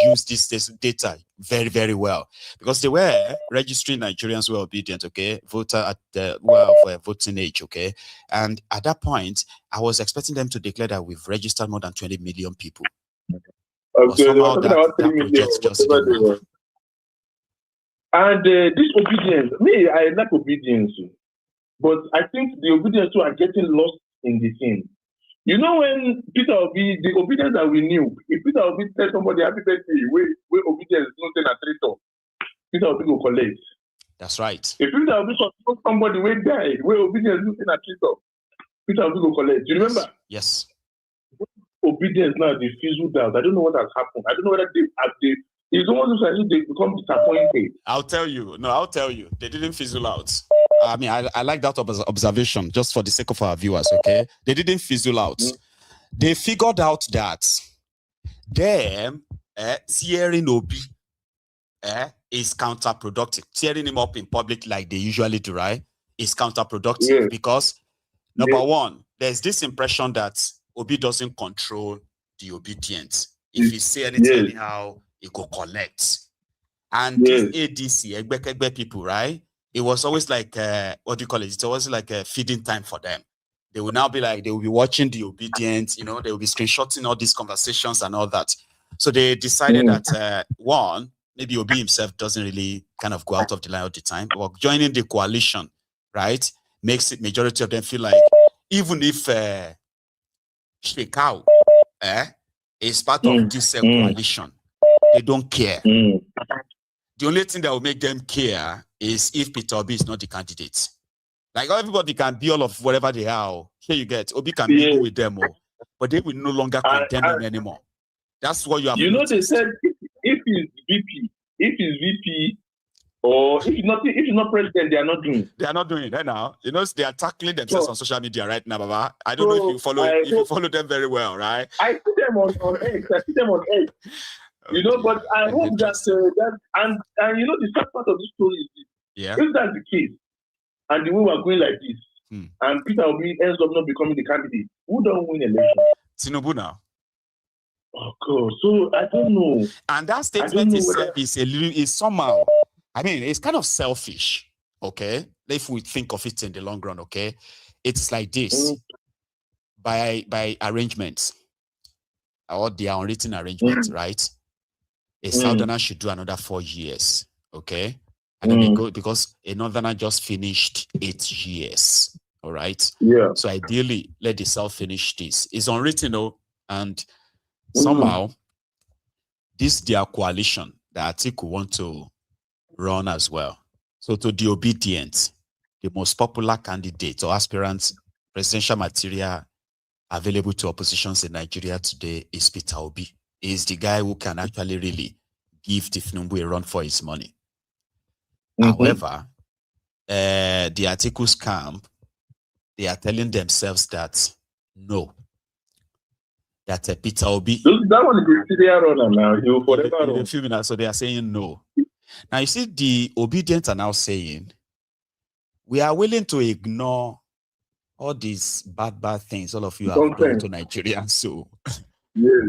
use this data very, very well. Because they were registering Nigerians who were obedient, okay? Voter at the voting age, okay? And at that point, I was expecting them to declare that we've registered more than 20 million people. Okay, somehow that project just And this obedience, me, I like obedience, but I think the obedience too are getting lost in the thing. You know, when Peter Obi, the obedience that we knew, if Peter Obi tell somebody happy birthday, we obedience is not a traitor, Peter Obi will collect. That's right. If Peter Obi support somebody will die, we obedience is not a traitor, Peter Obi will collect. Do you remember? Yes. Obedience now they fizzled out. I don't know what has happened. I don't know whether it's the ones who they become disappointed. I'll tell you. They didn't fizzle out. I mean, I like that observation just for the sake of our viewers, okay? They didn't fizzle out. They figured out that them tearing Obi is counterproductive. Tearing him up in public like they usually do, right? Is counterproductive because, number one, there's this impression that Obi doesn't control the obedient. If he say anything anyhow, he go collect. And this ADC, Egbe people, right? It was always like, what do you call it? It's always like a feeding time for them. They will now be like, they will be watching the obedient, you know, they will be screenshotting all these conversations and all that. So they decided that, one, maybe Obi himself doesn't really kind of go out of the line all the time, but joining the coalition, right, makes it majority of them feel like, even if Shekau is part of this coalition, they don't care. The only thing that will make them care is if Peter Obi is not the candidate. Like everybody can be all of whatever they are. Here you get Obi can be with them, but they will no longer condemn him anymore. That's what you have. You know, they said if he's VP, or if he's not president, they are not doing. They are not doing it right now. You know, they are tackling themselves on social media right now, Baba. I don't know if you follow them very well, right? I see them on X. You know, but I hope that and you know the sad part of this story is this. If that's the case, and the way we're going like this, and Peter Obi ends up not becoming the candidate, who don't win election? Tinubu now. Oh God, so I don't know. And that statement is somehow, I mean, it's kind of selfish, okay? If we think of it in the long run, okay? It's like this, by arrangements, or the unwritten arrangement, right? A Southerner should do another 4 years, okay? And then they go, because a Northerner just finished 8 years, all right? Yeah. So ideally, let the South finish this. It's unwritten, though, and somehow, this their coalition that Atiku want to run as well. So to the obedient, the most popular candidate or aspirant presidential material available to oppositions in Nigeria today is Peter Obi. Is the guy who can actually really give Tinubu a run for his money. However, the Atiku's camp, they are telling themselves that no, that Peter Obi. That one is the runner now. He will forever run. In a few minutes, so they are saying no. Now you see, the obedient are now saying we are willing to ignore all these bad things all of you have done to Nigerians. So.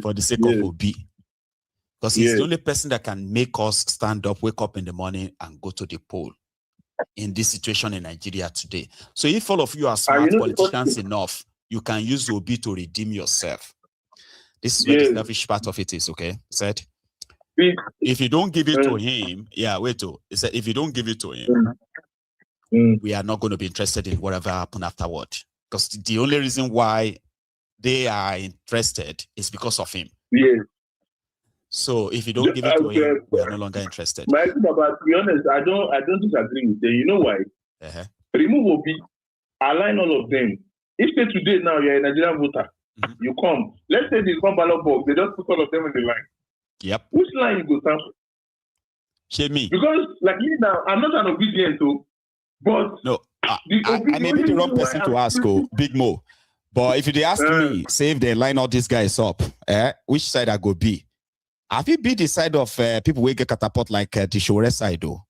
For the sake of Obi. Because he's the only person that can make us stand up, wake up in the morning and go to the poll in this situation in Nigeria today. So if all of you are smart politicians enough, you can use Obi to redeem yourself. This is where the selfish part of it is, okay? Said, if you don't give it to him, he said, if you don't give it to him, we are not going to be interested in whatever happen afterward. Because the only reason why they are interested is because of him. Yes. So if you don't give it to him, we are no longer interested. But to be honest, I don't disagree with them. You know why? Remove Obi, align all of them. If say today now you're a Nigerian voter, you come. Let's say there's one ballot box, they just put all of them in the line. Yep. Which line you go stand for? Shame me. Because like me now, I'm not an obedient too, but no, I may be the wrong person to ask, Big Mo. But if they ask me, say if they line all these guys up, which side I go be? Have you been the side of people who get catapult like the Shore side though?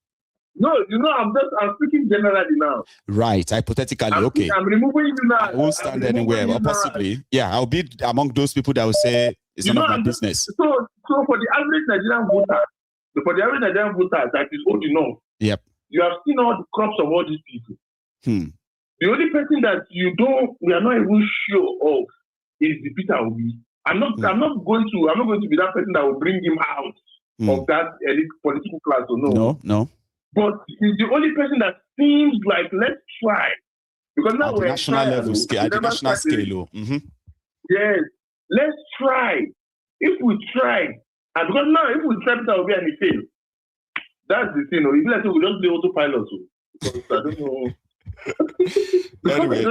No, you know, I'm speaking generally now. Right, hypothetically, okay. I'm removing you now. I won't stand anywhere, or possibly. Yeah, I'll be among those people that will say it's none of my business. So for the average Nigerian voter, that is old enough, you have seen all the crops of all these people. The only person that we are not even sure of is the Peter Obi. I'm not going to be that person that will bring him out of that elite political class. So no. But he's the only person that seems like, let's try. Because now at the national level scale, at the national scale. Yes, let's try. If we try, and because now if we try, that will be any fail. That's the thing. If let's say we don't play autopilot, because I don't know. Anyway,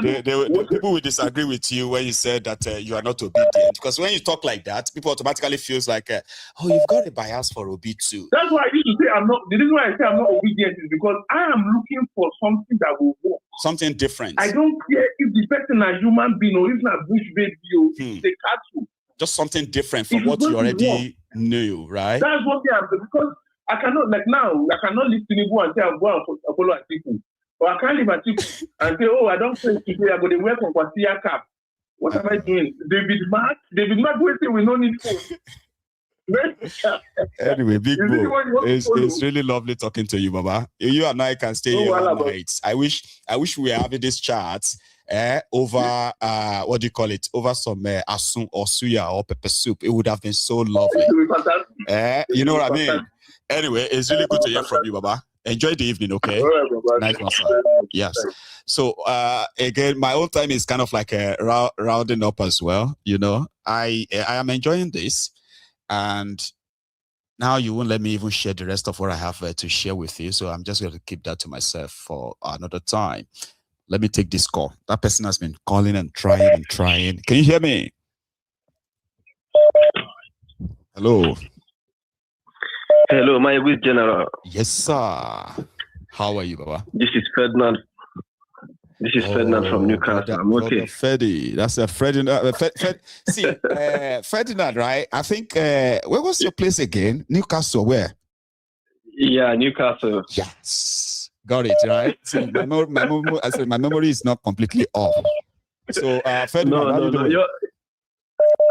people will disagree with you when you said that you are not obedient. Because when you talk like that, people automatically feels like, oh, you've got a bias for Obi too. That's why I used to say I'm not. The reason why I say I'm not obedient is because I am looking for something that will work. Something different. I don't care if the person is a human being or if it's a bush baby or it's a cattle. Just something different from what you already knew, right? That's what they have, because I cannot, like now, I cannot leave Tinubu and say I'm going to follow Atiku. Or I can't leave Atiku and say, oh, I don't think today I'm going to wear Kwasia cap. What am I doing? David Mark will say we don't need phone. Anyway, Big Bro, it's really lovely talking to you, Baba. You and I can stay here all night. I wish we were having this chat over what do you call it? Over some asun or suya or pepper soup. It would have been so lovely. You know what I mean? Anyway, it's really good to hear from you, Baba. Enjoy the evening, okay? Nice one, sir. Yes. So again, my own time is kind of like rounding up as well. You know, I am enjoying this. And now you won't let me even share the rest of what I have to share with you. So I'm just going to keep that to myself for another time. Let me take this call. That person has been calling and trying and trying. Can you hear me? Hello. Hello, my good general. Yes, sir. How are you, Baba? This is Ferdinand. This is Ferdinand from Newcastle. I'm okay. Freddy. That's a Ferdinand. See, Ferdinand, right? I think, where was your place again? Newcastle, where? Yeah, Newcastle. Yes. Got it, right? See, my memory is not completely off. So, Ferdinand, no.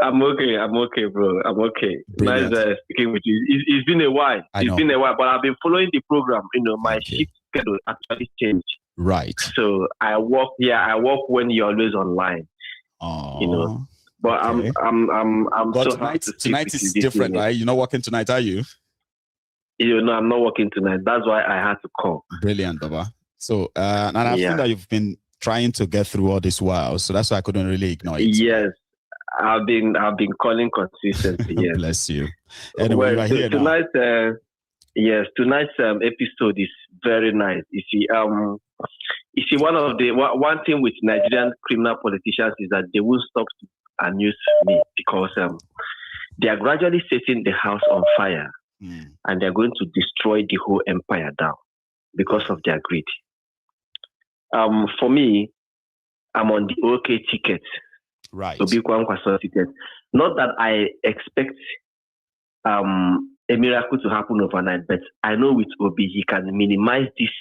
I'm okay, bro. I'm okay. Brilliant. Nice speaking with you. It's been a while. Been a while, but I've been following the program. You know, my shift schedule actually changed. Right. So I work when you're always online. Oh. You know. But okay. I'm but so happy to tonight is different, right? You're not working tonight, are you? You know, I'm not working tonight. That's why I had to call. Brilliant, Baba. So and I've seen that you've been trying to get through all this while, so that's why I couldn't really ignore it. Yes. I've been calling consistently. Yes. Bless you. Anyway, you are here tonight. Tonight's episode is very nice. You see, one thing with Nigerian criminal politicians is that they will stop to amuse me because they are gradually setting the house on fire and they're going to destroy the whole empire down because of their greed. For me, I'm on the OK ticket. Right. Not that I expect a miracle to happen overnight, but I know with Obi he can minimize this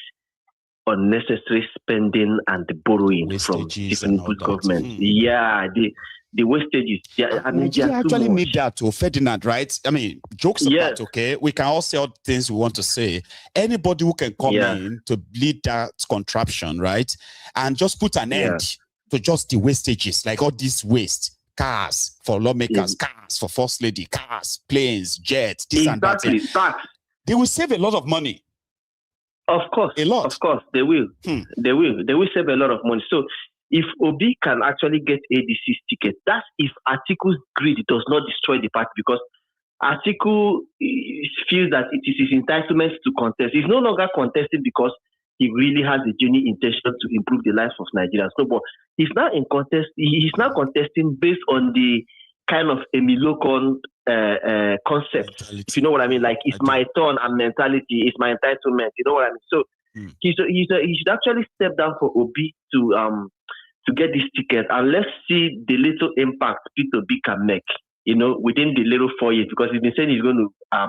unnecessary spending and the borrowing from different governments. Yeah, the wastages. Yeah, I mean, they actually need that to Ferdinand, right? I mean, jokes apart, okay? We can all say all the things we want to say. Anybody who can come in to lead that contraption, right? And just put an end to just the wastages, like all this waste. Cars for lawmakers, cars for first lady, cars, planes, jets, this and that. They will save a lot of money. Of course. A lot. Of course, they will. They will. They will save a lot of money. So if Obi can actually get ADC's ticket, that's if Atiku's greed does not destroy the party, because Atiku feels that it is his entitlement to contest. He's no longer contesting because he really has a genuine intention to improve the lives of Nigerians. No, but he's now in contest. He's now contesting based on the kind of Emilocon concept. If you know what I mean, like it's my turn and mentality, it's my entitlement. You know what I mean? So he should actually step down for Obi to get this ticket, and let's see the little impact P2B can make. You know, within the little 4 years, because he's been saying he's going to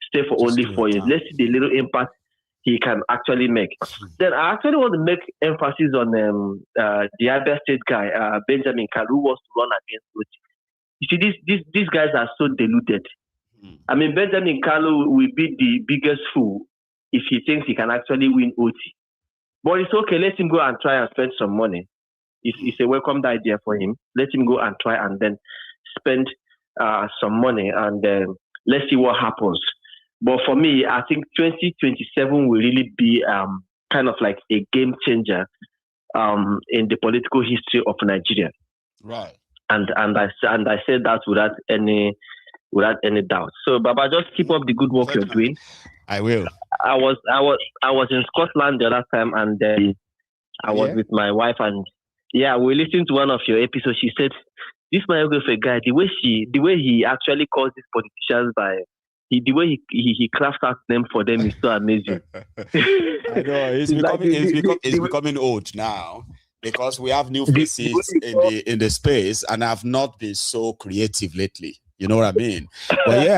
stay for only 4 years. Let's see the little impact he can actually make. Then I actually want to make emphasis on the Abia State guy, Benjamin Kalu, who wants to run against Oti. You see, these guys are so deluded. I mean, Benjamin Kalu will be the biggest fool if he thinks he can actually win Oti. But it's okay, let him go and try and spend some money. It's a welcomed idea for him. Let him go and try and then spend some money, and let's see what happens. But for me, I think 2027 will really be kind of like a game changer in the political history of Nigeria. Right. And I said that without any doubt. So Baba, just keep up the good work you're doing. I will. I was in Scotland the other time, and I was with my wife, and we listened to one of your episodes. She said, "This biographer guy, the way he actually calls these politicians the way he crafts out them for them is so amazing." I know he's becoming old now because we have new faces in the space, and I've not been so creative lately. You know what I mean? But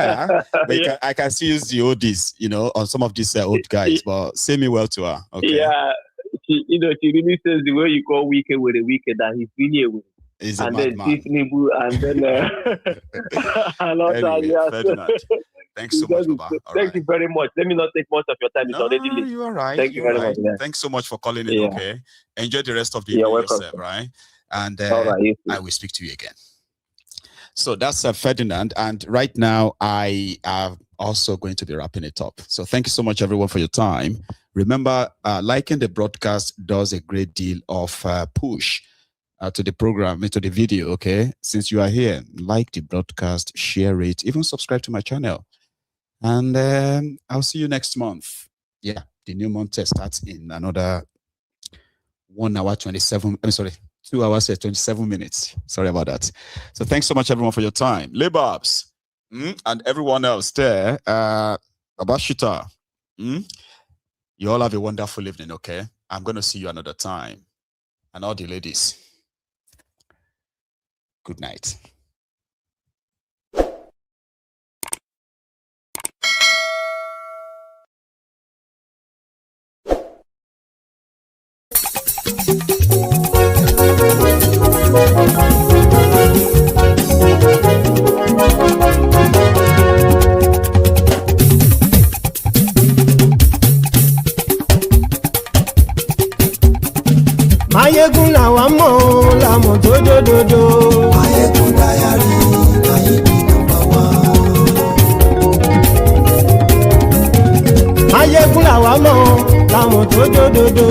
I can still use the oldies, on some of these old guys. But say me well to her. Okay. Yeah, she really says the way you call Wike with a Wike that he's really a Wike. He's a and madman. And then anyway, Ferdinand, thanks so much, Baba. Thank you very much. Let me not take much of your time. It's already late. You are right. Thank you very much. Yeah. Thanks so much for calling in. Okay. Enjoy the rest of the evening yourself, right? And I will speak to you again. So that's Ferdinand, and right now I am also going to be wrapping it up. So thank you so much, everyone, for your time. Remember, liking the broadcast does a great deal of push to the program, to the video, okay? Since you are here, like the broadcast, share it, even subscribe to my channel. And I'll see you next month. Yeah, the new month starts in another 1 hour, 2 hours and 27 minutes. Sorry about that. So thanks so much, everyone, for your time. Lababs and everyone else there. Abashita, you all have a wonderful evening, okay? I'm going to see you another time. And all the ladies, good night. Mayegun làwa mọ̀ làmọ̀ tó dòdòdò. Mayegun dayari Mayebi number one. Mayegun làwa mọ̀ làmọ̀ tó dòdòdò.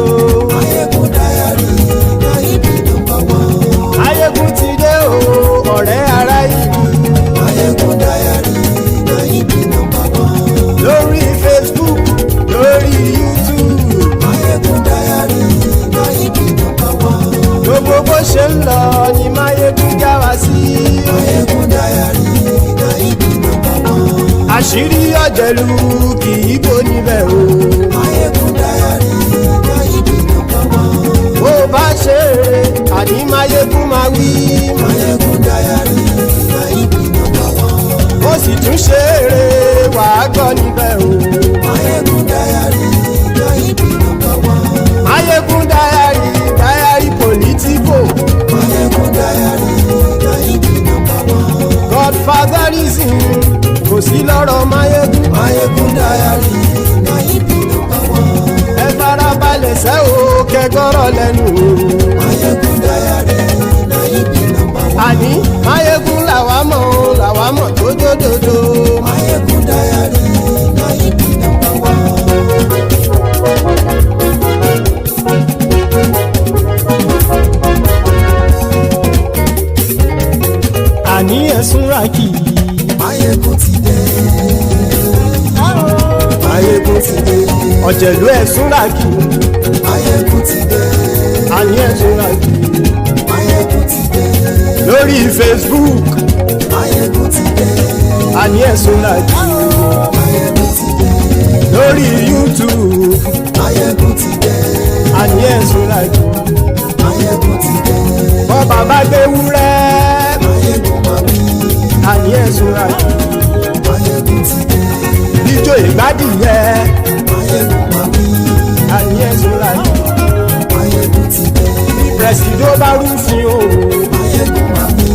Mayegun dayari Mayebi number one. Mayegun ti dé o ọ̀rẹ́ ara ìlú. Mayegun dayari Mayebi number one. Lórí Facebook, lórí YouTube. Mayegun dayari Mayebi number one. Gbogbo bó ṣe ń lọ ni Mayegun já wa sí. Mayegun dayari Mayebi number one. Àṣírí ọ̀jẹ̀lú kì í bò níbẹ̀ o. Mayegun dayari Mayebi number one. Bó bá ṣe eré àní Mayegun máa wí. Mayegun dayari Mayebi number one. Ó sì tún ṣe eré wàá gbọ́ níbẹ̀ o. Mayegun dayari Mayebi number one. Mayegun dayari politico. Mayegun dayari Mayebi number one. Godfatherism kò sí lọ́rọ̀ Mayegun. Mayegun dayari Mayebi number one. Ẹ farabalẹ̀ sẹ́ o kẹgọ́rọ̀ lẹ́nu. Mayegun dayari Mayebi number one. Àní Mayegun làwa mọ̀ tó dòdòdò. Mayegun dayari Mayebi number one. Àní ẹ̀sùn Turaki. Mayegun ti dé. Mayegun ti dé. Ọ̀jẹ̀lú ẹ̀sùn Turaki. Mayegun ti dé. Àní ẹ̀sùn Turaki. Mayegun ti dé. Lórí Facebook. Mayegun ti dé. Àní ẹ̀sùn Turaki. Mayegun ti dé. Lórí YouTube. Mayegun ti dé. Àní ẹ̀sùn Turaki. Mayegun ti dé. Bọ́ bàbá gbé wúrẹ́. Mayegun máa wí. Àní ẹ̀sùn Turaki. Mayegun ti dé. Ijó ìgbádìyẹ. Mayegun máa wí. Àní ẹ̀sùn Turaki. Mayegun ti dé. Pẹ̀sìdó bá rúfin o. Mayegun máa wí.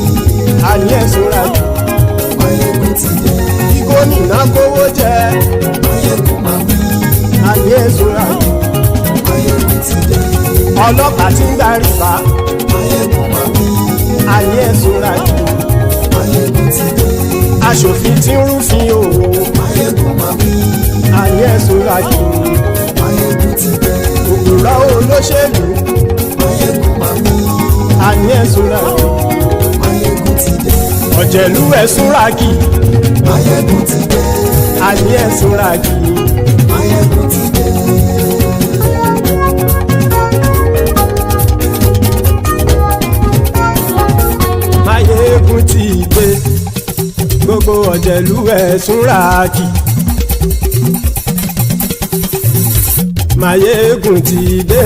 Àní ẹ̀sùn Turaki. Mayegun ti dé. Kí gómìnà kówó jẹ. Mayegun máa wí. Àní ẹ̀sùn Turaki. Mayegun ti dé. Ọlọ́pàá tí ń gba rìbá. Mayegun máa wí. Àní ẹ̀sùn Turaki. Mayegun ti dé. Aṣòfin tí ń rúfin o. Mayegun máa wí. Súràkì. Máyégún ti dé. Òpùrọ́ olóṣèlú. Máyégún màmí. Àní Súràkì. Máyégún ti dé. Ọ̀jẹ̀lú Súràkì. Máyégún ti dé. Àní Súràkì. Máyégún ti dé. Máyégún ti dé. Gbogbo Ọ̀jẹ̀lú Súràkì. Máyégún ti dé.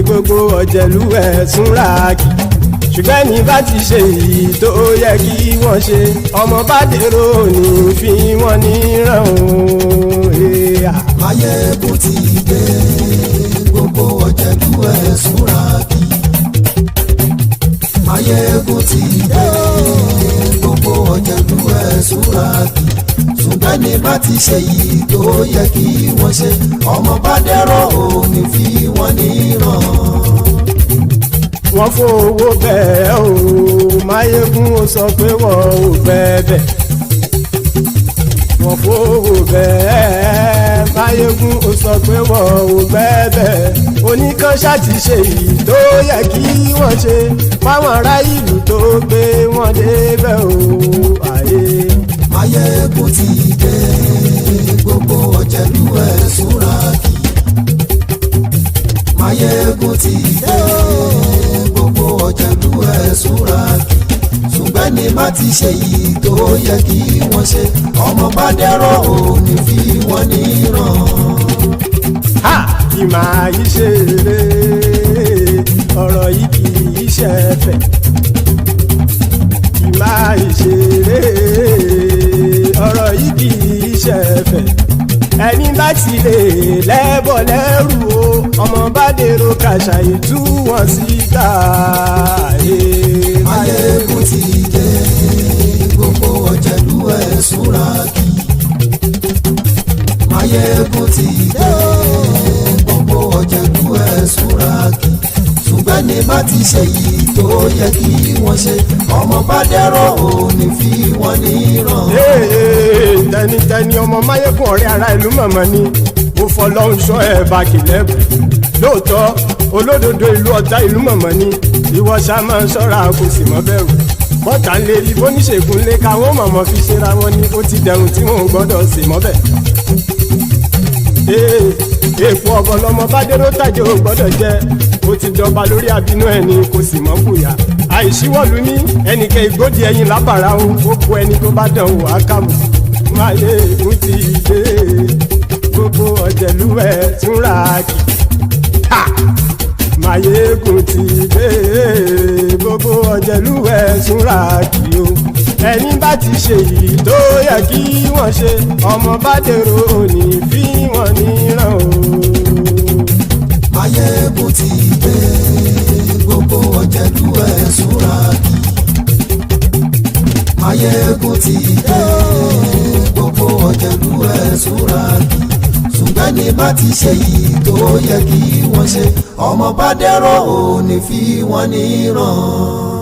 Gbogbo Ọ̀jẹ̀lú Súràkì. Ṣùgbọ́n ní bá ti ṣe èyí tó yẹ kí wọ́n ṣe, ọmọ bá dèrò ní fi wọ́n níran o. Máyégún ti dé. Gbogbo Ọ̀jẹ̀lú Súràkì. Máyégún ti dé. Gbogbo Ọ̀jẹ̀lú Súràkì. Ṣùgbọ́n ní bá ti ṣe èyí tó yẹ kí wọ́n ṣe, ọmọ bá dèrò ní fi wọ́n níran. Wọ́n fowó bẹ́ẹ̀ o, Máyégún ó sọ pé wọ́n ò bẹ́ẹ̀. Wọ́n fowó bẹ́ẹ̀, Máyégún ó sọ pé wọ́n ò bẹ́ẹ̀. Oníkan ṣáàtì ṣe èyí tó yẹ kí wọ́n ṣe, fáwọn ará ìlú tó gbé wọn débẹ̀ o. Máyégún ti dé. Gbogbo Ọ̀jẹ̀lú Súràkì. Máyégún ti dé. Gbogbo Ọ̀jẹ̀lú Súràkì. Ṣùgbọ́n ní má ti ṣe yìí tó yẹ kí wọ́n ṣe, ọmọ bá dẹ́rọ̀ ò ní fi wọ́n níran. Kì máa yí ṣe eré, ọ̀rọ̀ yìí kì í ṣe ẹ̀fẹ̀. Kì máa yí ṣe eré, ọ̀rọ̀ yìí kì í ṣe ẹ̀fẹ̀. Ẹni bá ti lè lẹ́bọ̀ lẹ́rù o, ọmọ bá dèrò kàṣà ìtú wọn síta. Máyégún ti dé. Gbogbo Ọ̀jẹ̀lú Súràkì. Máyégún ti dé. Gbogbo Ọ̀jẹ̀lú Súràkì. Ṣùgbọ́n ní bá ti ṣe yìí tó yẹ kí wọ́n ṣe, ọmọ bá dẹ́rọ̀ ò ní fi wọ́n níran. Tẹnitẹni ọmọ Máyégún ọ̀rẹ́ ara ìlú mọ̀mọ́ ni mo fọlọ́run ṣọ́ ẹ̀ bá kìlẹ́bù. Lóòótọ́ olódodo ìlú ọ̀tá ìlú mọ̀mọ́ ni ìwọ ṣá máa ń ṣọ́ra kò sì mọ́ bẹ̀rù. Bọ́tà ń lè rí bóníṣègùn lé káwọn mọ̀mọ́ fi ṣera wọn ni ó ti dẹrùn tí wọn ò gbọ́dọ̀ sì mọ́ bẹ̀. Èèpo ọ̀gọ̀lọ́mọ bá dérò tàjẹ́ ò gbọ́dọ̀ jẹ́, ó ti dọba lórí àbínú ẹni kò sì mọ́ bùyà. Àìsíwọ̀lú ní ẹnìkẹ́ ìgbódì ẹyin lábàrá o, ó kó ẹni tó bá dán wò á kàmù. Máyégún ti dé. Gbogbo Ọ̀jẹ̀lú Súràkì. Máyégún ti dé. Gbogbo Ọ̀jẹ̀lú Súràkì o. Ẹni bá ti ṣe yìí tó yẹ kí wọ́n ṣe, ọmọ bá dèrò òní fi wọ́n níran o. Máyégún ti dé. Gbogbo Ọ̀jẹ̀lú Súràkì. Máyégún ti dé. Gbogbo Ọ̀jẹ̀lú Súràkì. Ṣùgbọ́n ní bá ti ṣe yìí tó yẹ kí wọ́n ṣe, ọmọ bá dẹ́rọ̀ ò ní fi wọ́n níran.